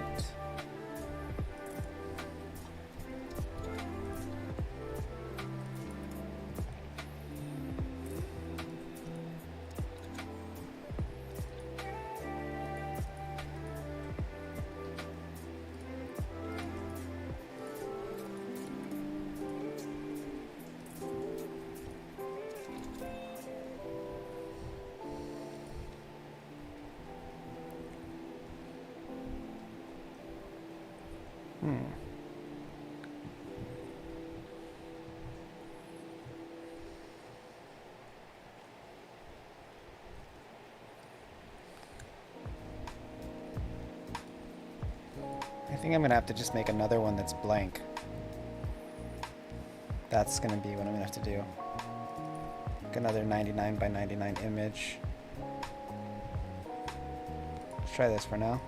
I think I'm gonna have to just make another one that's blank. That's gonna be what I'm gonna have to do. Like another 99 by 99 image. Let's try this for now.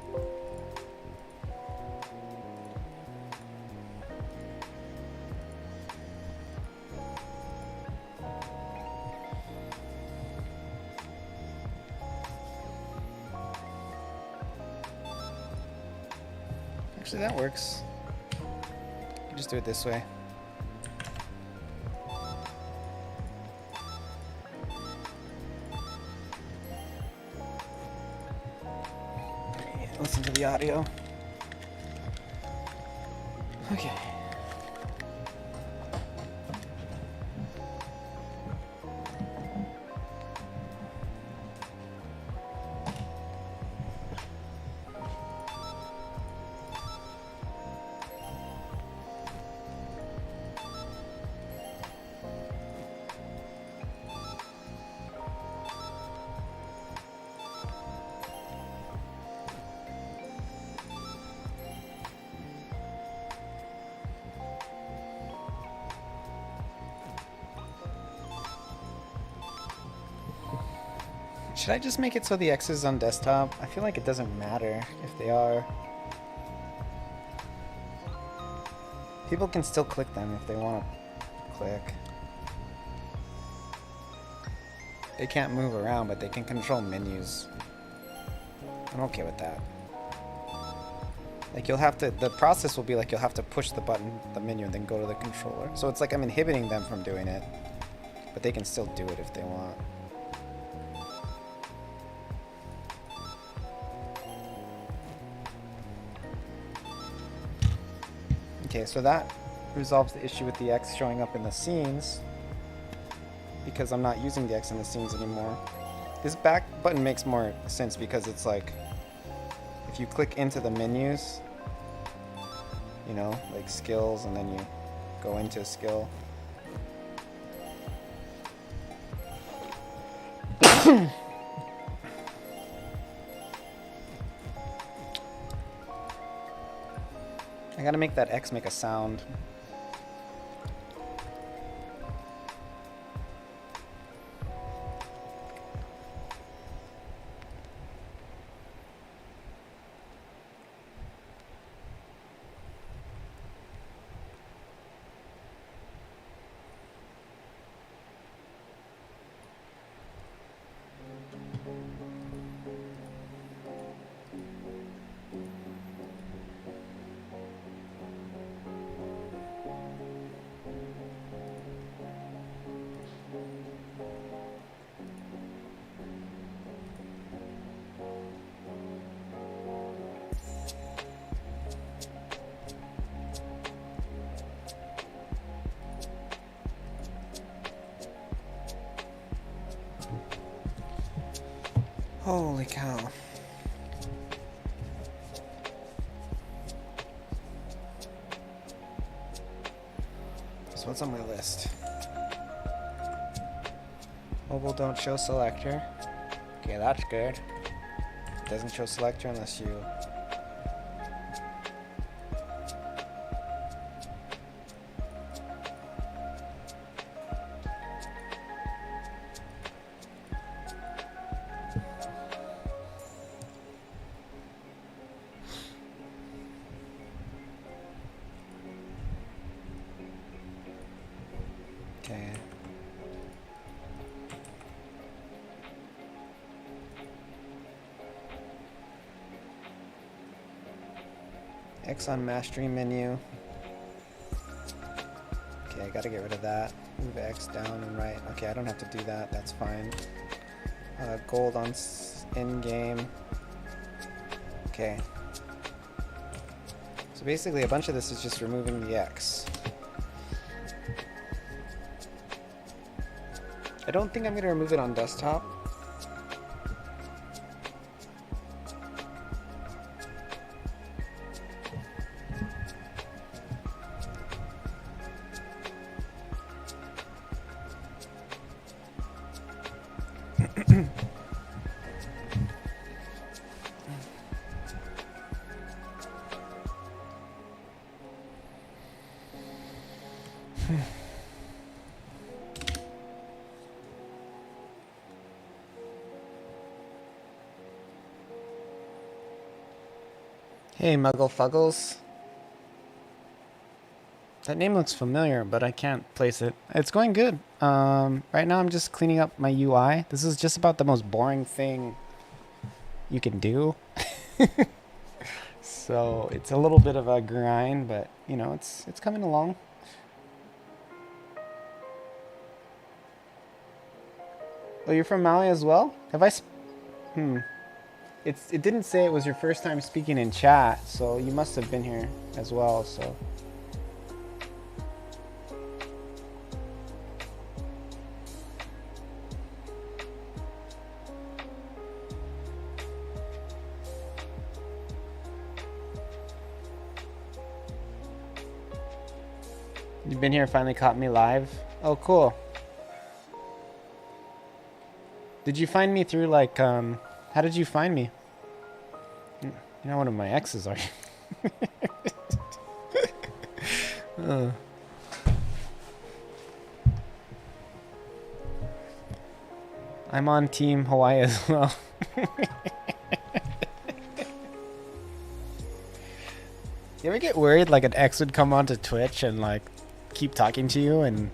Actually, that works. You just do it this way. Listen to the audio. Okay. Should I just make it so the X is on desktop? I feel like it doesn't matter if they are. People can still click them if they want to click. They can't move around, but they can control menus. I'm okay with that. Like you'll have to, the process will be like you'll have to push the button, the menu, and then go to the controller. So it's like I'm inhibiting them from doing it, but they can still do it if they want. Okay, so that resolves the issue with the X showing up in the scenes because I'm not using the X in the scenes anymore. This back button makes more sense because it's like if you click into the menus, you know, like skills, and then you go into skill. I gotta make that X make a sound. Holy cow. So what's on my list? Mobile don't show selector. Okay, that's good. It doesn't show selector unless you... Okay. X on mastery menu. Okay, I gotta get rid of that. Move X down and right. Okay, I don't have to do that. That's fine. Gold on in-game. Okay. So basically a bunch of this is just removing the X. I don't think I'm going to remove it on desktop. Hey, Muggle Fuggles. That name looks familiar, but I can't place it. It's going good. Right now I'm just cleaning up my UI. This is just about the most boring thing you can do. So it's a little bit of a grind, but you know, it's coming along. Oh, you're from Maui as well? Have I? It didn't say it was your first time speaking in chat, so you must have been here as well. So. You've been here, finally caught me live. Oh, cool. Did you find me through like, how did you find me? You're not one of my exes, are you? I'm on Team Hawaii as well. You ever get worried like an ex would come onto Twitch and like keep talking to you and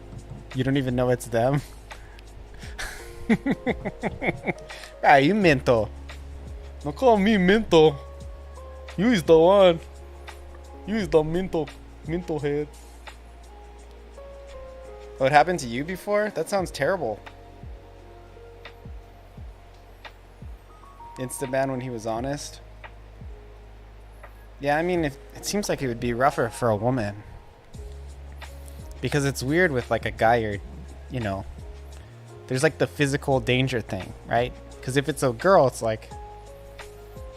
you don't even know it's them? Ah, you mental. Don't call me mental. You is the one. You is the mental head. Oh, it happened to you before? That sounds terrible. Instaban when he was honest. Yeah, I mean, it seems like it would be rougher for a woman. Because it's weird with like a guy, you know, there's like the physical danger thing, right? Because if it's a girl, it's like,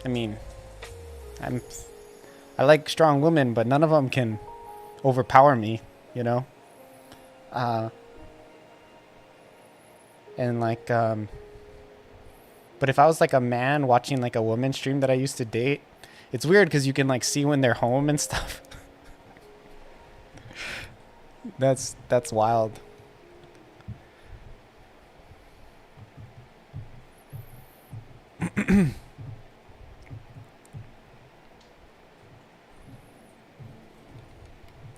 I mean, I like strong women, but none of them can overpower me, you know? And like, but if I was like a man watching like a woman stream that I used to date, it's weird because you can like see when they're home and stuff. That's wild.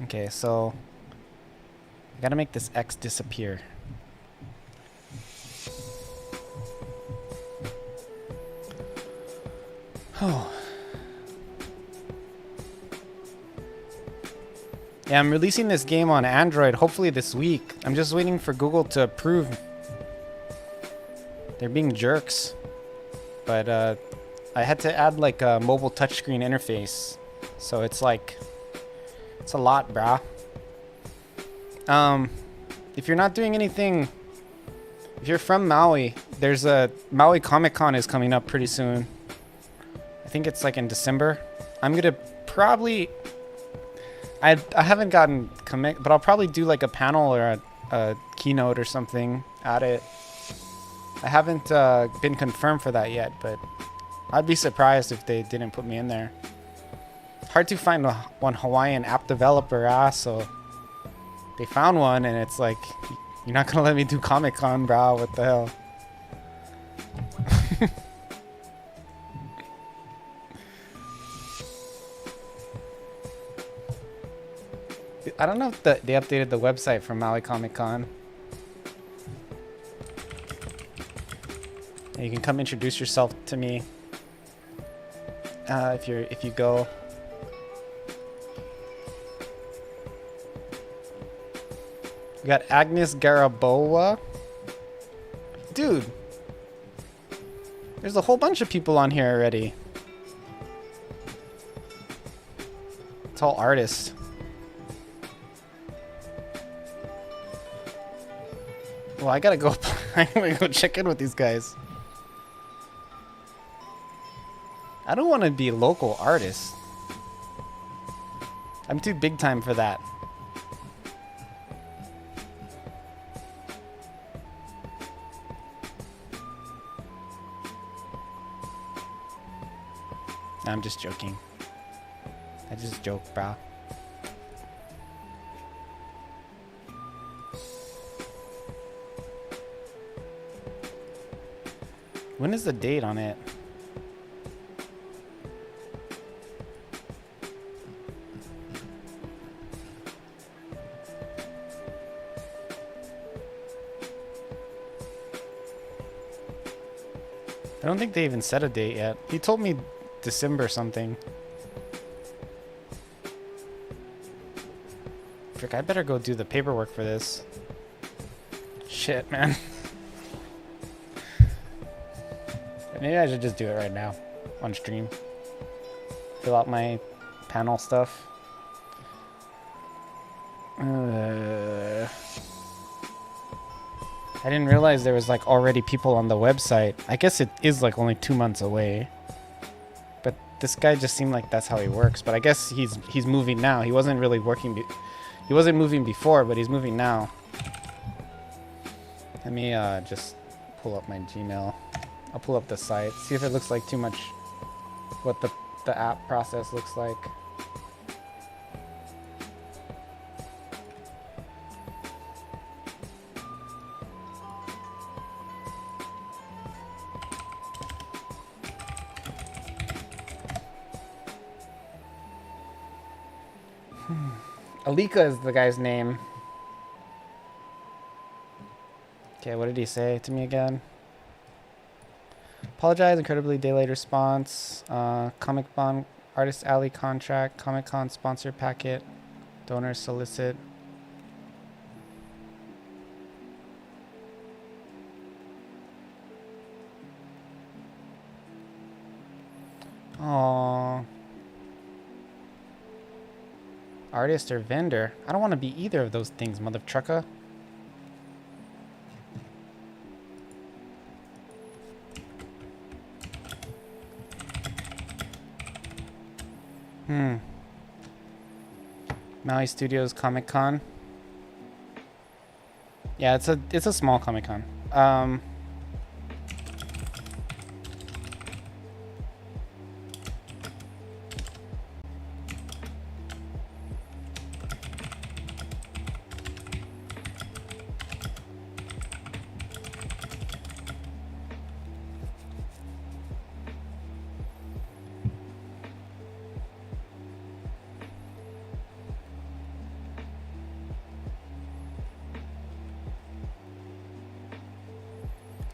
Okay, so I gotta make this X disappear. Oh. Yeah, I'm releasing this game on Android hopefully this week. I'm just waiting for Google to approve. They're being jerks. But I had to add like a mobile touchscreen interface. So it's like, it's a lot, brah. If you're not doing anything, if you're from Maui, there's a Maui Comic-Con is coming up pretty soon. I think it's like in December. I'm gonna probably, I haven't gotten commit, but I'll probably do like a panel or a keynote or something at it. I haven't been confirmed for that yet, but I'd be surprised if they didn't put me in there. Hard to find one Hawaiian app developer, so they found one, and it's like, you're not gonna let me do Comic-Con, bro? What the hell? I don't know if they updated the website for Maui Comic-Con. You can come introduce yourself to me if you go. We got Agnes Garaboa. Dude, there's a whole bunch of people on here already. It's all artists. Well, I gotta go. I'm gonna go check in with these guys. I don't want to be a local artist. I'm too big time for that. I'm just joking. I just joke, bro. When is the date on it? I don't think they even set a date yet. He told me December something. Frick, I better go do the paperwork for this. Shit, man. Maybe I should just do it right now on stream. Fill out my panel stuff. I didn't realize there was like already people on the website. I guess it is like only 2 months away. But this guy just seemed like that's how he works. But I guess he's moving now. He wasn't really working. He wasn't moving before, but he's moving now. Let me just pull up my Gmail. I'll pull up the site, see if it looks like too much what the app process looks like. Alika is the guy's name. Okay, what did he say to me again? Apologize, incredibly delayed response. Comic Con Artist Alley contract, Comic Con sponsor packet, donor solicit. Aww. Artist or vendor? I don't want to be either of those things, mother trucker. Maui Studios Comic Con. Yeah, it's a small Comic Con.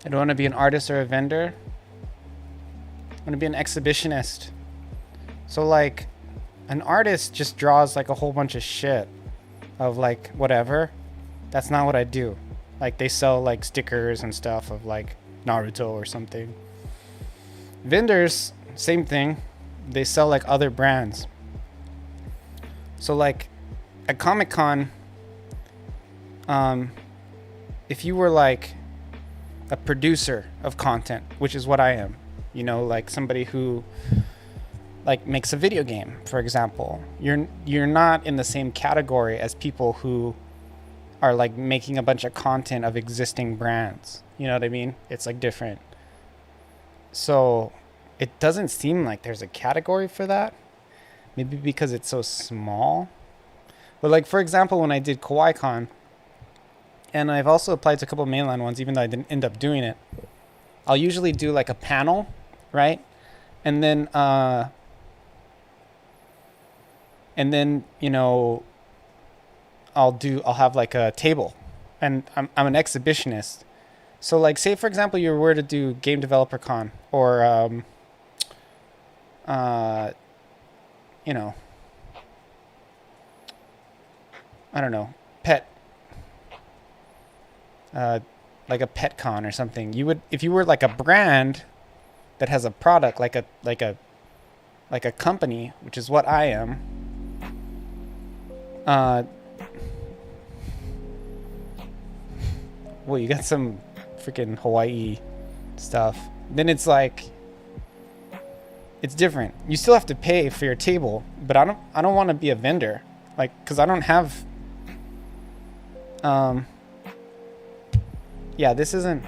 I don't want to be an artist or a vendor. I want to be an exhibitionist. So like, an artist just draws like a whole bunch of shit of like whatever. That's not what I do. Like they sell like stickers and stuff of like Naruto or something. Vendors, same thing. They sell like other brands. So like at Comic-Con, if you were like a producer of content, which is what I am, you know, like somebody who like makes a video game, for example, you're not in the same category as people who are like making a bunch of content of existing brands. You know what I mean? It's like different. So it doesn't seem like there's a category for that. Maybe because it's so small. But like, for example, when I did KawaiiCon, and I've also applied to a couple of mainland ones, even though I didn't end up doing it, I'll usually do like a panel, right? And then, you know, I'll have like a table, and I'm an exhibitionist. So like, say for example, you were to do Game Developer Con or, you know, I don't know, like a pet con or something. You would, if you were like a brand that has a product, like a company, which is what I am. Well, you got some freaking Hawaii stuff. Then it's like, it's different. You still have to pay for your table, but I don't want to be a vendor, like, cause I don't have. Yeah, this isn't.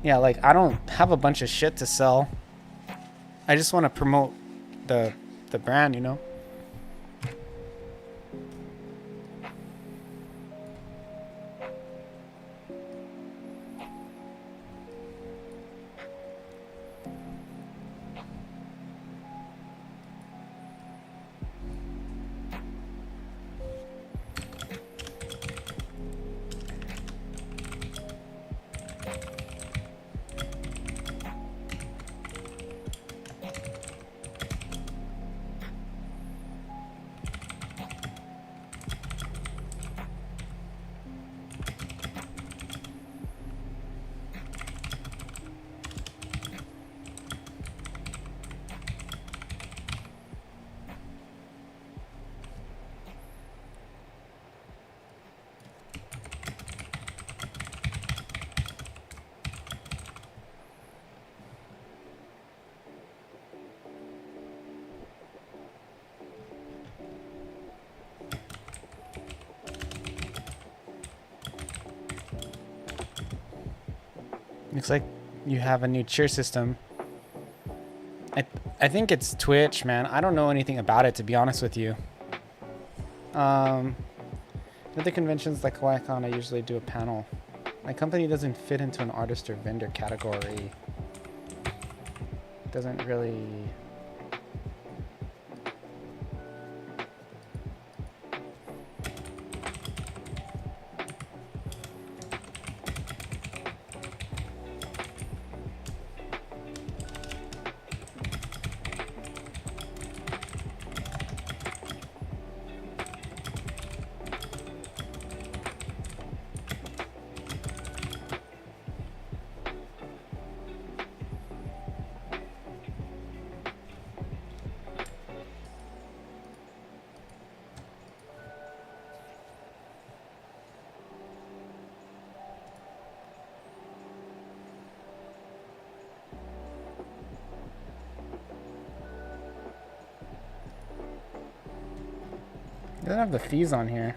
Yeah, like I don't have a bunch of shit to sell. I just want to promote the brand, you know? Looks like you have a new cheer system. I think it's Twitch, man. I don't know anything about it, to be honest with you. At the conventions like HawaiiCon, I usually do a panel. My company doesn't fit into an artist or vendor category. Doesn't really... It doesn't have the fees on here.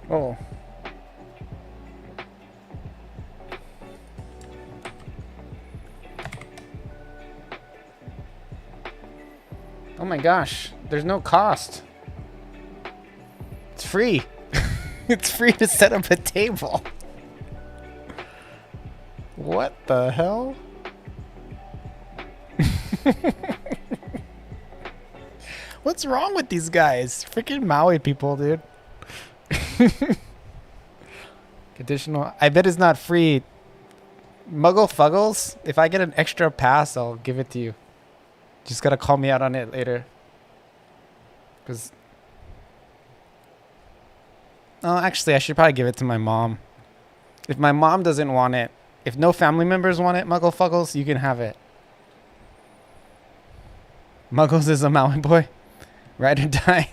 Oh. Oh my gosh, there's no cost. It's free. It's free to set up a table. What the hell? What's wrong with these guys? Freaking Maui people, dude. Additional, I bet it's not free. Muggle Fuggles, if I get an extra pass, I'll give it to you. Just gotta call me out on it later. Cause, oh, actually, I should probably give it to my mom. If my mom doesn't want it, if no family members want it, Muggle Fuggles, you can have it. Muggles is a Maui boy. Ride or die.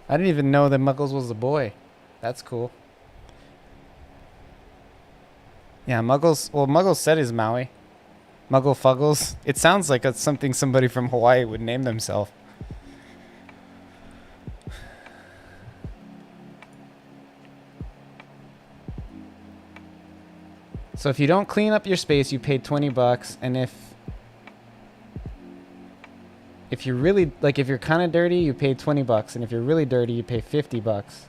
I didn't even know that Muggles was a boy. That's cool. Yeah, Muggles. Well, Muggles said is Maui. Muggle Fuggles. It sounds like it's something somebody from Hawaii would name themselves. So if you don't clean up your space, you pay 20 bucks, and if you're really, like, if you're kind of dirty, you pay 20 bucks, and if you're really dirty, you pay 50 bucks.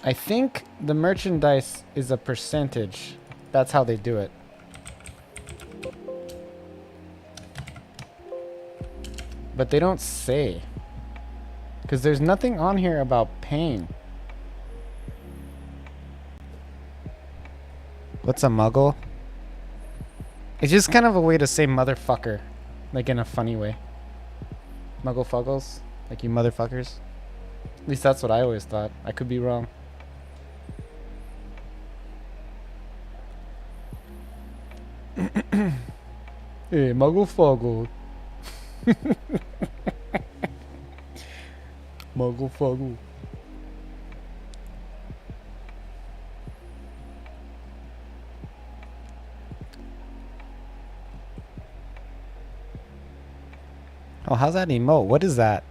I think the merchandise is a percentage. That's how they do it. But they don't say. Because there's nothing on here about paying. What's a muggle? It's just kind of a way to say motherfucker. Like in a funny way. Muggle Fuggles? Like you motherfuckers? At least that's what I always thought. I could be wrong. Hey, Muggle Fuggle. Muggle Fuggle. Oh, how's that emote? What is that?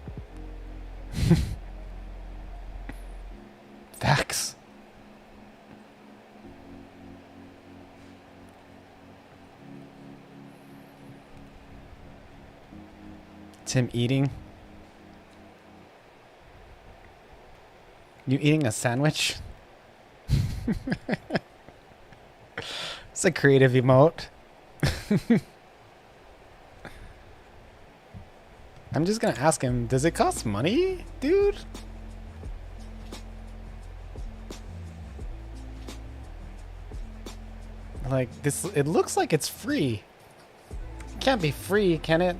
Facts. It's him eating. You eating a sandwich? It's a creative emote. I'm just gonna ask him, does it cost money, dude? Like this, it looks like it's free. It can't be free, can it?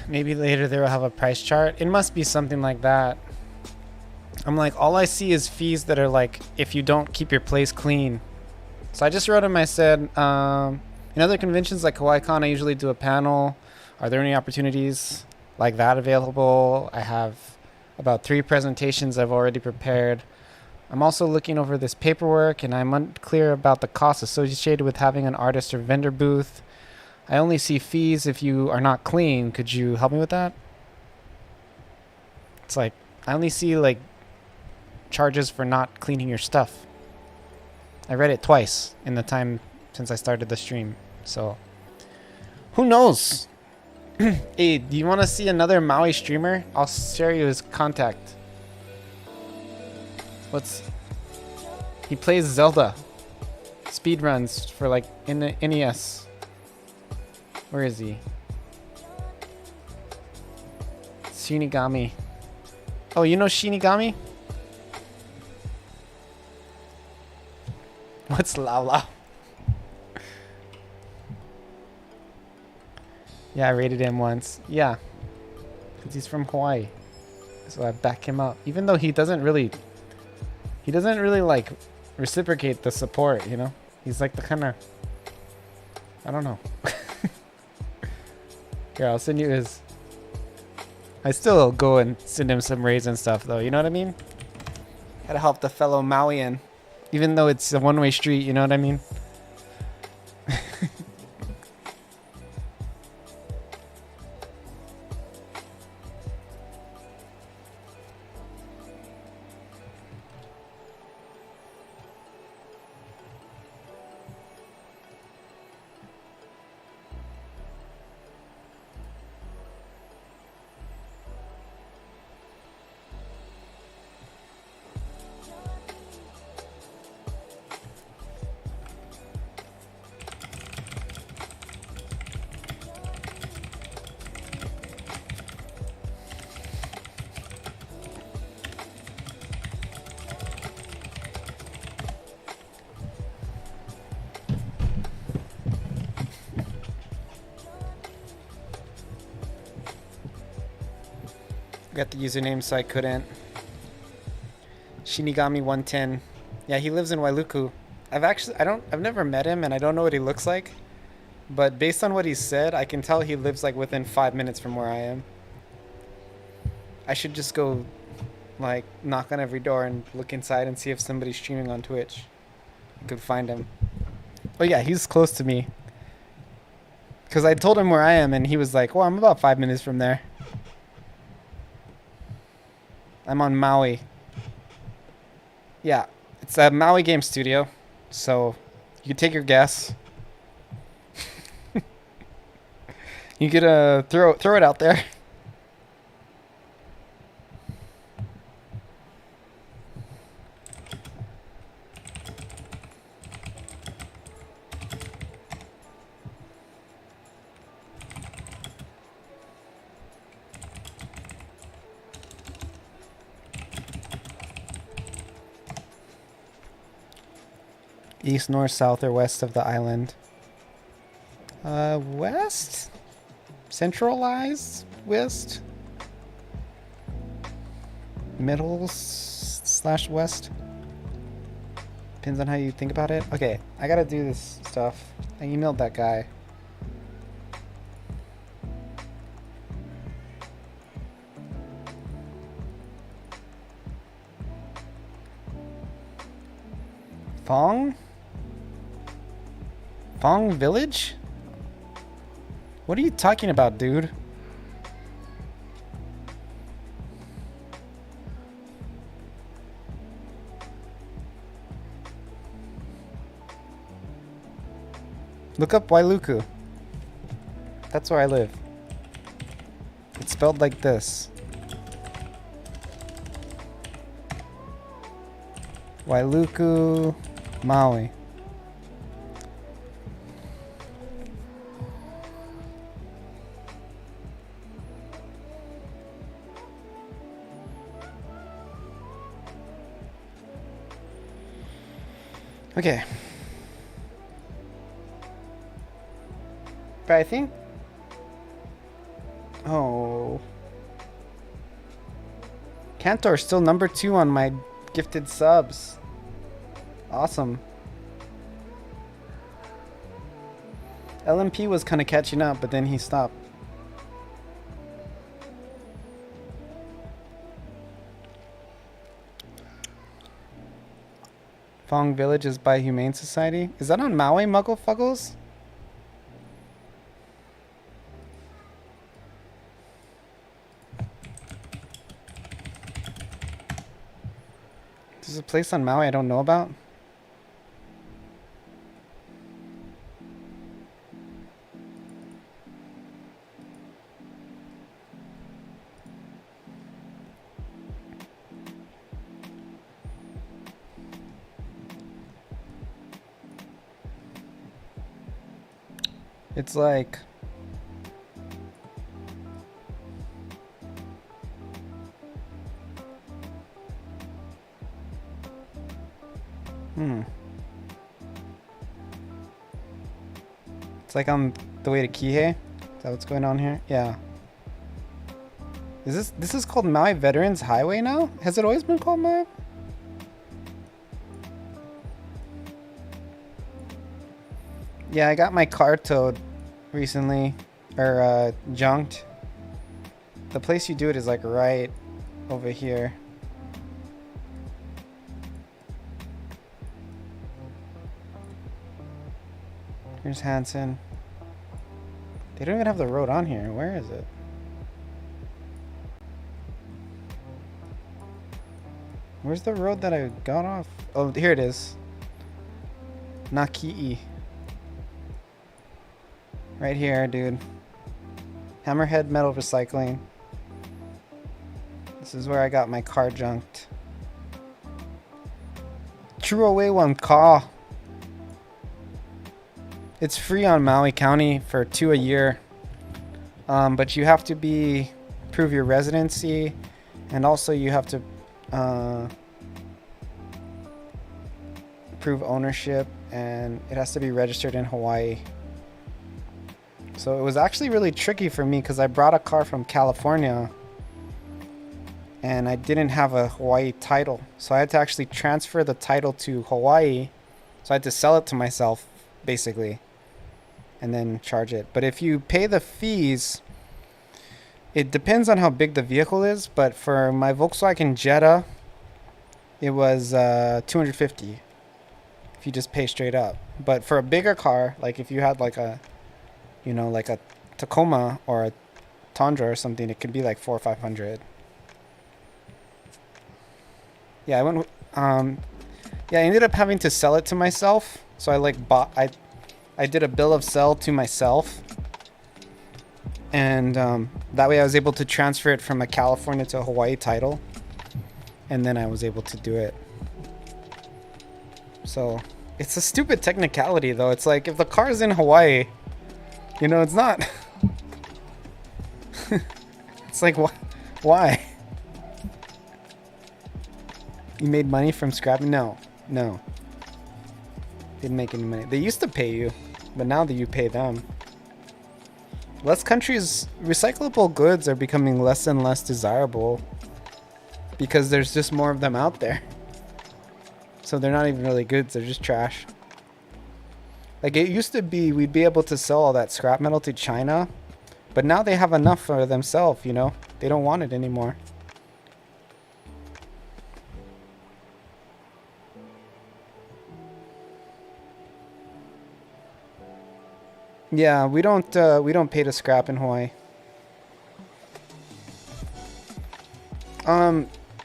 Maybe later they will have a price chart. It must be something like that. I'm like, all I see is fees that are like, if you don't keep your place clean. So I just wrote him, I said, in other conventions like HawaiiCon, I usually do a panel. Are there any opportunities like that available? I have about 3 presentations I've already prepared. I'm also looking over this paperwork, and I'm unclear about the costs associated with having an artist or vendor booth. I only see fees if you are not clean. Could you help me with that? It's like, I only see like charges for not cleaning your stuff. I read it twice in the time since I started the stream. So, who knows? Hey, do you want to see another Maui streamer? I'll share you his contact. He plays Zelda speedruns for like in the NES. Where is he? Shinigami. Oh, you know Shinigami? What's Lala? Yeah, I rated him once. Yeah. Because he's from Hawaii. So I back him up. Even though he doesn't really like reciprocate the support, you know? He's like the kind of, I don't know. Here, I'll send you his. I still go and send him some rays and stuff though, you know what I mean? Gotta help the fellow Mauian. Even though it's a one-way street, you know what I mean? Got the username, so I couldn't. Shinigami 110. Yeah, he lives in Wailuku. I've never met him, and I don't know what he looks like. But based on what he said, I can tell he lives like within 5 minutes from where I am. I should just go, like, knock on every door and look inside and see if somebody's streaming on Twitch. I could find him. Oh yeah, he's close to me. Because I told him where I am, and he was like, well, I'm about 5 minutes from there. I'm on Maui. Yeah, it's a Maui game studio, so you can take your guess. You could throw it out there. East, north, south, or west of the island? West? Centralized west? Middle / west? Depends on how you think about it. Okay, I gotta do this stuff. I emailed that guy. Fong Village? What are you talking about, dude? Look up Wailuku. That's where I live. It's spelled like this. Wailuku, Maui. Okay. But I think Oh. Cantor still number 2 on my gifted subs. Awesome. LMP was kind of catching up, but then he stopped. Fong Village is by Humane Society. Is that on Maui, Muggle Fuggles? There's a place on Maui I don't know about. It's like it's like on the way to Kihei. Is that what's going on here? Yeah. Is this is called Maui Veterans Highway now? Has it always been called Maui? Yeah, I got my car towed recently, or junked. The place you do it is like right over here. Here's Hanson. They don't even have the road on here. Where is it? Where's the road that I got off? Oh, here it is. Nakii. Right here, dude. Hammerhead Metal Recycling. This is where I got my car junked. Threw away one car. It's free on Maui County for 2 a year. But you have to prove your residency, and also you have to prove ownership, and it has to be registered in Hawaii. So it was actually really tricky for me because I brought a car from California and I didn't have a Hawaii title. So I had to actually transfer the title to Hawaii. So I had to sell it to myself, basically, and then charge it. But if you pay the fees, it depends on how big the vehicle is. But for my Volkswagen Jetta, it was $250 if you just pay straight up. But for a bigger car, like if you had like a, you know, like a Tacoma or a Tundra or something, it could be like $400 or $500. Yeah, I ended up having to sell it to myself. So I like I did a bill of sale to myself, and that way I was able to transfer it from a California to a Hawaii title, and then I was able to do it. So it's a stupid technicality, though. It's like if the car is in Hawaii, you know, it's not. It's like, why? You made money from scrapping? No. Didn't make any money. They used to pay you, but now that you pay them. Less countries, recyclable goods are becoming less and less desirable because there's just more of them out there. So they're not even really goods, they're just trash. Like it used to be, we'd be able to sell all that scrap metal to China, but now they have enough for themselves, you know? They don't want it anymore. Yeah, we don't pay to scrap in Hawaii.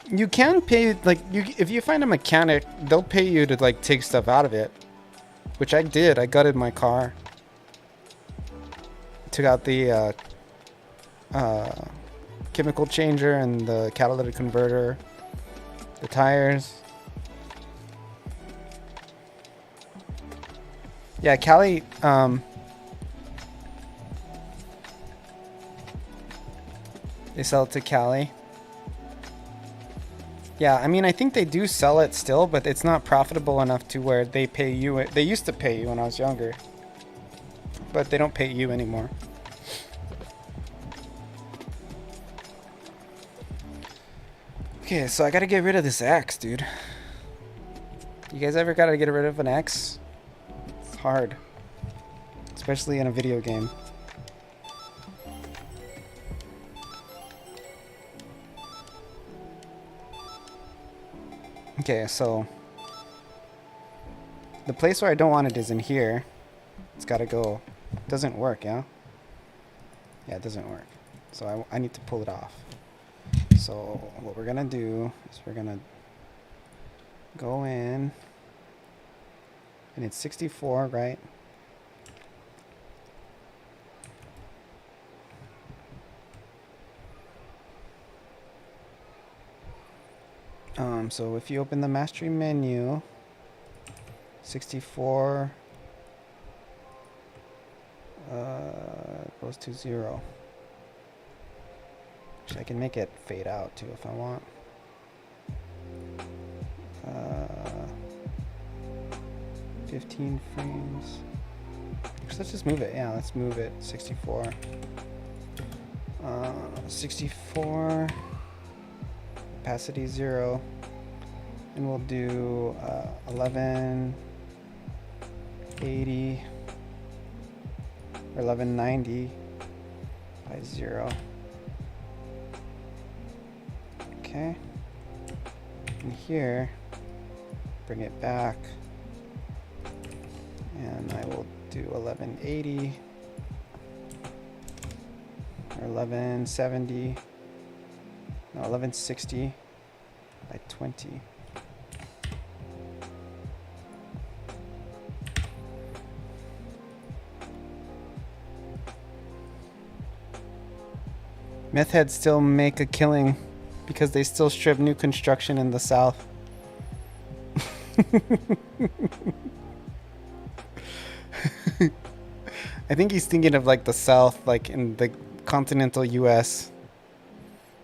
You can pay, like, if you find a mechanic, they'll pay you to like take stuff out of it, which I did. I gutted my car, took out the chemical changer and the catalytic converter, the tires. Yeah, Cali. They sell it to Cali. Yeah, I mean, I think they do sell it still, but it's not profitable enough to where they pay you. They used to pay you when I was younger, but they don't pay you anymore. Okay, so I gotta get rid of this X, dude. You guys ever gotta get rid of an X? It's hard. Especially in a video game. Okay, so the place where I don't want it is in here. It's gotta go. Doesn't work, yeah? Yeah, it doesn't work. So I need to pull it off. So what we're gonna do is we're gonna go in, and it's 64, right? So if you open the mastery menu, 64 goes to 0. Actually, I can make it fade out too if I want. 15 frames. Actually, let's just move it. Yeah, let's move it. 64. 64. Opacity 0. And we'll do 1180 or 1190 by 0. Okay. And here, bring it back. And I will do 1180 or 1170. No, 1160 by 20. Meth heads still make a killing because they still strip new construction in the South. I think he's thinking of like the South, like in the continental US.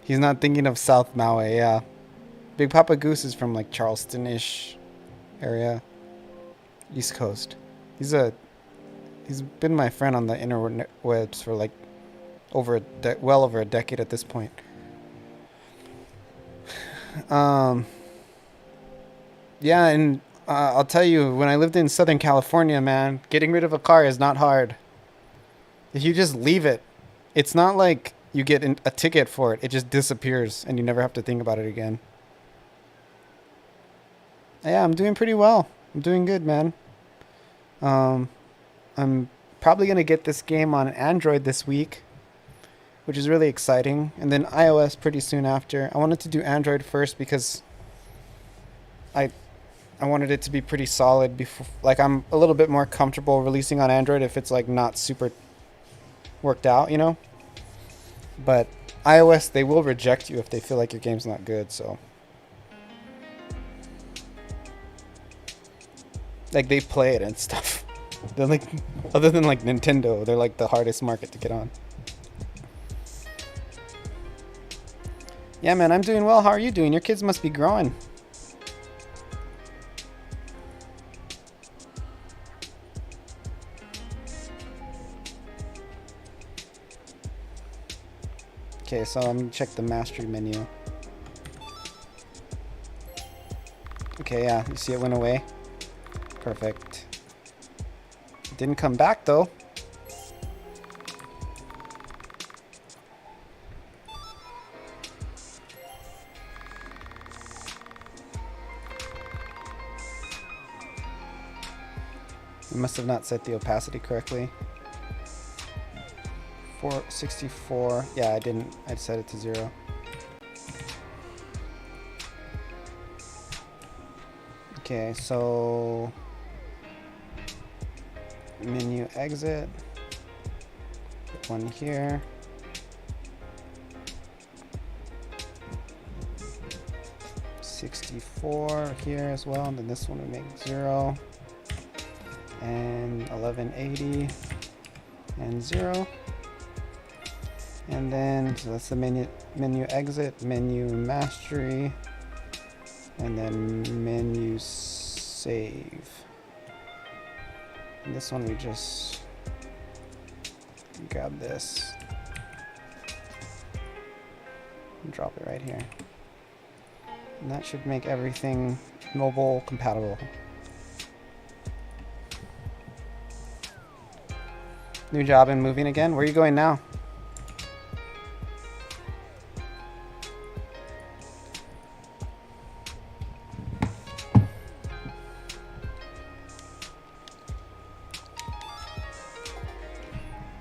He's not thinking of South Maui, yeah. Big Papa Goose is from like Charleston-ish area. East Coast. He's been my friend on the interwebs for like well over a decade at this point. Yeah, and I'll tell you, when I lived in Southern California, man, getting rid of a car is not hard. If you just leave it, it's not like you get a ticket for it. It just disappears and you never have to think about it again. Yeah, I'm doing pretty well. I'm doing good, man. I'm probably going to get this game on Android this week, which is really exciting. And then iOS pretty soon after. I wanted to do Android first because I wanted it to be pretty solid before. Like, I'm a little bit more comfortable releasing on Android if it's like not super worked out, you know? But iOS, they will reject you if they feel like your game's not good, so. Like, they play it and stuff. They're like, other than like Nintendo, they're like the hardest market to get on. Yeah, man, I'm doing well. How are you doing? Your kids must be growing. Okay, so I'm gonna check the mastery menu. Okay, yeah, you see it went away. Perfect. It didn't come back though. I must have not set the opacity correctly. 464. Yeah, I didn't. I set it to 0. Okay, so menu exit. Put one here. .64 here as well, and then this one we make 0. And 1180 and 0. And then, so that's the menu exit, menu mastery, and then menu save. And this one we just grab this and drop it right here. And that should make everything mobile compatible. New job and moving again? Where are you going now?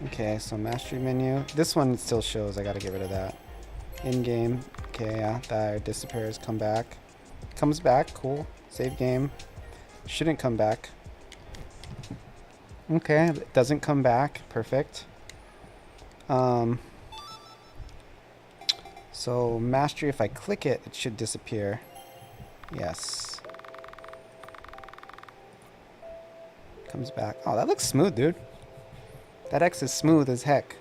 Okay, so mastery menu. This one still shows. I gotta get rid of that. In-game. Okay, yeah, that disappears. Come back. Comes back. Cool. Save game. Shouldn't come back. Okay, it doesn't come back. Perfect. So mastery, if I click it, it should disappear. Yes. Comes back. Oh, that looks smooth, dude. That X is smooth as heck.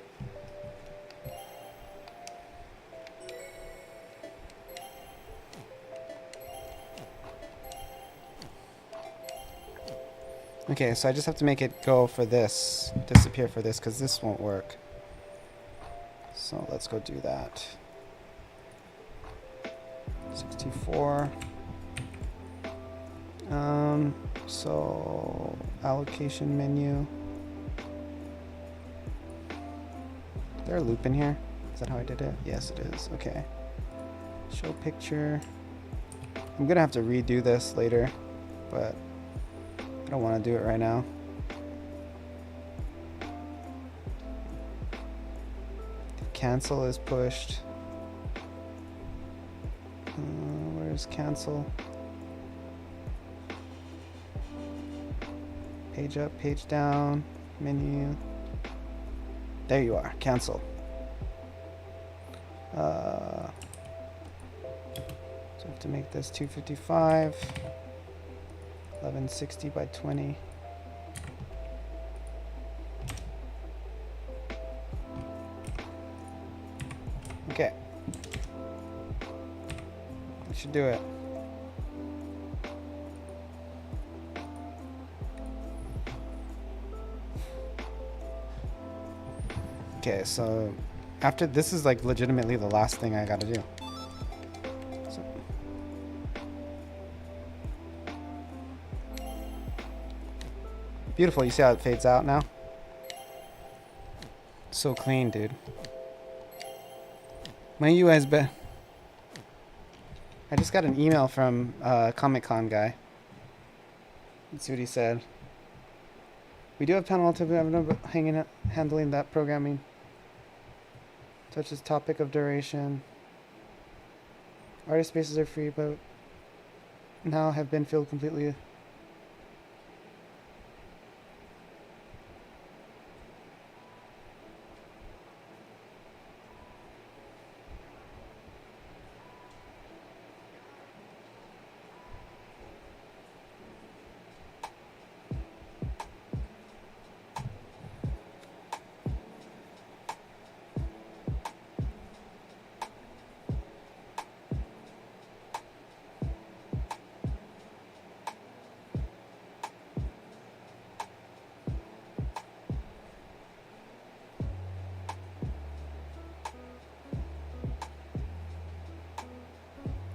Okay, so I just have to make it go for this, disappear for this, because this won't work. So let's go do that. 64. So allocation menu. Is there a loop in here? Is that how I did it? Yes, it is. Okay. Show picture. I'm gonna have to redo this later, but I don't want to do it right now. The cancel is pushed. Where's cancel? Page up, page down, menu. There you are, cancel. So I have to make this 255. 1160 by 20. Okay. That should do it. Okay, so after this is like legitimately the last thing I gotta do. Beautiful, you see how it fades out now? So clean, dude. My UI's I just got an email from Comic-Con guy. Let's see what he said. We do have panel to handling that programming. Such as topic of duration. Artist spaces are free, but now have been filled completely.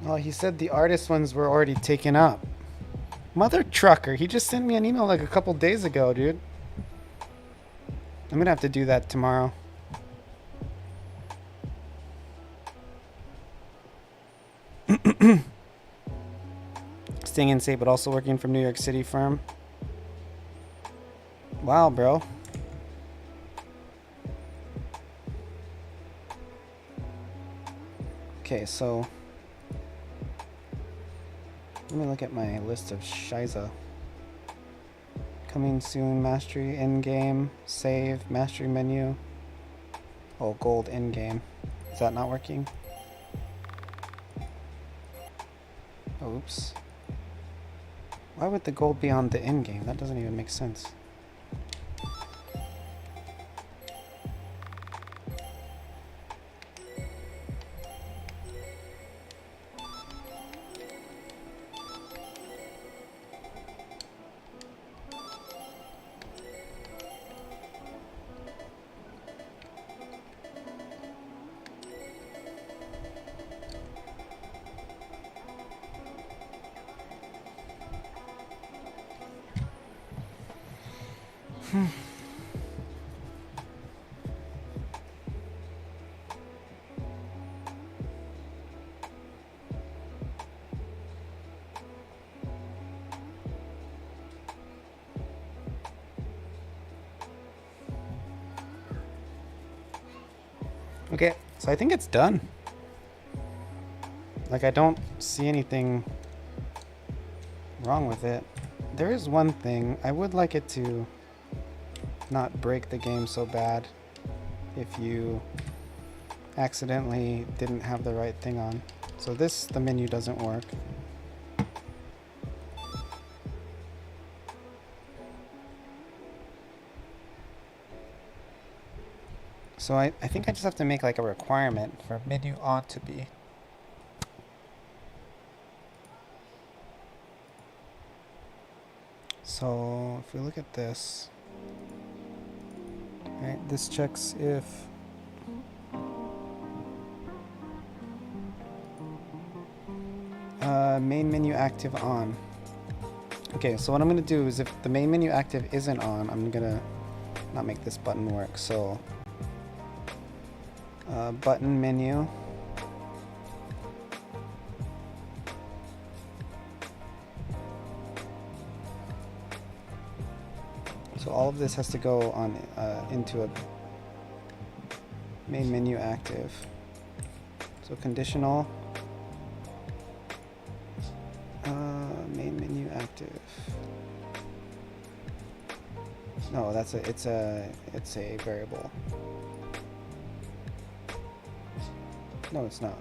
Oh, he said the artist ones were already taken up. Mother trucker, he just sent me an email like a couple days ago, dude. I'm gonna have to do that tomorrow. Staying in state, but also working from New York City firm. Wow, bro. Okay, so let me look at my list of Shiza. Coming soon, mastery, in-game, save, mastery menu. Oh, gold in-game. Is that not working? Oops. Why would the gold be on the in-game? That doesn't even make sense. Okay, so I think it's done. Like, I don't see anything wrong with it. There is one thing. I would like it to not break the game so bad if you accidentally didn't have the right thing on. So the menu doesn't work. So I think I just have to make like a requirement for menu on to be. So if we look at this, right, this checks if main menu active on. Okay, so what I'm gonna do is if the main menu active isn't on, I'm gonna not make this button work. So button menu. So all of this has to go on into a main menu active. So conditional main menu active. No, it's a variable. No, it's not.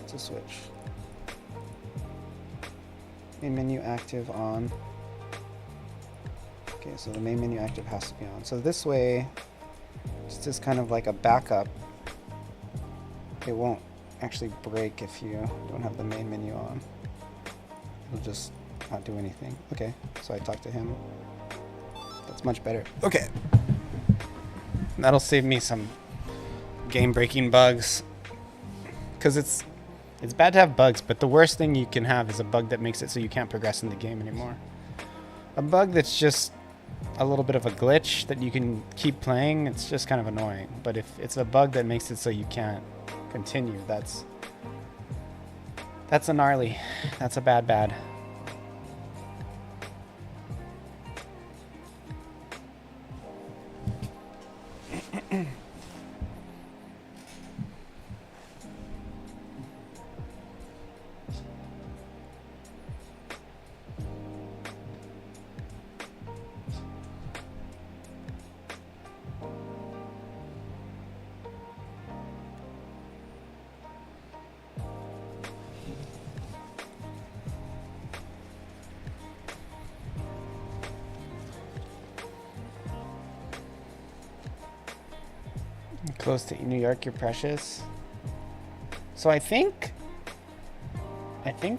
It's a switch. Main menu active on. Okay, so the main menu active has to be on. So this way, just as kind of like a backup, it won't actually break if you don't have the main menu on. It'll just not do anything. Okay, so I talked to him. That's much better. Okay. That'll save me some game-breaking bugs. Because it's bad to have bugs, but the worst thing you can have is a bug that makes it so you can't progress in the game anymore. A bug that's just a little bit of a glitch that you can keep playing, it's just kind of annoying. But if it's a bug that makes it so you can't continue, that's a gnarly. That's a bad. Close to New York, you're precious. So I think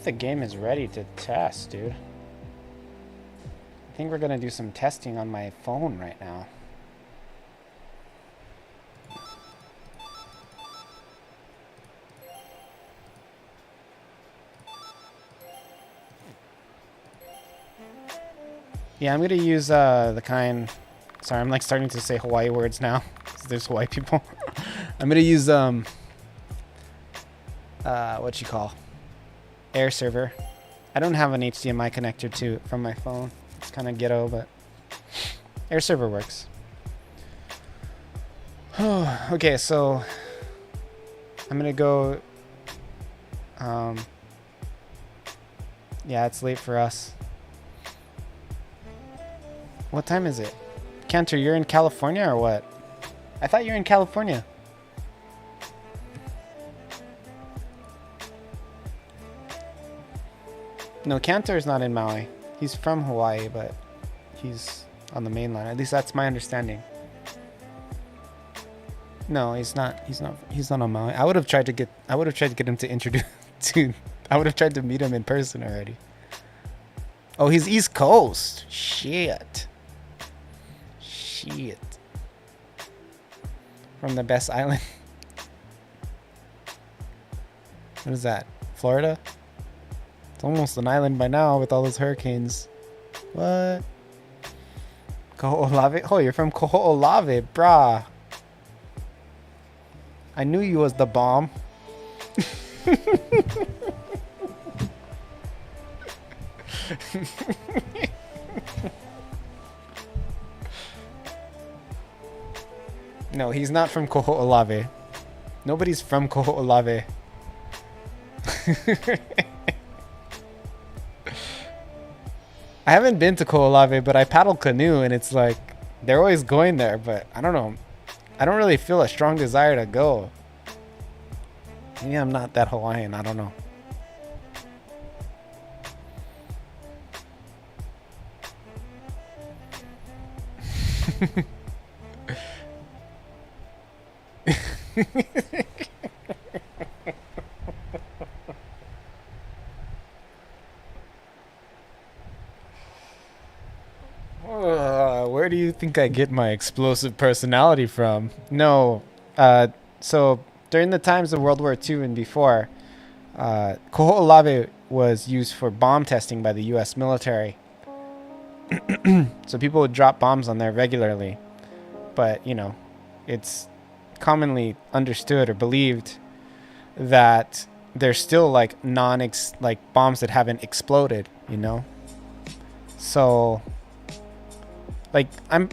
the game is ready to test, dude. I think we're gonna do some testing on my phone right now. Yeah, I'm gonna use the kind. Sorry, I'm like starting to say Hawaii words now. There's Hawaii people. I'm gonna use what you call air server. I don't have an HDMI connector to from my phone. It's kind of ghetto, but air server works. Okay, so I'm gonna go. Yeah, it's late for us. What time is it? Cantor, you're in California or what? I thought you were in California. No, Cantor is not in Maui. He's from Hawaii, but he's on the mainland. At least that's my understanding. No, he's not on Maui. I would have tried to get him to introduce to. I would have tried to meet him in person already. Oh, he's East Coast. Shit. From the best island. What is that? Florida? It's almost an island by now with all those hurricanes. What? Koho'olave? Oh, you're from Koho'olave, brah. I knew you was the bomb. No, he's not from Koho'olave. Nobody's from Koho'olave. I haven't been to Koho'olave, but I paddle canoe, and it's like they're always going there. But I don't know. I don't really feel a strong desire to go. Maybe I'm not that Hawaiian. I don't know. Where do you think I get my explosive personality from? No. So during the times of World War II and before, Koho'olave was used for bomb testing by the U.S. military. So people would drop bombs on there regularly. But, you know, it's commonly understood or believed that there's still like like bombs that haven't exploded, you know? So like I'm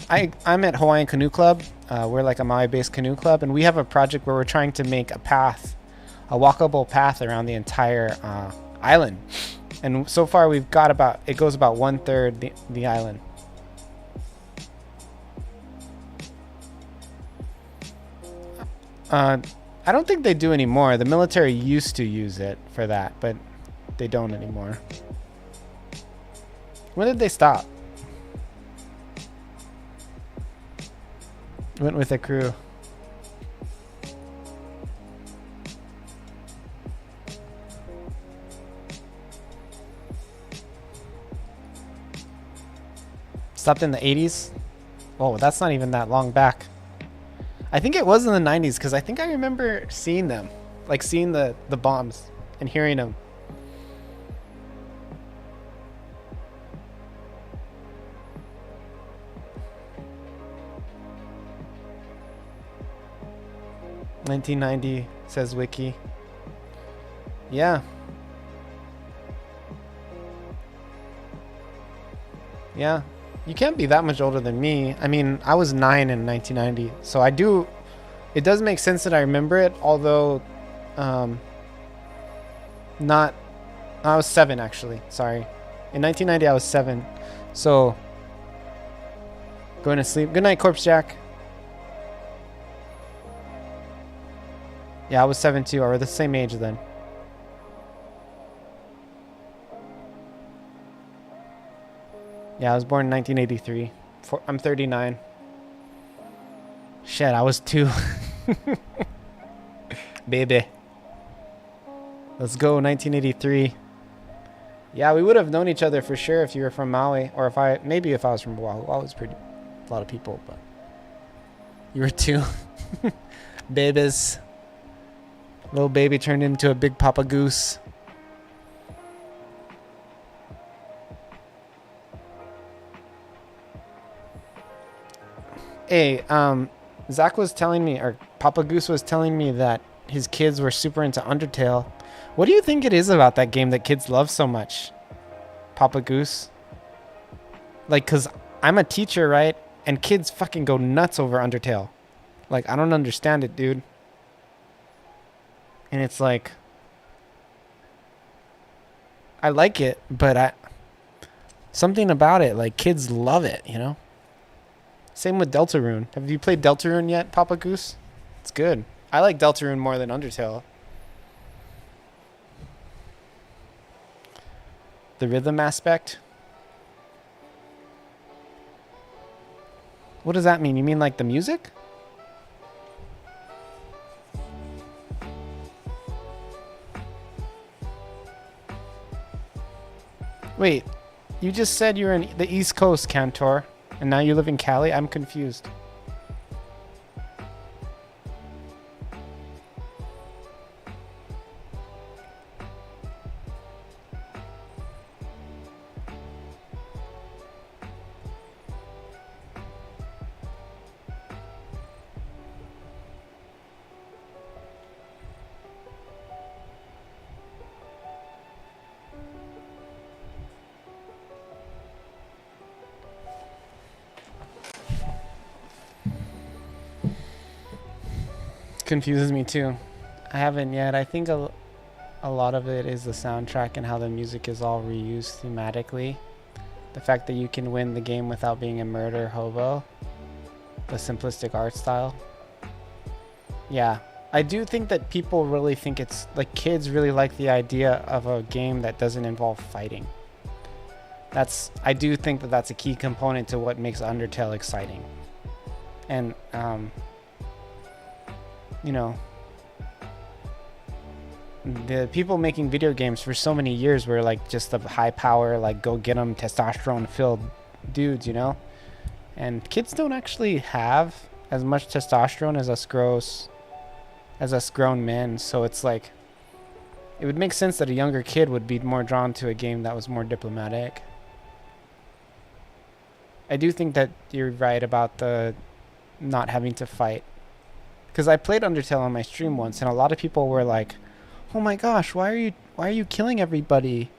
at Hawaiian Canoe Club. We're like a Maui-based canoe club, and we have a project where we're trying to make a path, a walkable path around the entire island. And so far we've got it goes about 1/3 the island. I don't think they do anymore. The military used to use it for that, but they don't anymore. When did they stop? Went with a crew. Stopped in the 80s? Oh, that's not even that long back. I think it was in the 90s because I think I remember seeing them. Like seeing the bombs and hearing them. "1990" says Wiki. Yeah. Yeah. You can't be that much older than me. I mean, I was 9 in 1990, so it does make sense that I remember it, although not. I was 7 actually. Sorry. In 1990 I was 7. So going to sleep. Good night, Corpse Jack. Yeah, I was 7 too. Or the same age then. Yeah, I was born in 1983. I'm 39. Shit, I was 2. Baby. Let's go, 1983. Yeah, we would have known each other for sure if you were from Maui. Or maybe if I was from Oahu. Oahu's a lot of people, but you were 2. Babies. Little baby turned into a big Papa Goose. Hey, Zach was telling me, or Papa Goose was telling me that his kids were super into Undertale. What do you think it is about that game that kids love so much, Papa Goose? Like, cause I'm a teacher, right? And kids fucking go nuts over Undertale. Like, I don't understand it, dude. And it's like, I like it, but something about it, like kids love it, you know? Same with Deltarune. Have you played Deltarune yet, Papa Goose? It's good. I like Deltarune more than Undertale. The rhythm aspect? What does that mean? You mean like the music? Wait, you just said you're in the East Coast, Cantor, and now you live in Cali? I'm confused. confuses me too. I haven't yet. I think a lot of it is the soundtrack and how the music is all reused thematically. The fact that you can win the game without being a murder hobo. The simplistic art style. Yeah. I do think that people really think it's like kids really like the idea of a game that doesn't involve fighting. I do think that that's a key component to what makes Undertale exciting. And you know, the people making video games for so many years were like just the high power, like go get 'em testosterone filled dudes, you know? And kids don't actually have as much testosterone as us grown men, so it's like it would make sense that a younger kid would be more drawn to a game that was more diplomatic. I do think that you're right about the not having to fight. Because I played Undertale on my stream once, and a lot of people were like, "Oh my gosh, why are you killing everybody?"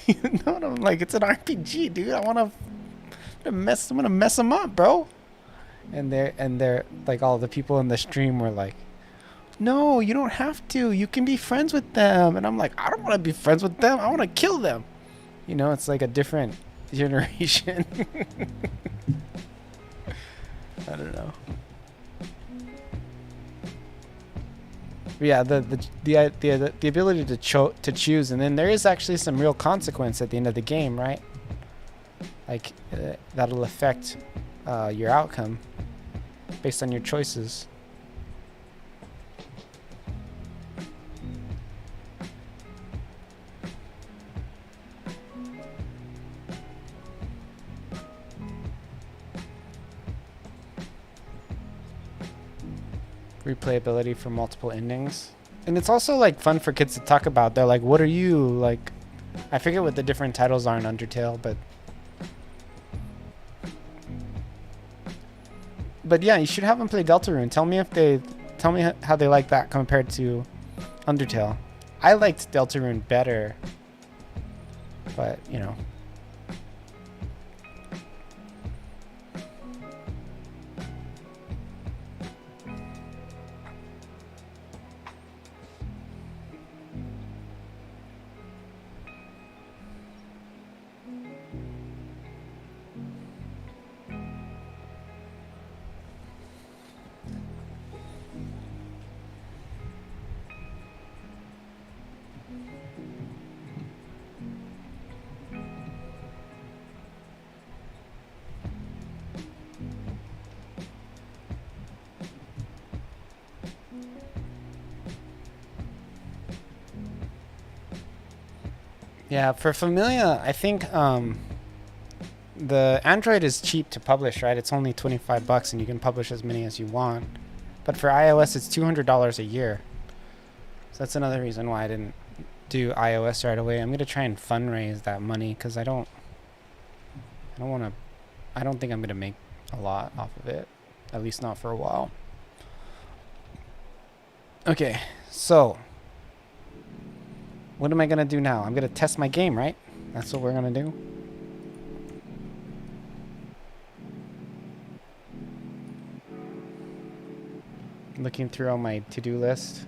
You know, and I'm like, it's an RPG, dude. I'm gonna mess them up, bro. And they're like, all the people in the stream were like, "No, you don't have to. You can be friends with them." And I'm like, I don't want to be friends with them. I want to kill them. You know, it's like a different generation. I don't know. But yeah, the ability to choose, and then there is actually some real consequence at the end of the game, right? Like that'll affect your outcome based on your choices. Replayability for multiple endings, and it's also like fun for kids to talk about. They're like, "What are you like?" I forget what the different titles are in Undertale, but yeah, you should have them play Deltarune. Tell me how they like that compared to Undertale. I liked Deltarune better, but you know. Yeah, for Familia, I think the Android is cheap to publish, right? It's only $25 and you can publish as many as you want. But for iOS, it's $200 a year. So that's another reason why I didn't do iOS right away. I'm going to try and fundraise that money because I don't think I'm going to make a lot off of it. At least not for a while. Okay, so what am I going to do now? I'm going to test my game, right? That's what we're going to do. Looking through all my to-do list.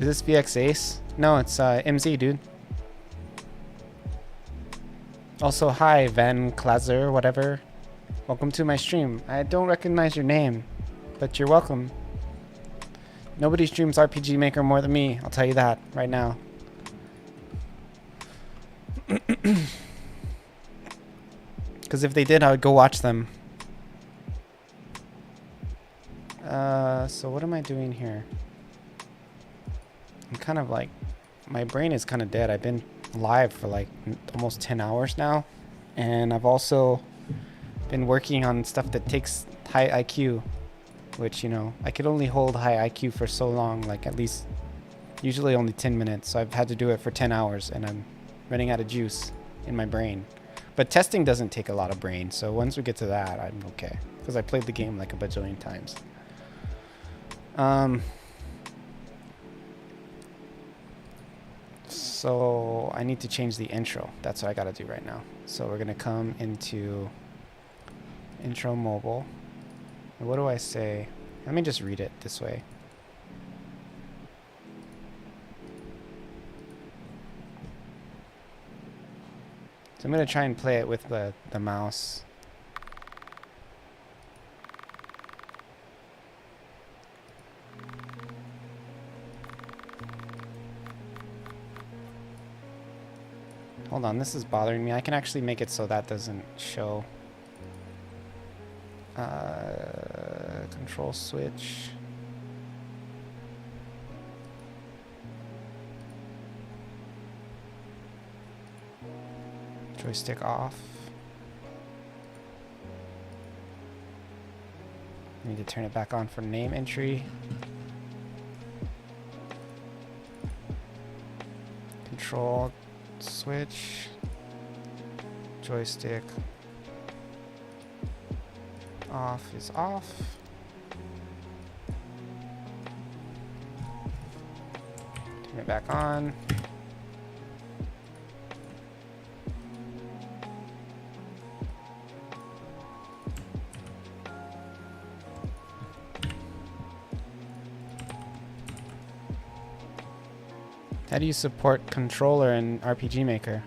Is this VX Ace? No, it's MZ, dude. Also, hi, Van Klazer, whatever. Welcome to my stream. I don't recognize your name, but you're welcome. Nobody streams RPG Maker more than me, I'll tell you that right now. Because if they did, I would go watch them. So what am I doing here? I'm kind of like, my brain is kind of dead. I've been live for like almost 10 hours now, and I've also been working on stuff that takes high IQ, which, you know, I could only hold high IQ for so long, like at least usually only 10 minutes. So I've had to do it for 10 hours and I'm running out of juice in my brain. But testing doesn't take a lot of brain, so once we get to that, I'm okay, because I played the game like a bajillion times. So I need to change the intro. That's what I gotta do right now. So we're gonna come into intro mobile. And what do I say? Let me just read it this way. So I'm gonna try and play it with the mouse. Hold on, this is bothering me. I can actually make it so that doesn't show. Control switch. Joystick off. I need to turn it back on for name entry. Control switch. Joystick off is off. Turn it back on. How do you support controller in RPG Maker?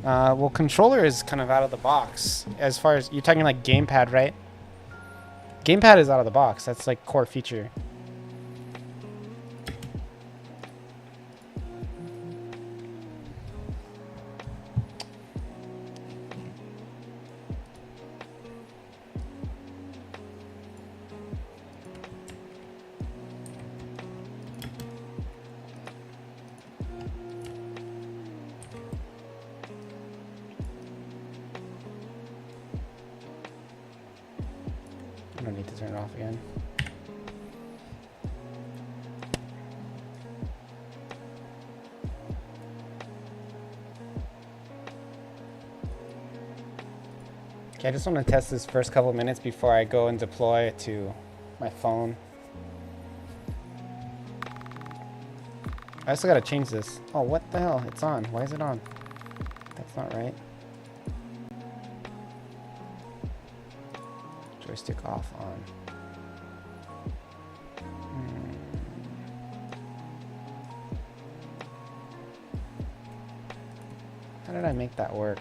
Well, controller is kind of out of the box. As far as you're talking like gamepad, right? Gamepad is out of the box. That's like core feature. I don't need to turn it off again. Okay, I just want to test this first couple minutes before I go and deploy it to my phone. I also gotta change this. Oh, what the hell? It's on. Why is it on? That's not right. Joystick off on. How did I make that work?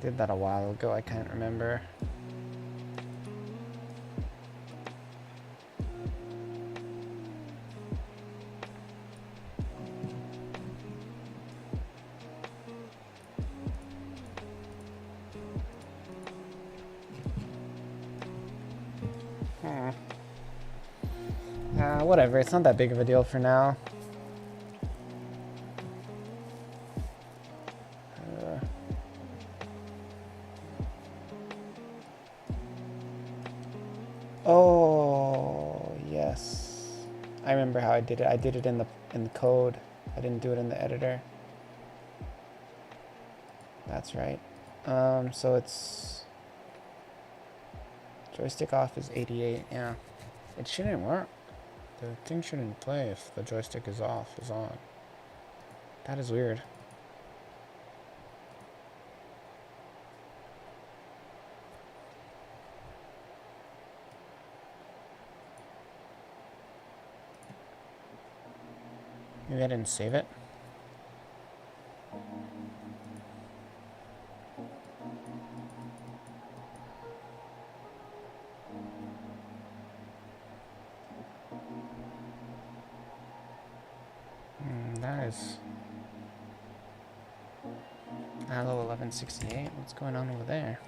Did that a while ago, I can't remember. Whatever, it's not that big of a deal for now. Oh, yes. I remember how I did it. I did it in the code. I didn't do it in the editor. That's right. So it's joystick off is 88. Yeah, it shouldn't work. The thing shouldn't play if the joystick is off, is on. That is weird. Maybe I didn't save it. That is hello 1168. What's going on over there?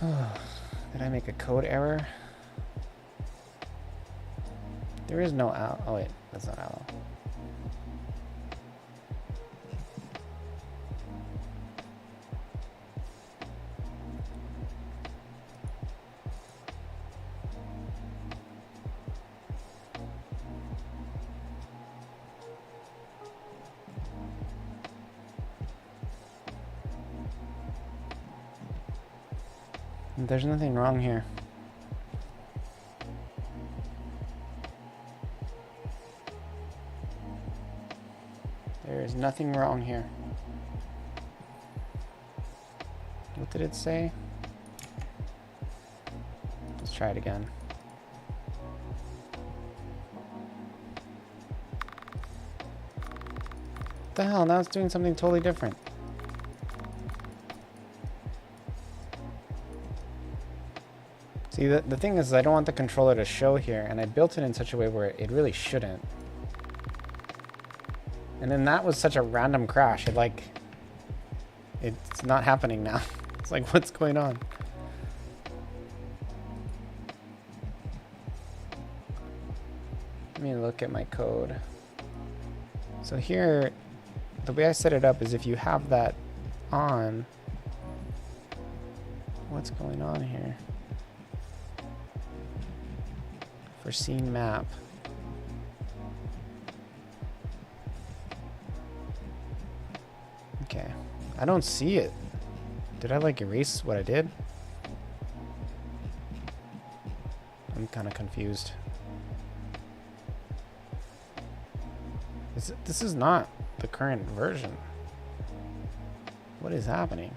Did I make a code error? There is no out. Oh wait, that's not allo. There's nothing wrong here. There is nothing wrong here. What did it say? Let's try it again. What the hell? Now it's doing something totally different. See, the thing is, I don't want the controller to show here, and I built it in such a way where it really shouldn't. And then that was such a random crash. It's not happening now. It's like, what's going on? Let me look at my code. So here, the way I set it up is if you have that on, what's going on here? For scene map. Okay, I don't see it. Did I like erase what I did? I'm kind of confused. This is not the current version. What is happening?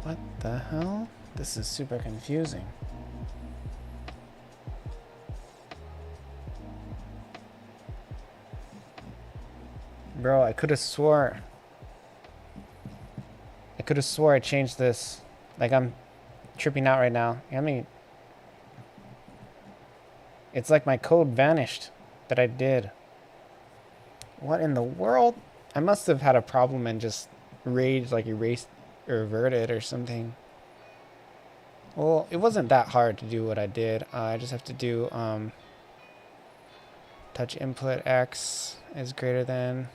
What the hell? This is super confusing. Bro, I could have swore I changed this. Like, I'm tripping out right now. I mean, it's like my code vanished that I did. What in the world? I must have had a problem and just rage, like erased or reverted or something. Well, it wasn't that hard to do what I did. I just have to do touch input X is greater than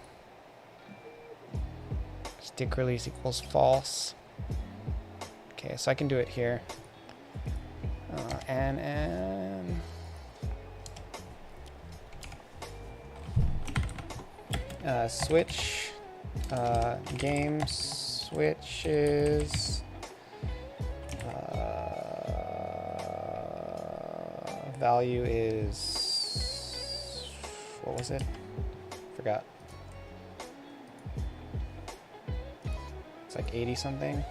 stick release equals false. Okay, so I can do it here. And switch game switches value is, what was it? Forgot. It's like 80 something.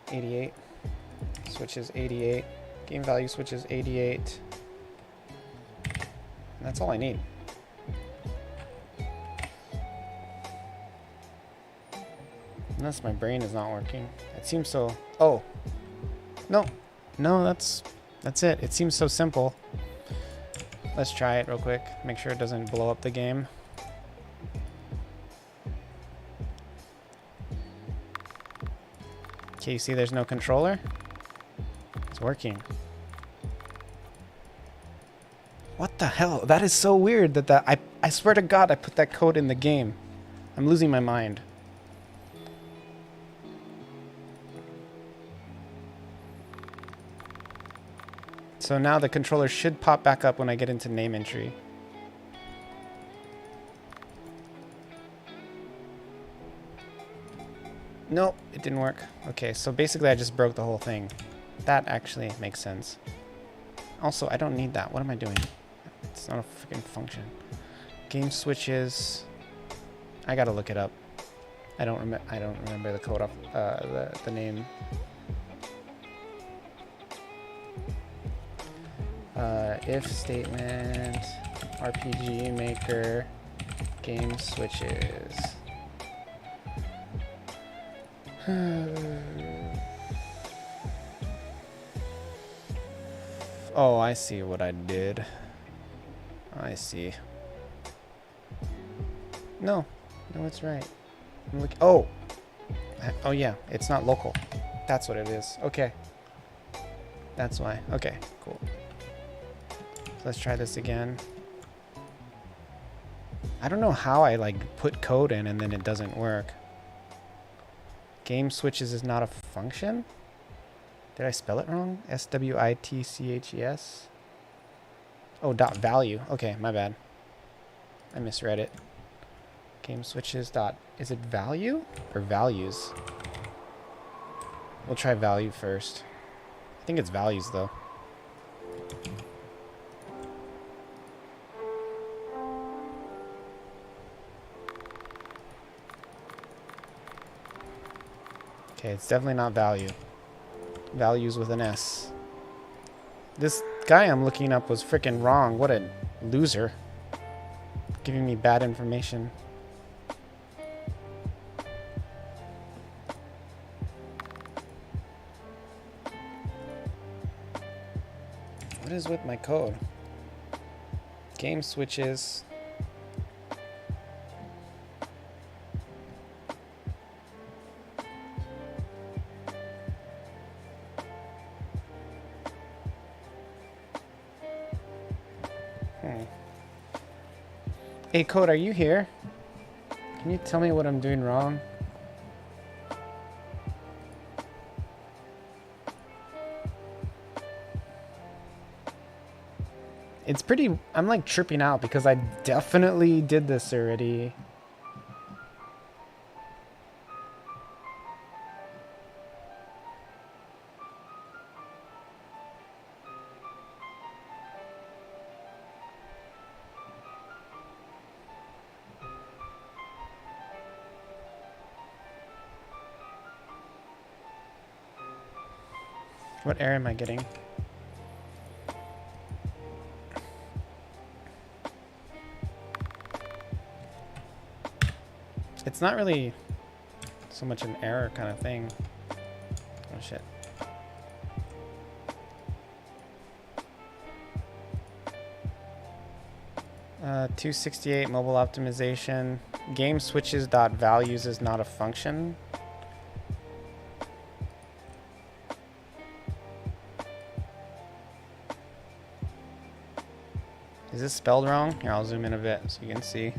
88. Switches 88. Game value switches 88. And that's all I need. Unless my brain is not working. It seems so... Oh. No. No, that's it. It seems so simple. Let's try it real quick. Make sure it doesn't blow up the game. Okay, you see there's no controller? It's working. What the hell? That is so weird that I swear to God I put that code in the game. I'm losing my mind. So now the controller should pop back up when I get into name entry. Nope, it didn't work. Okay, so basically I just broke the whole thing. That actually makes sense. Also, I don't need that. What am I doing? It's not a freaking function. Game switches. I gotta look it up. I don't remember the code off the name. If statement RPG maker game switches. Oh, I see what I did. I see. No, it's right. I'm looking. Oh, yeah, it's not local. That's what it is. Okay, that's why. Okay, cool. Let's try this again. I don't know how I like put code in and then it doesn't work. Game switches is not a function? Did I spell it wrong? S-W-I-T-C-H-E-S? Oh, dot value. Okay, my bad. I misread it. Game switches dot. Is it value or values? We'll try value first. I think it's values though. Okay, it's definitely not value. Values with an S. This guy I'm looking up was freaking wrong. What a loser. Giving me bad information. What is with my code? Game switches. Hey, Code, are you here? Can you tell me what I'm doing wrong? It's pretty... I'm like tripping out because I definitely did this already. What error am I getting? It's not really so much an error kind of thing. Oh shit. Uh, 268 mobile optimization. Game switches dot values is not a function. Is this spelled wrong? Here, I'll zoom in a bit so you can see.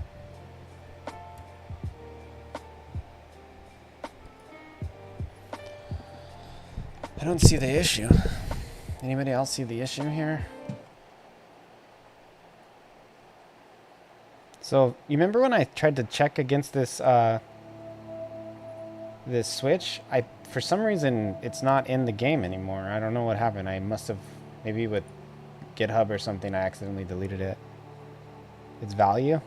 I don't see the issue. Anybody else see the issue here? So, you remember when I tried to check against this this switch? For some reason, it's not in the game anymore. I don't know what happened. I must have, maybe with GitHub or something, I accidentally deleted it. It's value?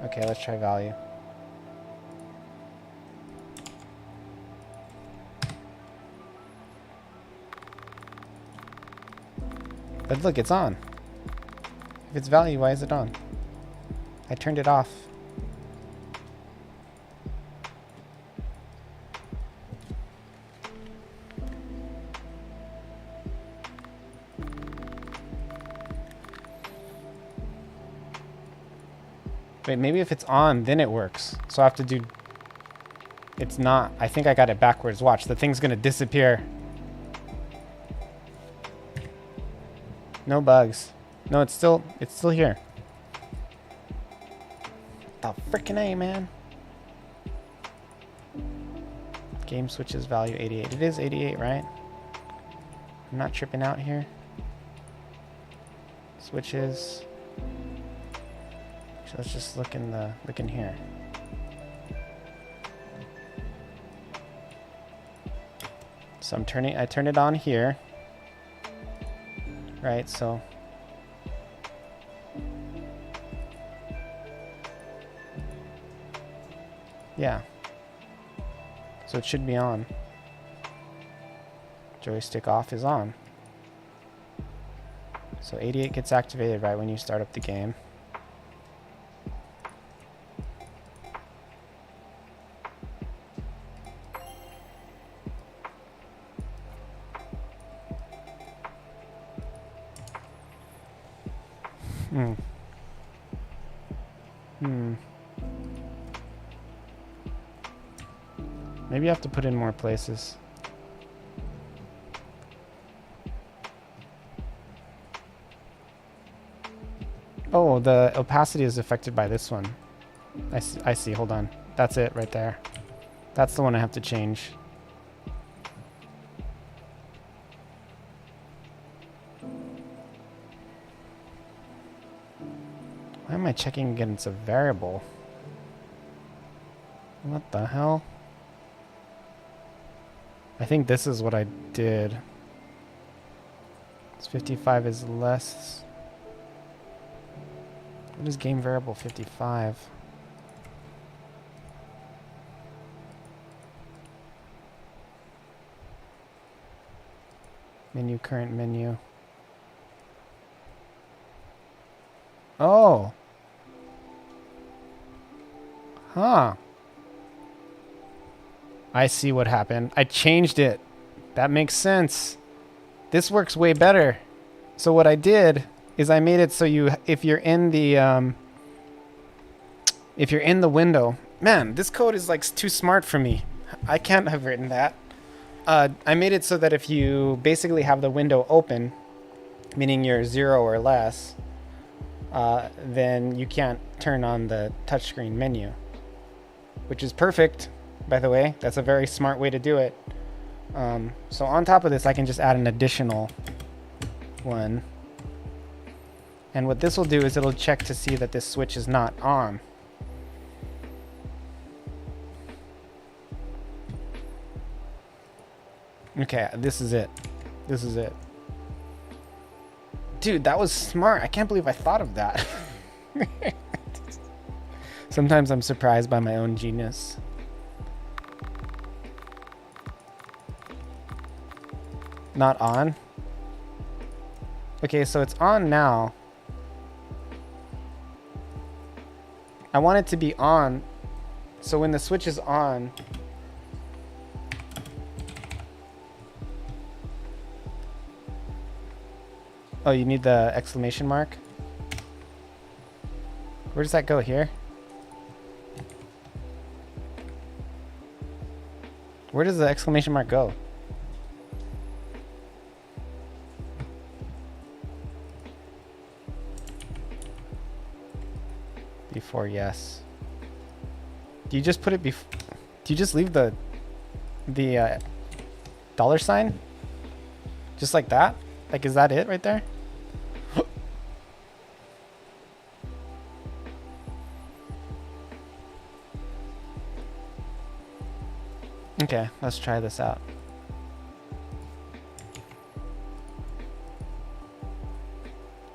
Okay, let's try value. But look, it's on. If it's value, why is it on? I turned it off. Wait, maybe if it's on, then it works. So I have to do... It's not. I think I got it backwards. Watch, the thing's gonna disappear. No bugs. No, it's still here. The frickin' A, man. Game switches value 88. It is 88, right? I'm not tripping out here. Switches. So let's just look in here. So I turned it on here. Right, so yeah. So it should be on. Joystick off is on. So 88 gets activated right when you start up the game. Maybe I have to put in more places. Oh, the opacity is affected by this one. I see. Hold on. That's it right there. That's the one I have to change. Why am I checking against a variable? What the hell? I think this is what I did. It's 55 is less. What is game variable 55? Menu, current menu. Oh. Huh. I see what happened. I changed it. That makes sense. This works way better. So what I did is I made it so if you're in the window, man, this code is like too smart for me. I can't have written that. I made it so that if you basically have the window open, meaning you're 0 or less, then you can't turn on the touchscreen menu, which is perfect, by the way. That's a very smart way to do it. So on top of this, I can just add an additional one. And what this will do is it'll check to see that this switch is not on. Okay, this is it. This is it. Dude, that was smart. I can't believe I thought of that. Sometimes I'm surprised by my own genius. Not on? Okay, so it's on now. I want it to be on, so when the switch is on, oh, you need the exclamation mark? Where does that go? Here? Where does the exclamation mark go? Before yes. Do you just put it do you just leave the dollar sign? Just like that? Like, is that it right there? Okay, let's try this out.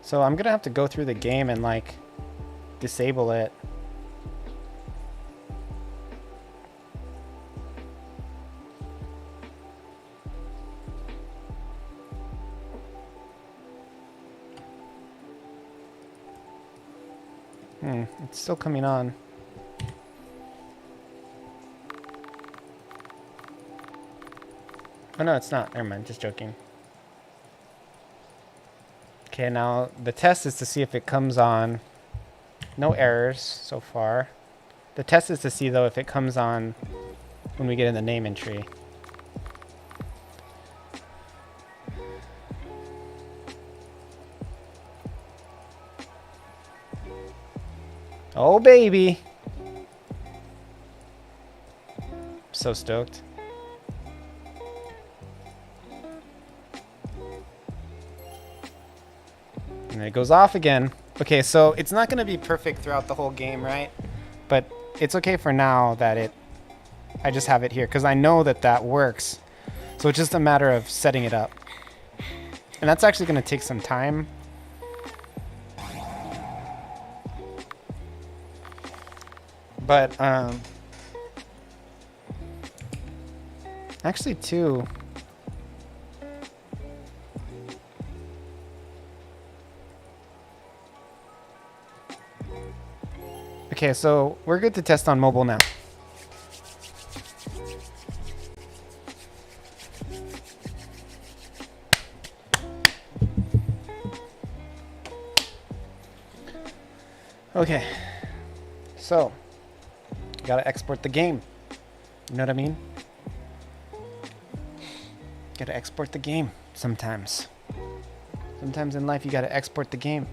So I'm gonna have to go through the game and like disable it. It's still coming on. Oh no, it's not. Never mind, just joking. Okay, now the test is to see if it comes on. No errors so far. The test is to see though if it comes on when we get in the name entry. Oh baby! So stoked. And it goes off again. Okay, so it's not going to be perfect throughout the whole game, right? But it's okay for now that I just have it here because I know that that works. So it's just a matter of setting it up. And that's actually going to take some time. But actually too, okay, so we're good to test on mobile now. Okay, so gotta export the game. You know what I mean? Gotta export the game sometimes. Sometimes in life you gotta export the game.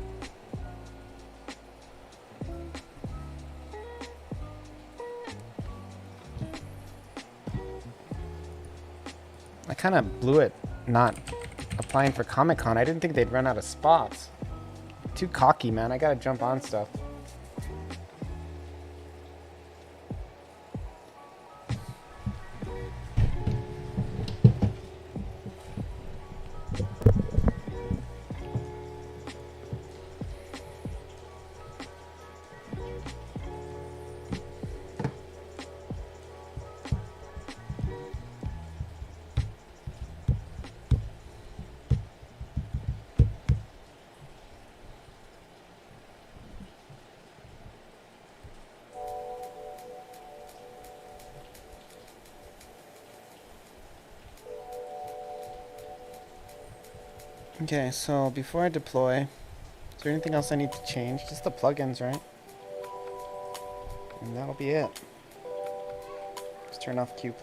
I kind of blew it not applying for Comic-Con. I didn't think they'd run out of spots. Too cocky, man. I gotta jump on stuff. Okay, so before I deploy, is there anything else I need to change? Just the plugins, right? And that'll be it. Just turn off Q+.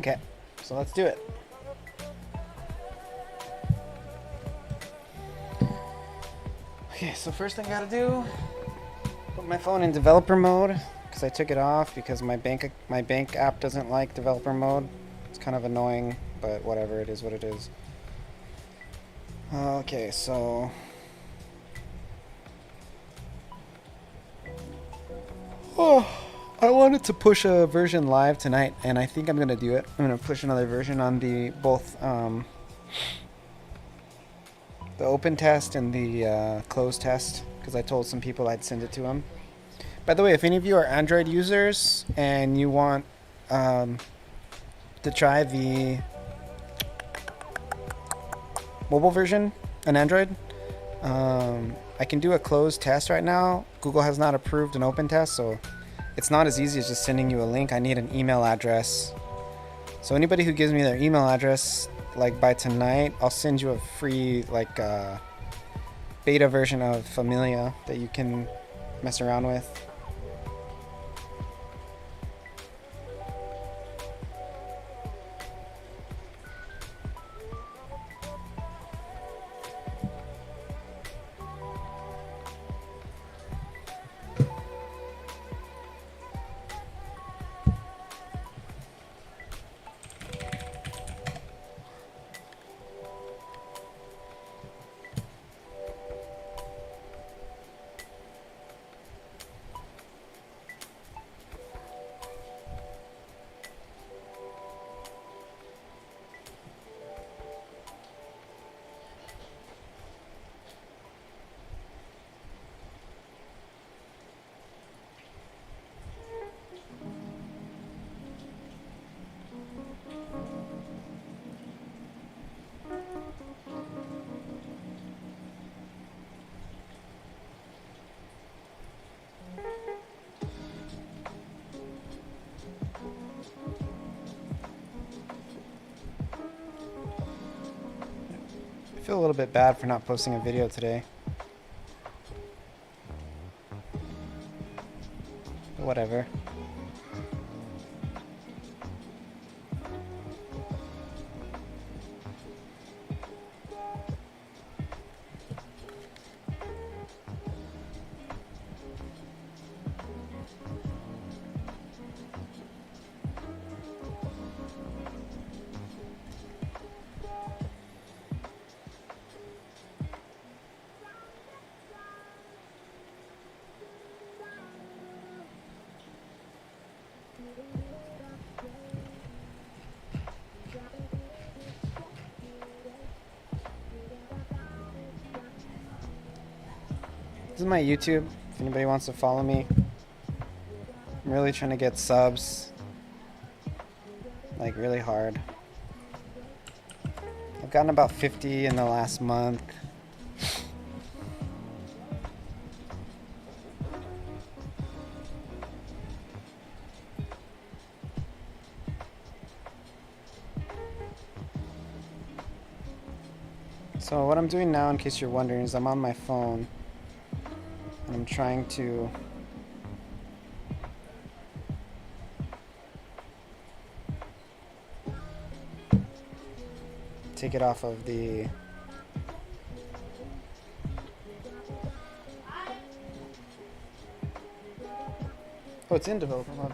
Okay, so let's do it. Okay, so first thing I gotta do, put my phone in developer mode, because I took it off because my bank app doesn't like developer mode. It's kind of annoying, but whatever, it is what it is. Okay, so I wanted to push a version live tonight, and I think I'm gonna do it. I'm gonna push another version on the both the open test and the closed test, because I told some people I'd send it to them. By the way, if any of you are Android users and you want to try the mobile version on Android, I can do a closed test right now. Google has not approved an open test, so it's not as easy as just sending you a link. I need an email address. So anybody who gives me their email address, like by tonight, I'll send you a free like beta version of Familia that you can mess around with. I feel a little bit bad for not posting a video today. But whatever. This is my YouTube, if anybody wants to follow me. I'm really trying to get subs, like really hard. I've gotten about 50 in the last month. So what I'm doing now, in case you're wondering, is I'm on my phone. I'm trying to take it off of the... Oh, it's in developer mode.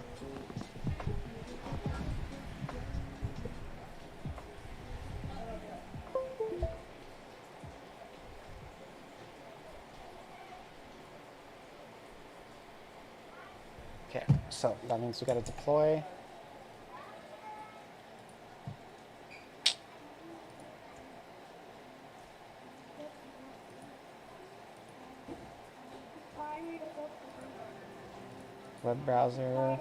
Okay, so that means we gotta deploy. Web browser.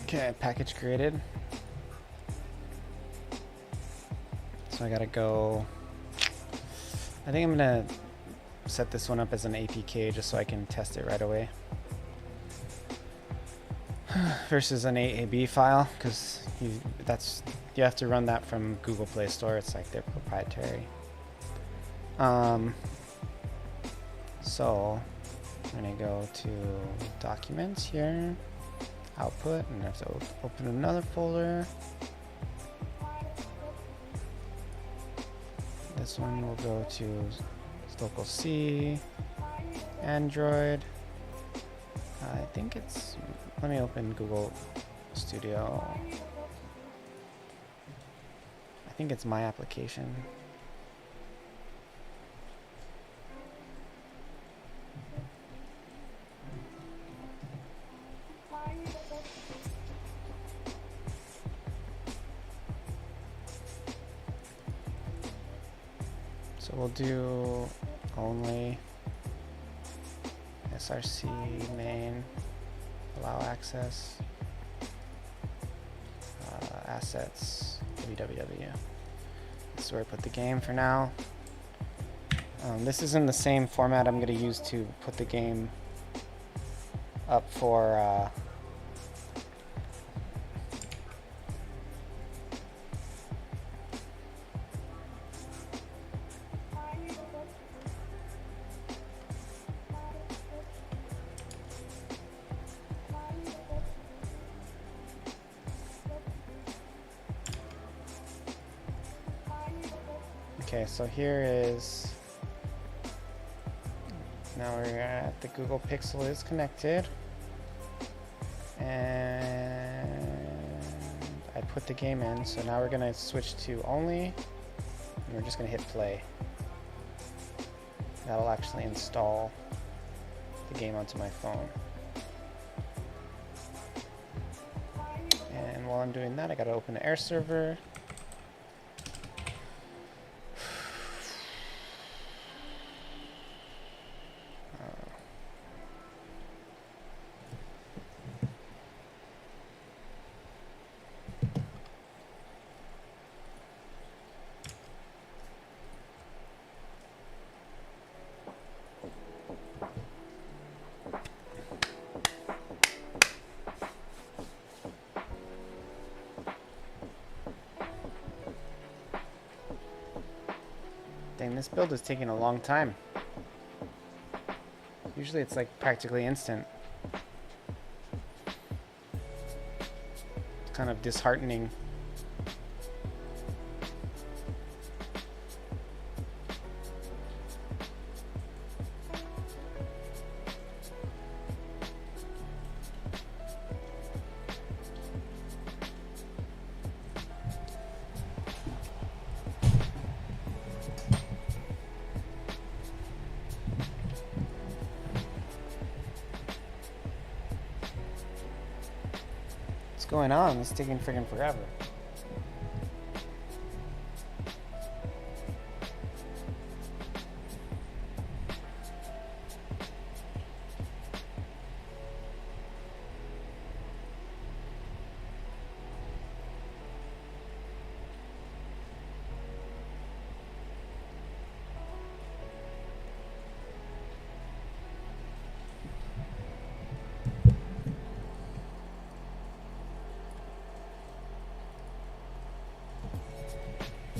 Okay, package created. So I gotta go. I think I'm gonna set this one up as an APK just so I can test it right away. Versus an AAB file, because you have to run that from Google Play Store. It's like they're proprietary. So I'm gonna go to Documents here. Output, and I have to open another folder. This one will go to local C, Android. I think it's, let me open Google Studio. I think it's my application. So we'll do only src main, allow access, assets, www. This is where I put the game for now. This is in the same format I'm going to use to put the game up for okay, so here is, now we're at the Google Pixel is connected, and I put the game in, so now we're gonna switch to only, and we're just gonna hit play. That'll actually install the game onto my phone. And while I'm doing that, I gotta open the air server. Dang, this build is taking a long time. Usually it's like practically instant. It's kind of disheartening. What's going on? It's taking freaking forever.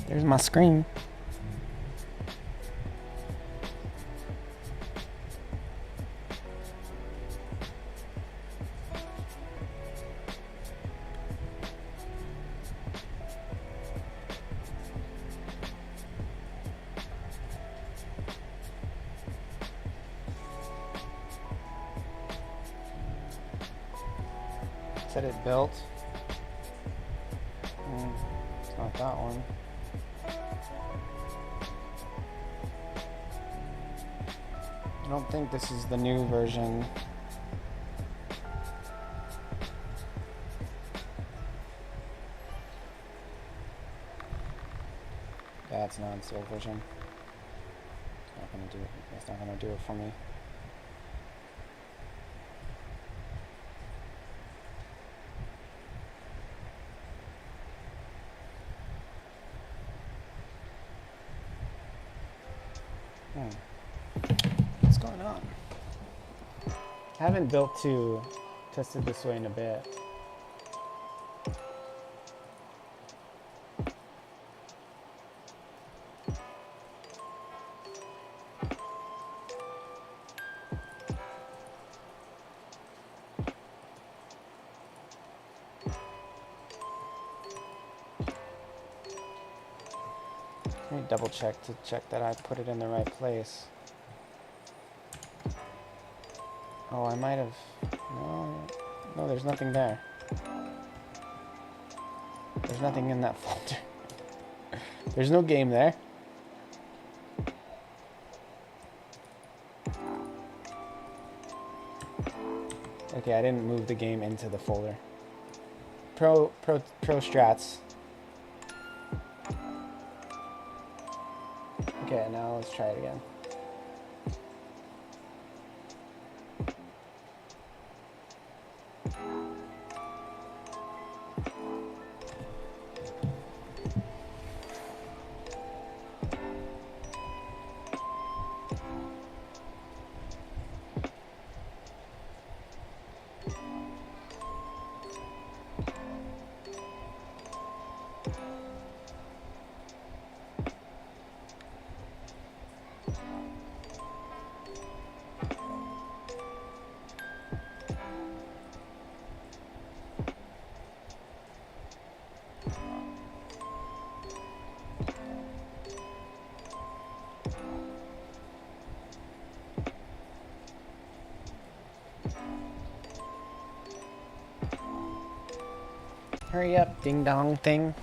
There's my screen. Said it built. It's not that one. I don't think this is the new version. Yeah, it's not the old version. It's not gonna do it. It's not gonna do it for me. What's going on? I haven't built to tested this way in a bit. Let me double check to check that I put it in the right place. Oh, I might have... No, there's nothing there. There's nothing in that folder. There's no game there. Okay, I didn't move the game into the folder. Pro strats. Okay, now let's try it again. Hurry up, ding dong thing.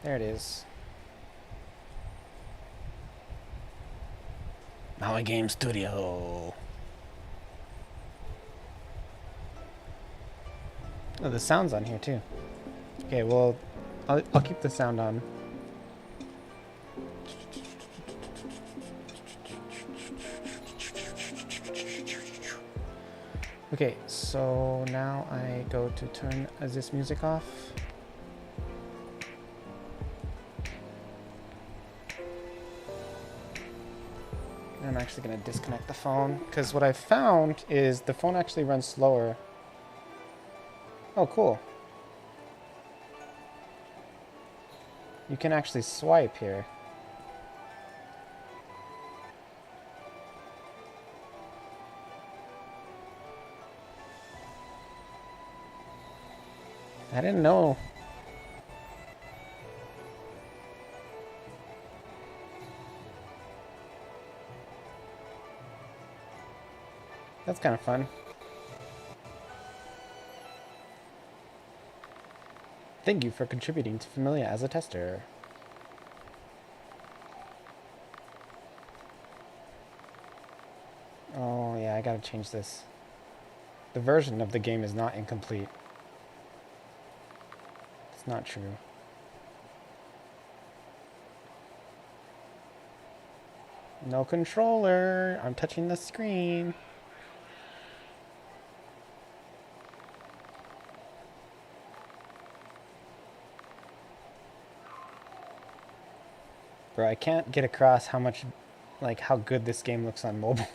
There it is. Maui Game Studio. Oh, the sound's on here too. Okay, well, I'll keep the sound on. Okay, so now I go to turn this music off. I'm actually going to disconnect the phone, because what I found is the phone actually runs slower. Oh, cool. You can actually swipe here. I didn't know. That's kind of fun. Thank you for contributing to Familia as a tester. Oh yeah, I gotta change this. The version of the game is not incomplete. It's not true. No controller. I'm touching the screen. Bro, I can't get across how much, like, how good this game looks on mobile.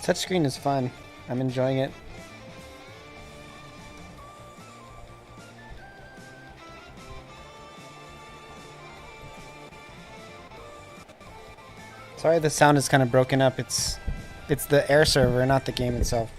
Touchscreen is fun. I'm enjoying it. Sorry the sound is kind of broken up. It's the air server, not the game itself.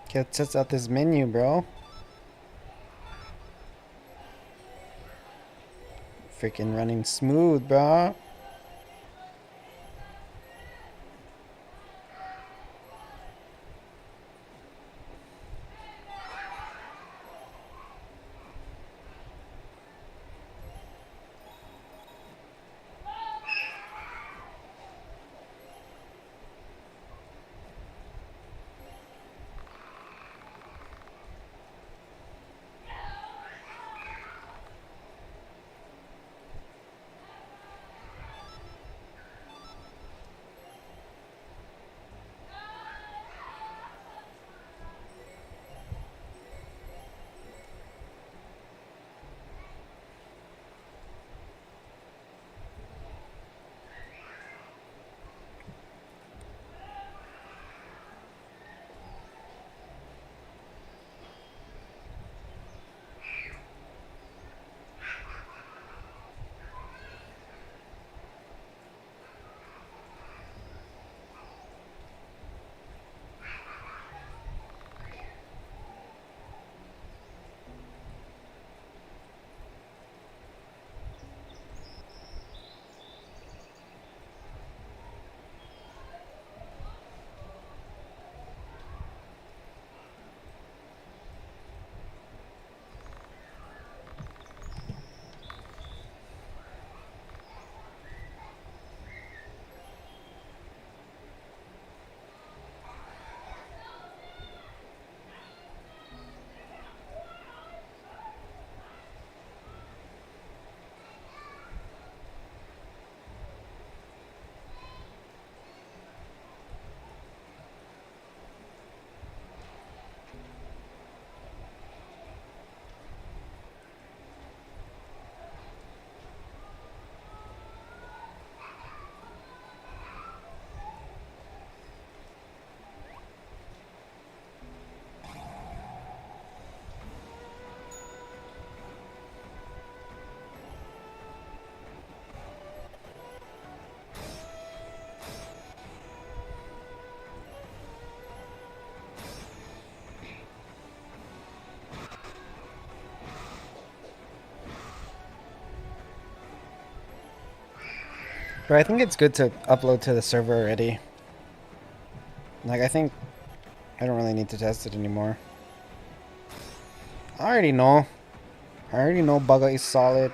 Gets us out this menu, bro. Freaking running smooth, bro. But I think it's good to upload to the server already. Like, I think I don't really need to test it anymore. I already know. I already know Bugger is solid.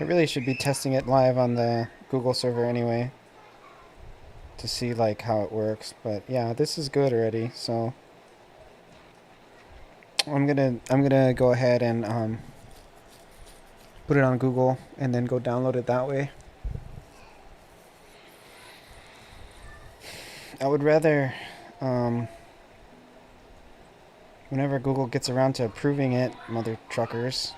I really should be testing it live on the Google server anyway to see like how it works. But yeah, this is good already. So I'm gonna go ahead and put it on Google and then go download it that way. I would rather whenever Google gets around to approving it, mother truckers.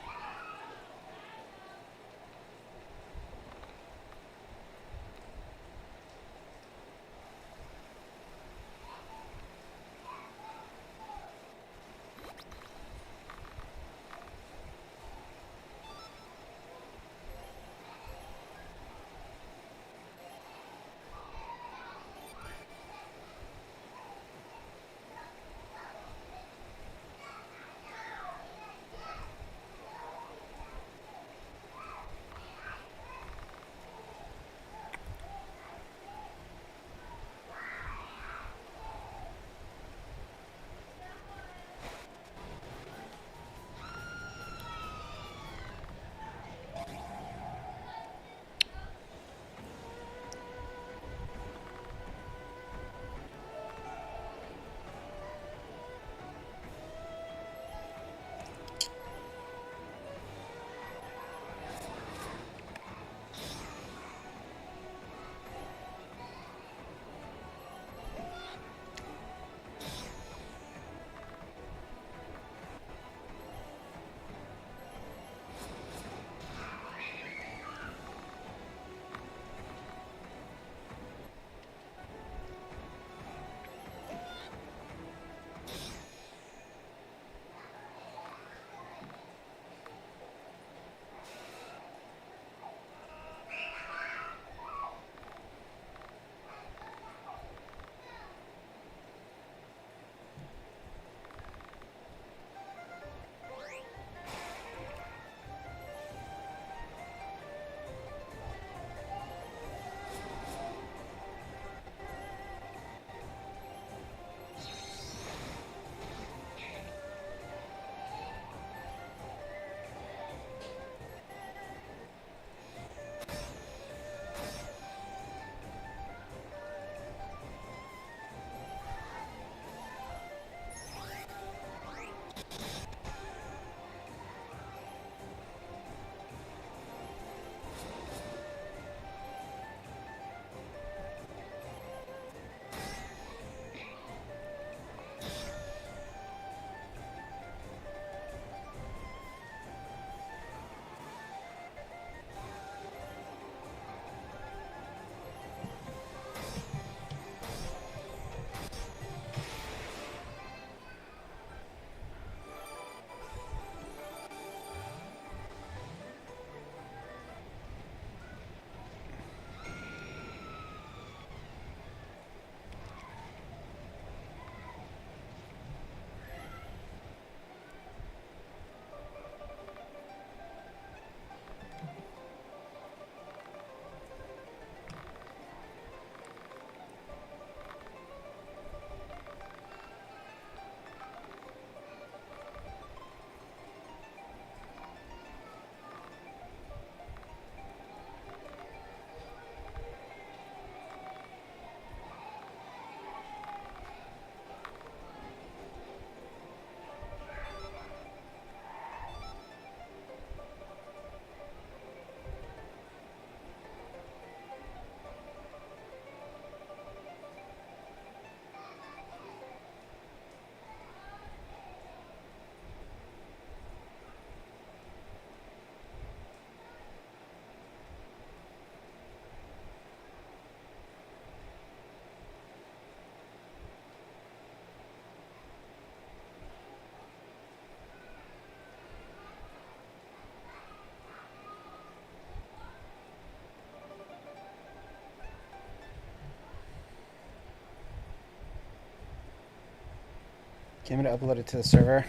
Okay, I'm gonna upload it to the server.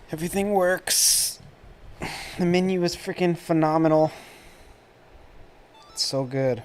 Everything works. The menu is freaking phenomenal. It's so good.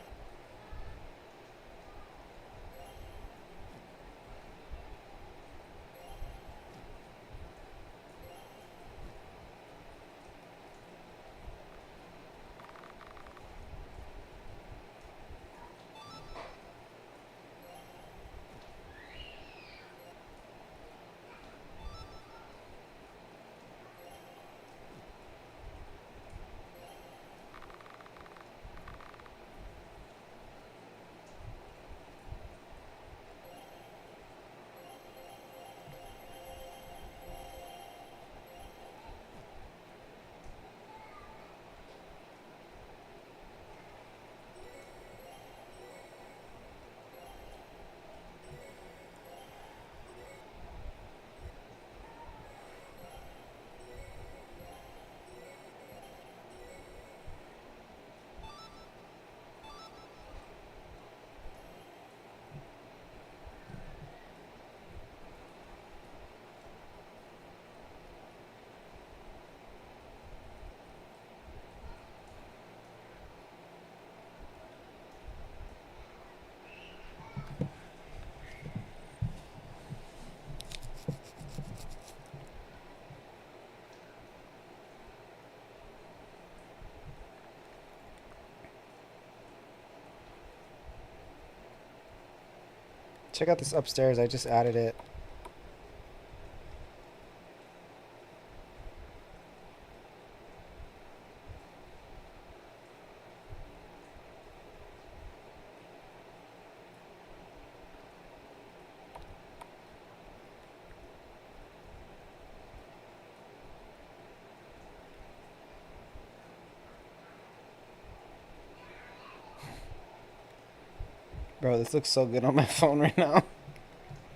Check out this upstairs. I just added it. Bro, this looks so good on my phone right now.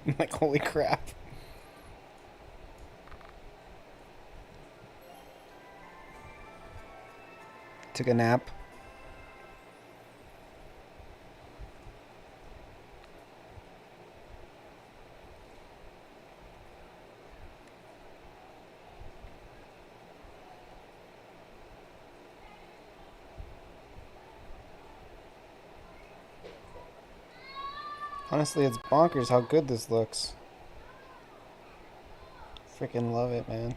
I'm like, holy crap. Took a nap. Honestly, it's bonkers how good this looks. Freaking love it, man.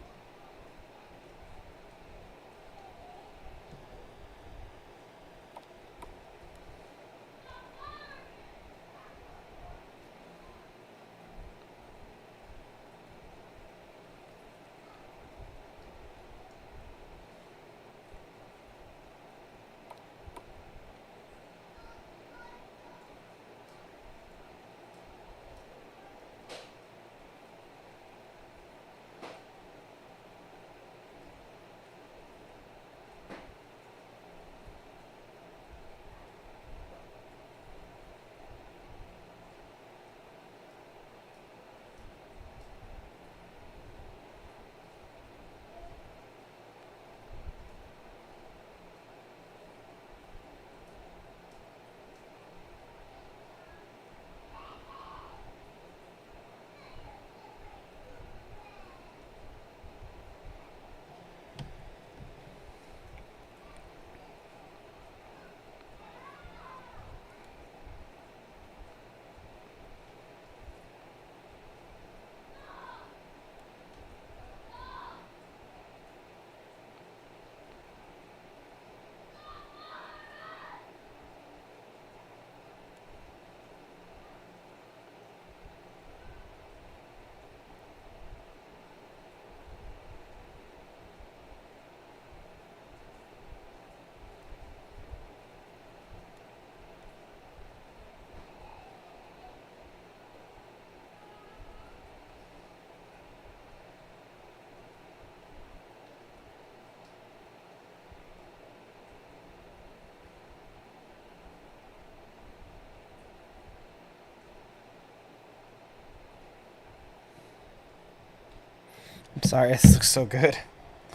I'm sorry, this looks so good.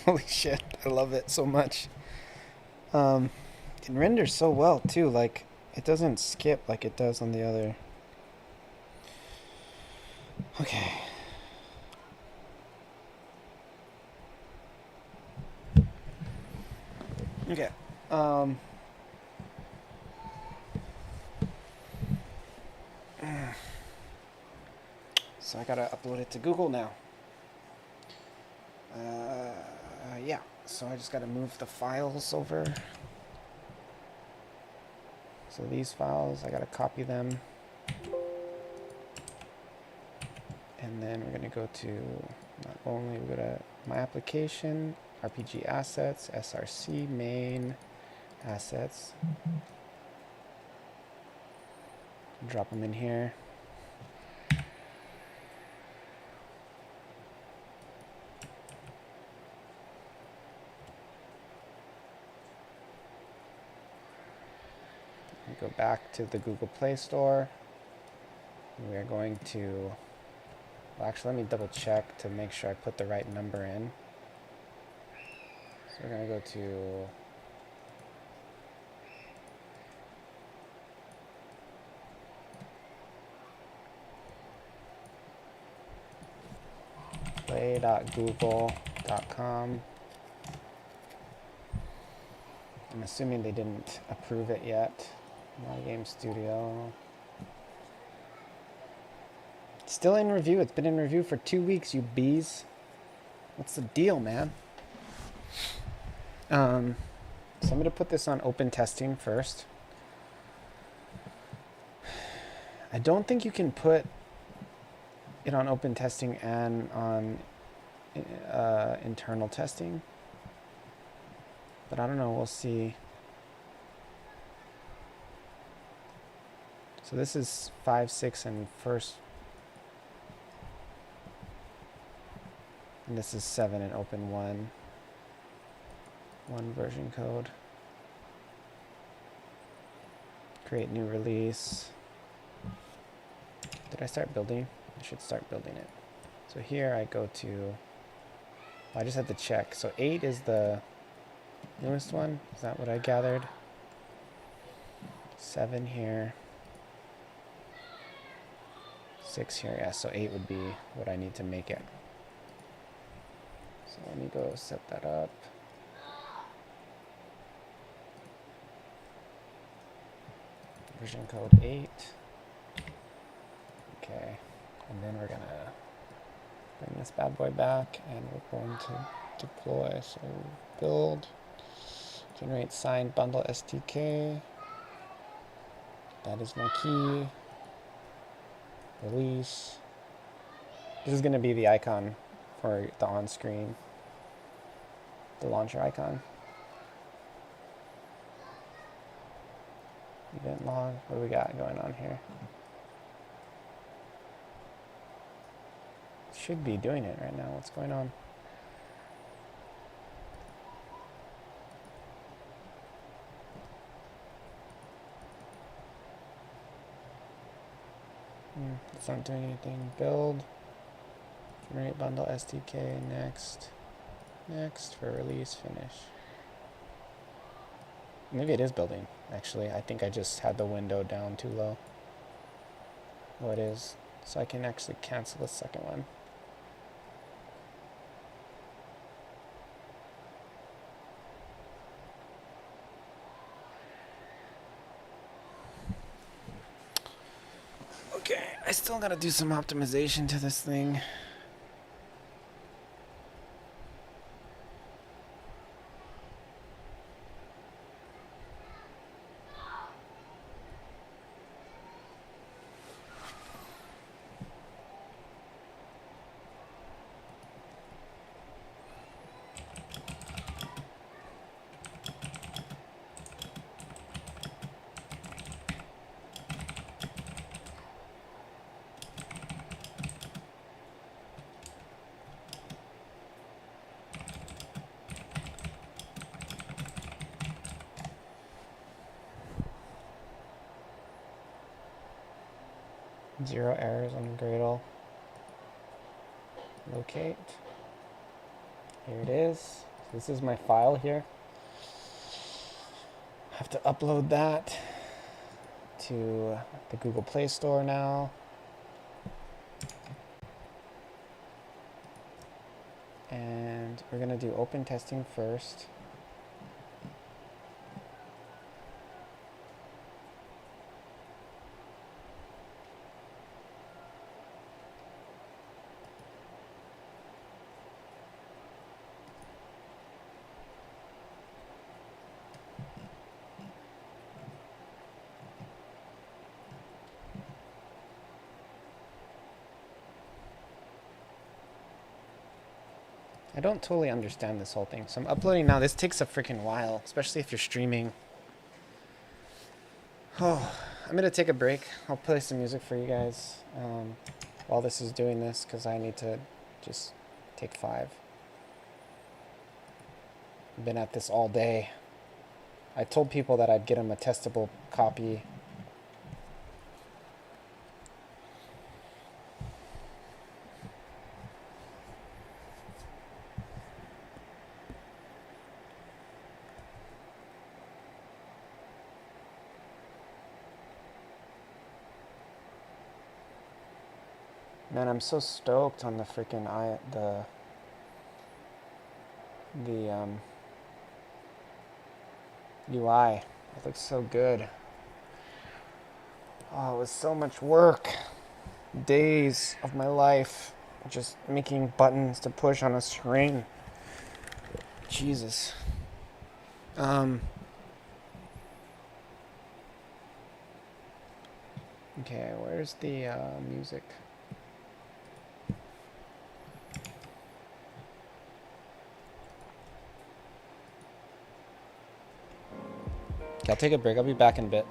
Holy shit, I love it so much. It renders so well too, like it doesn't skip like it does on the other Okay. Okay. So I gotta upload it to Google now. Yeah. So I just gotta move the files over. So these files, I gotta copy them. And then we're gonna go to, not only we're gonna, my application, RPG assets, SRC, main, assets. Drop them in here. We go back to the Google Play Store. We are going to, well, actually, let me double check to make sure I put the right number in. So we're going to go to play.google.com. I'm assuming they didn't approve it yet. My Game Studio. It's still in review. It's been in review for 2 weeks, you bees. What's the deal, man? So I'm going to put this on open testing first. I don't think you can put it on open testing and on internal testing. But I don't know, we'll see. So this is 5, 6, and first. And this is 7 and open 1. 1 version code. Create new release. Did I start building? I should start building it. So here I go to, well, I just had to check. So 8 is the newest one. Is that what I gathered? 7 here. 6 here. Yeah, so 8 would be what I need to make it. So let me go set that up. Version code 8. Okay, and then we're gonna bring this bad boy back and we're going to deploy. So build, generate signed bundle SDK. That is my key. Release. This is gonna be the icon for the on-screen, the launcher icon. Event log, what do we got going on here? Should be doing it right now. What's going on? It's not doing anything. Build, generate bundle SDK, next, next for release, finish. Maybe it is building, actually. I think I just had the window down too low. Oh, it is. So I can actually cancel the second one. Okay, I still gotta do some optimization to this thing. Zero errors on Gradle. Locate. Here it is. So this is my file here. I have to upload that to the Google Play Store now. And we're going to do open testing first. I don't totally understand this whole thing. So I'm uploading now. This takes a freaking while, especially if you're streaming. Oh, I'm going to take a break. I'll play some music for you guys while this is doing this, because I need to just take 5. I've been at this all day. I told people that I'd get them a testable copy. Man, I'm so stoked on the freaking UI. It looks so good. Oh, it was so much work. Days of my life just making buttons to push on a screen. Jesus. Okay, where's the music? Okay, I'll take a break. I'll be back in a bit.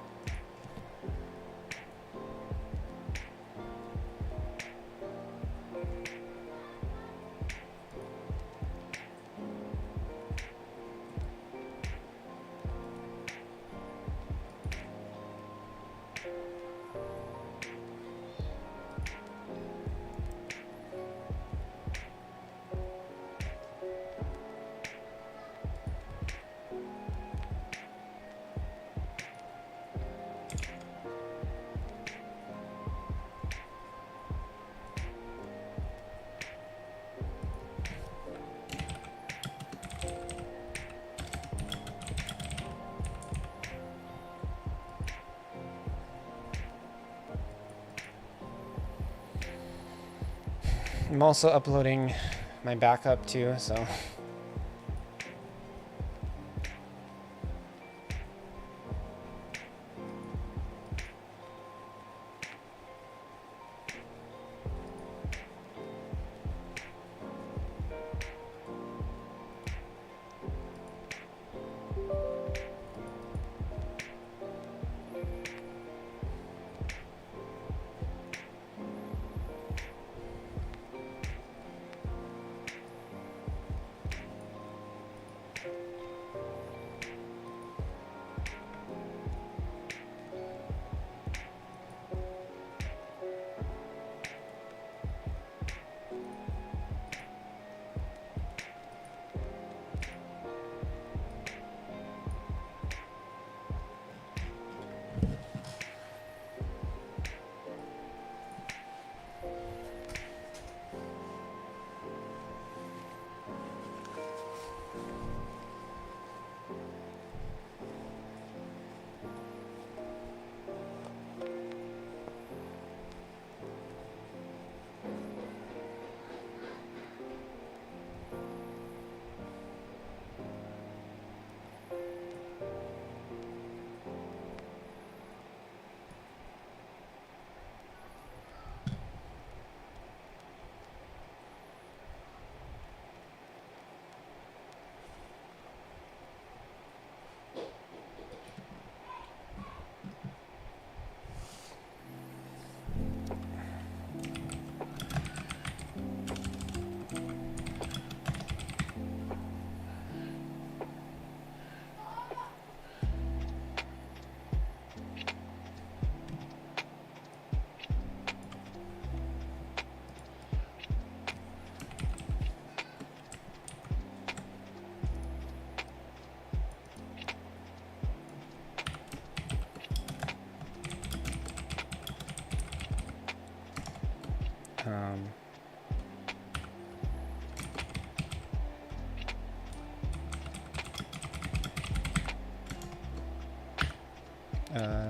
I'm also uploading my backup too, so. Uh,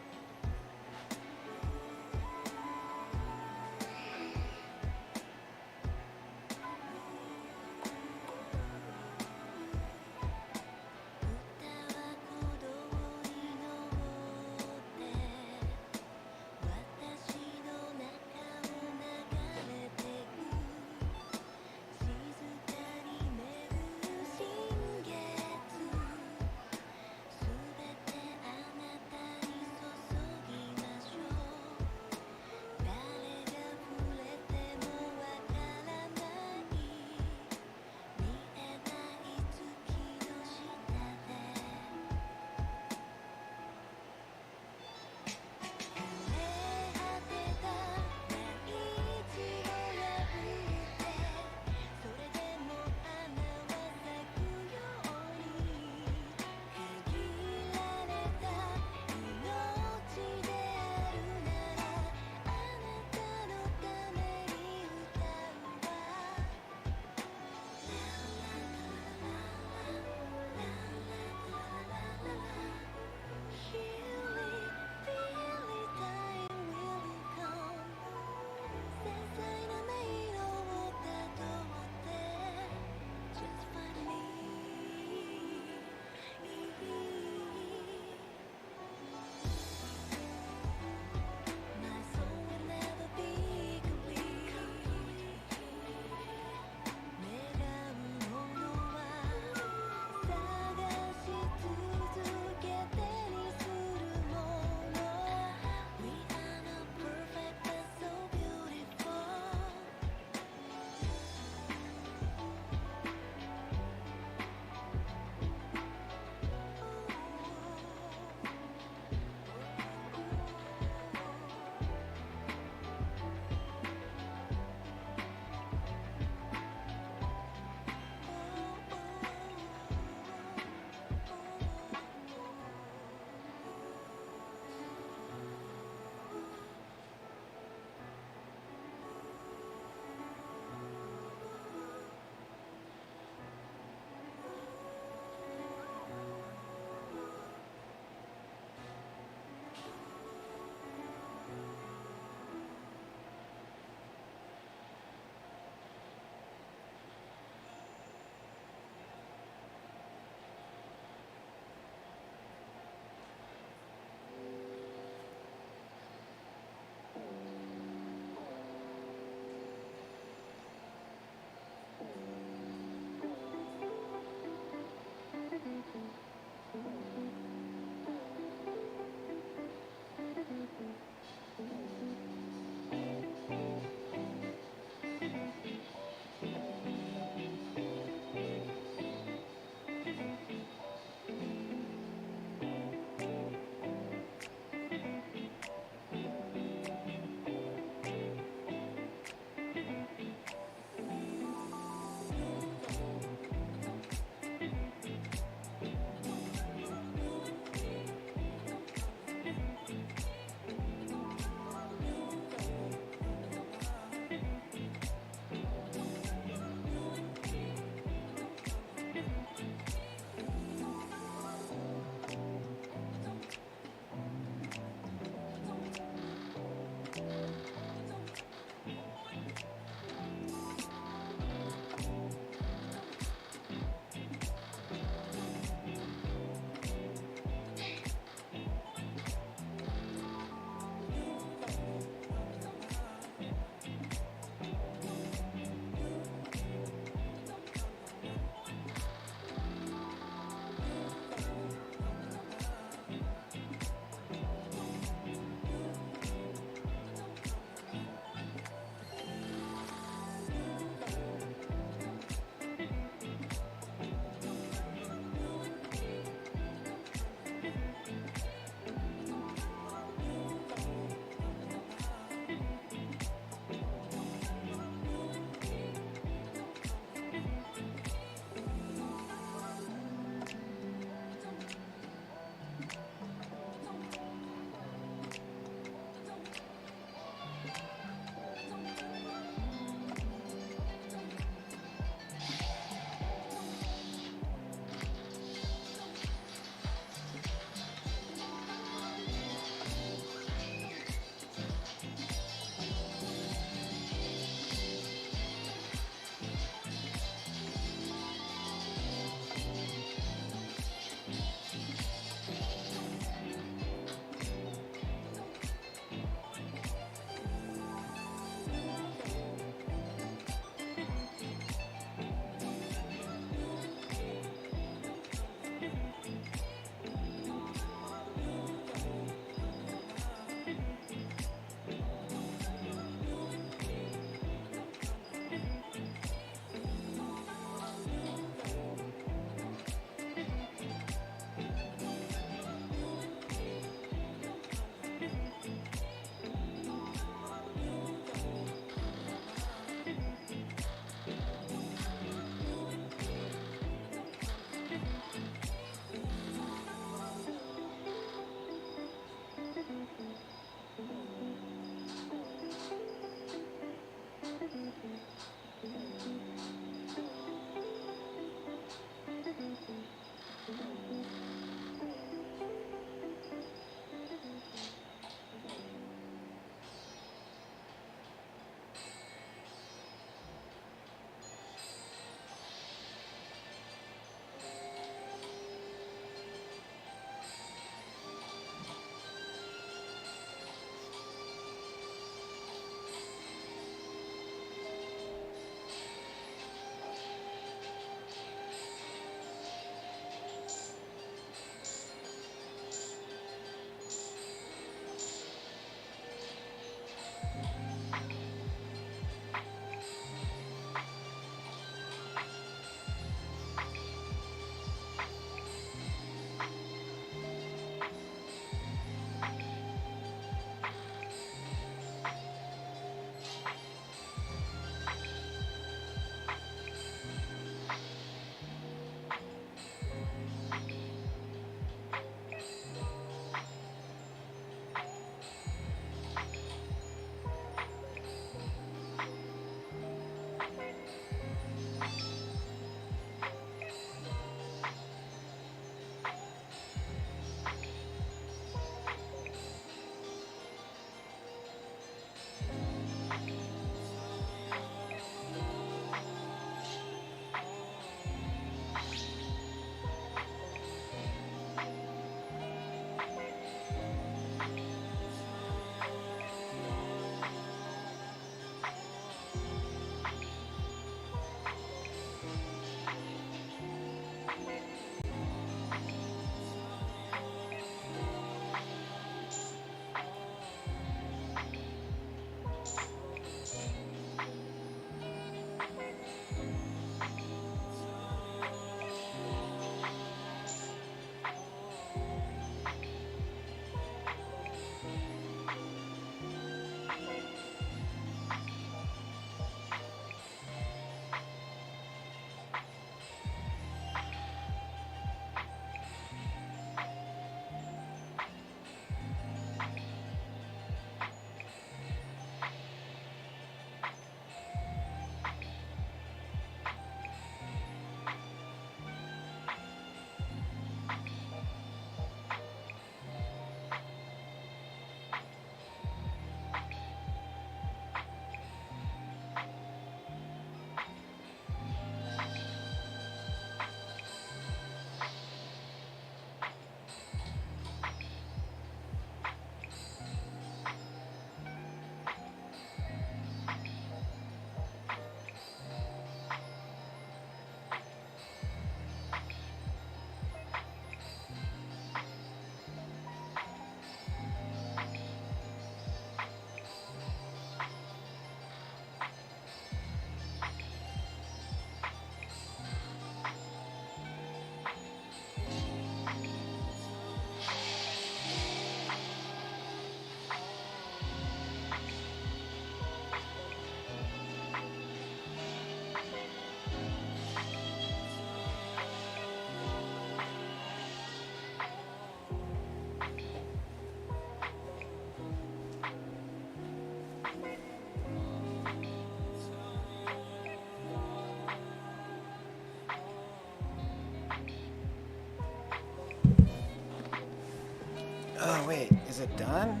Oh, wait, is it done?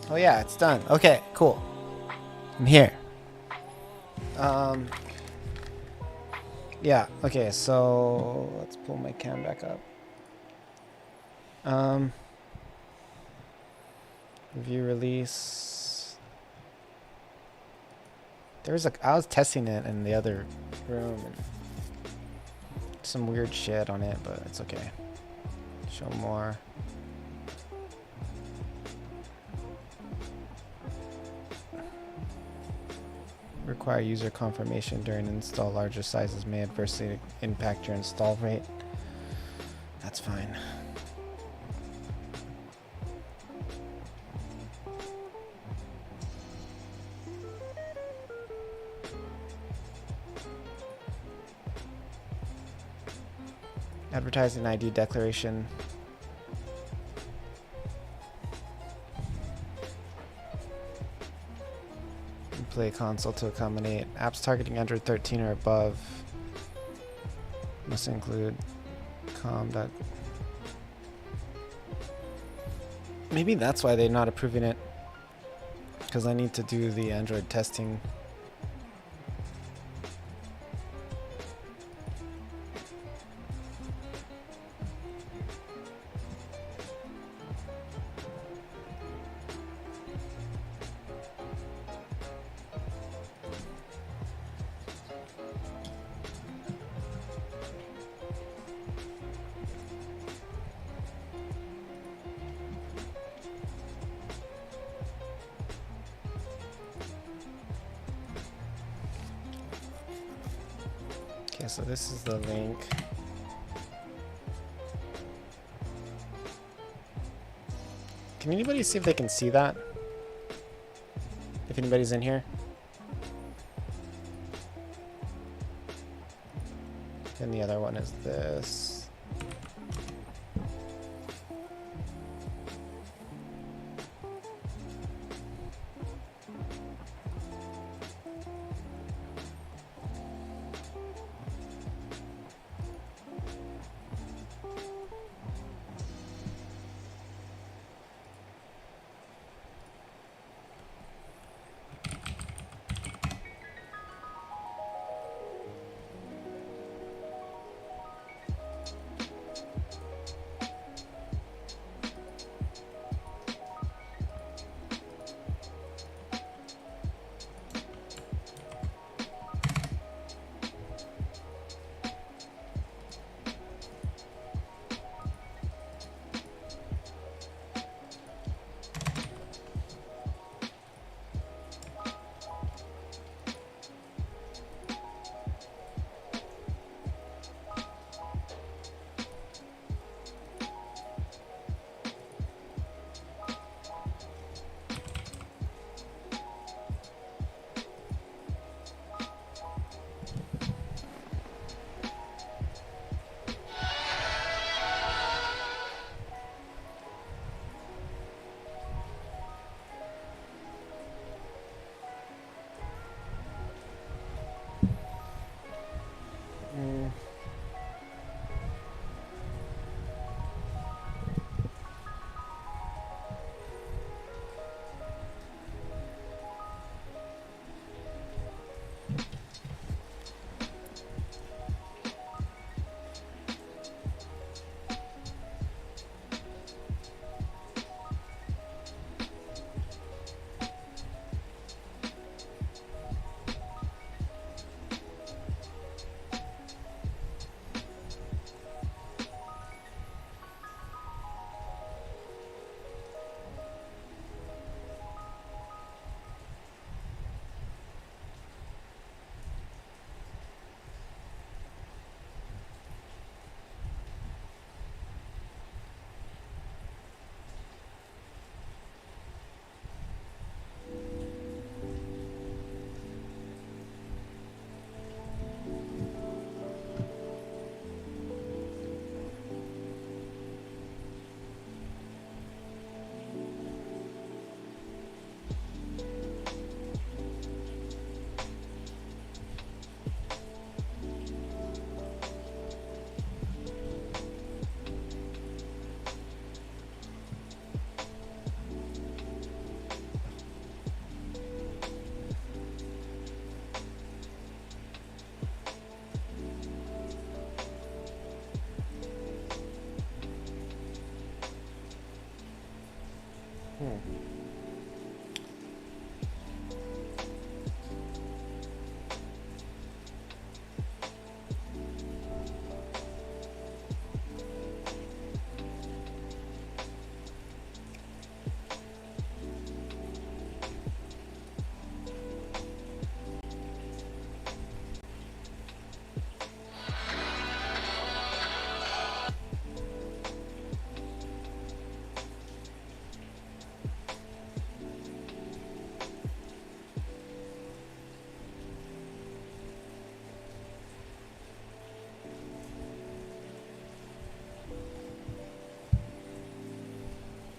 Oh yeah, it's done. Okay, cool. I'm here. Yeah, okay, so let's pull my cam back up. Review release. I was testing it in the other room and some weird shit on it, but it's okay. Show more. Require user confirmation during install. Larger sizes may adversely impact your install rate. That's fine. Advertising ID declaration. Play console to accommodate apps targeting Android 13 or above. Must include That maybe that's why they're not approving it, because I need to do the Android testing. Okay, so this is the link. Can anybody see if they can see that? If anybody's in here? And the other one is this.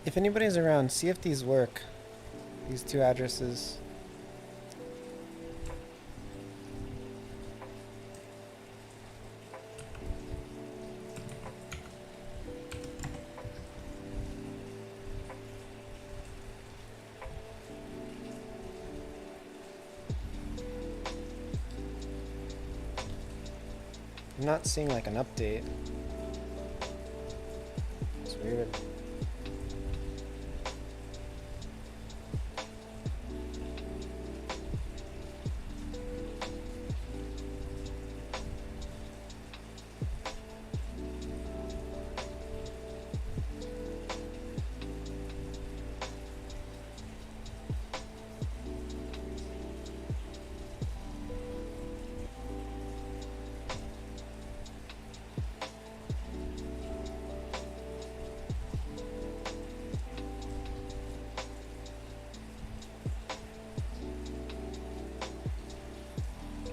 If anybody's around, see if these work. These two addresses.
I'm not seeing like an update. It's weird.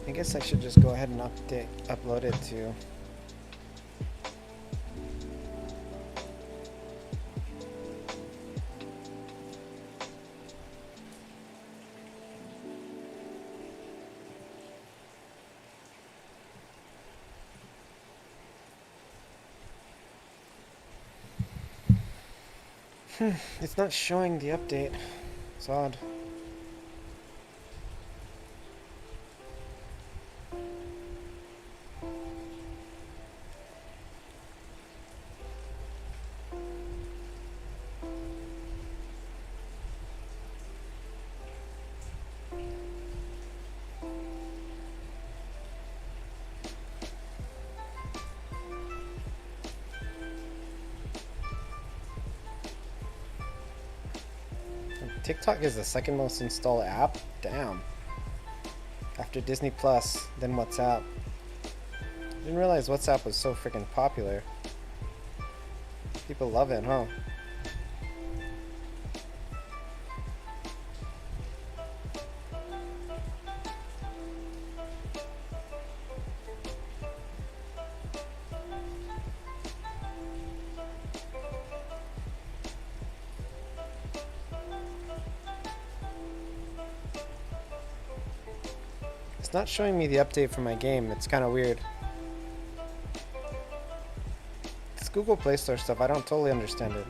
I guess I should just go ahead and upload it to. It's not showing the update. It's odd. TikTok is the second most installed app? Damn. After Disney Plus, then WhatsApp. Didn't realize WhatsApp was so freaking popular. People love it, huh? It's not showing me the update for my game. It's kind of weird. It's Google Play Store stuff. I don't totally understand it.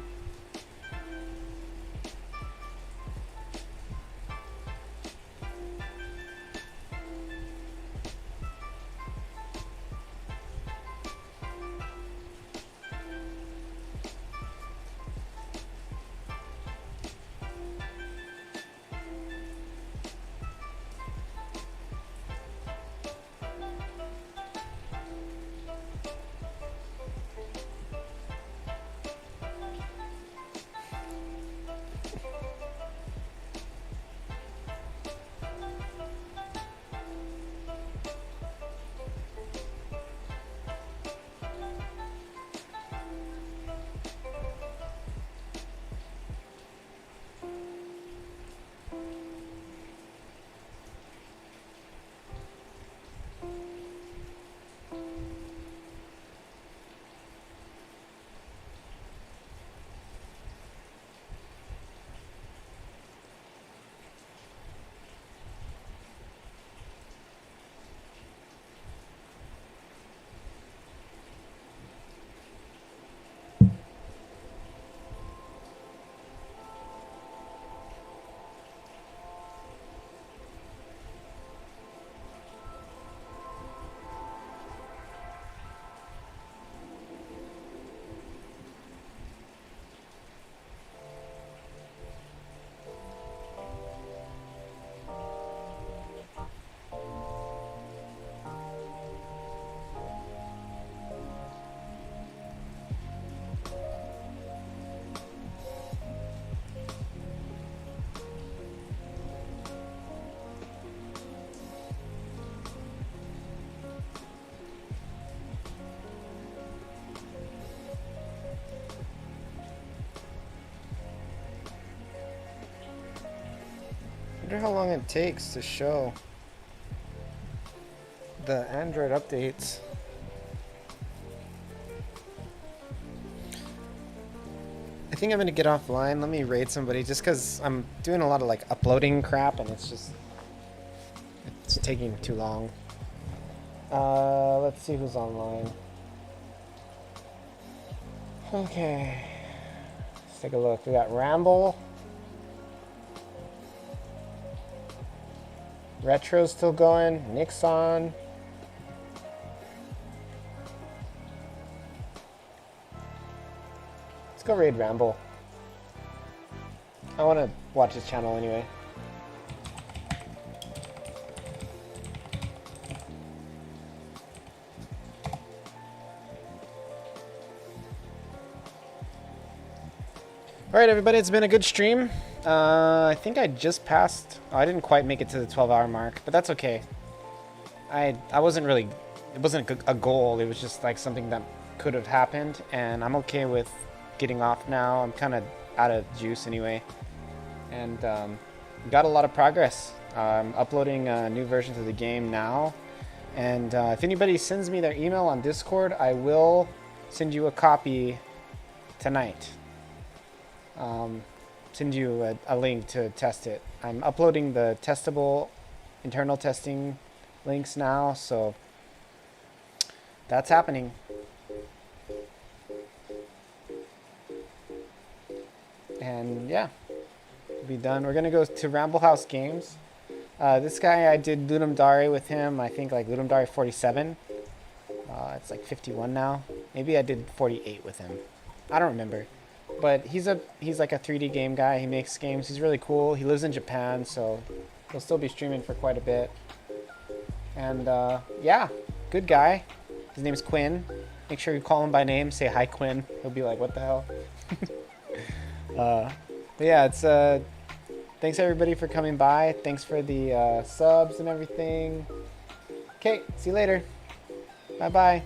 I wonder how long it takes to show the Android updates. I think I'm gonna get offline. Let me raid somebody just because I'm doing a lot of like uploading crap and it's taking too long. Let's see who's online. Okay, let's take a look. We got Ramble. Retro's still going. Nick's on. Let's go raid Ramble. I want to watch his channel anyway. Alright everybody, it's been a good stream. I think I just passed... Oh, I didn't quite make it to the 12-hour mark, but that's okay. I wasn't really... It wasn't a goal, it was just like something that could have happened, and I'm okay with getting off now. I'm kind of out of juice anyway. And got a lot of progress. I'm uploading new versions of the game now. And if anybody sends me their email on Discord, I will send you a copy tonight. Send you a link to test it. I'm uploading the testable internal testing links now, so that's happening. And yeah, we'll be done. We're gonna go to Ramble House Games. This guy, I did Ludum Dare with him, I think like Ludum Dare 47. It's like 51 now. Maybe I did 48 with him. I don't remember. But he's like a 3D game guy. He makes games. He's really cool. He lives in Japan, so he'll still be streaming for quite a bit. And yeah, good guy. His name's Quinn. Make sure you call him by name. Say hi, Quinn. He'll be like, what the hell? But yeah, it's thanks everybody for coming by. Thanks for the subs and everything. Okay, see you later. Bye bye.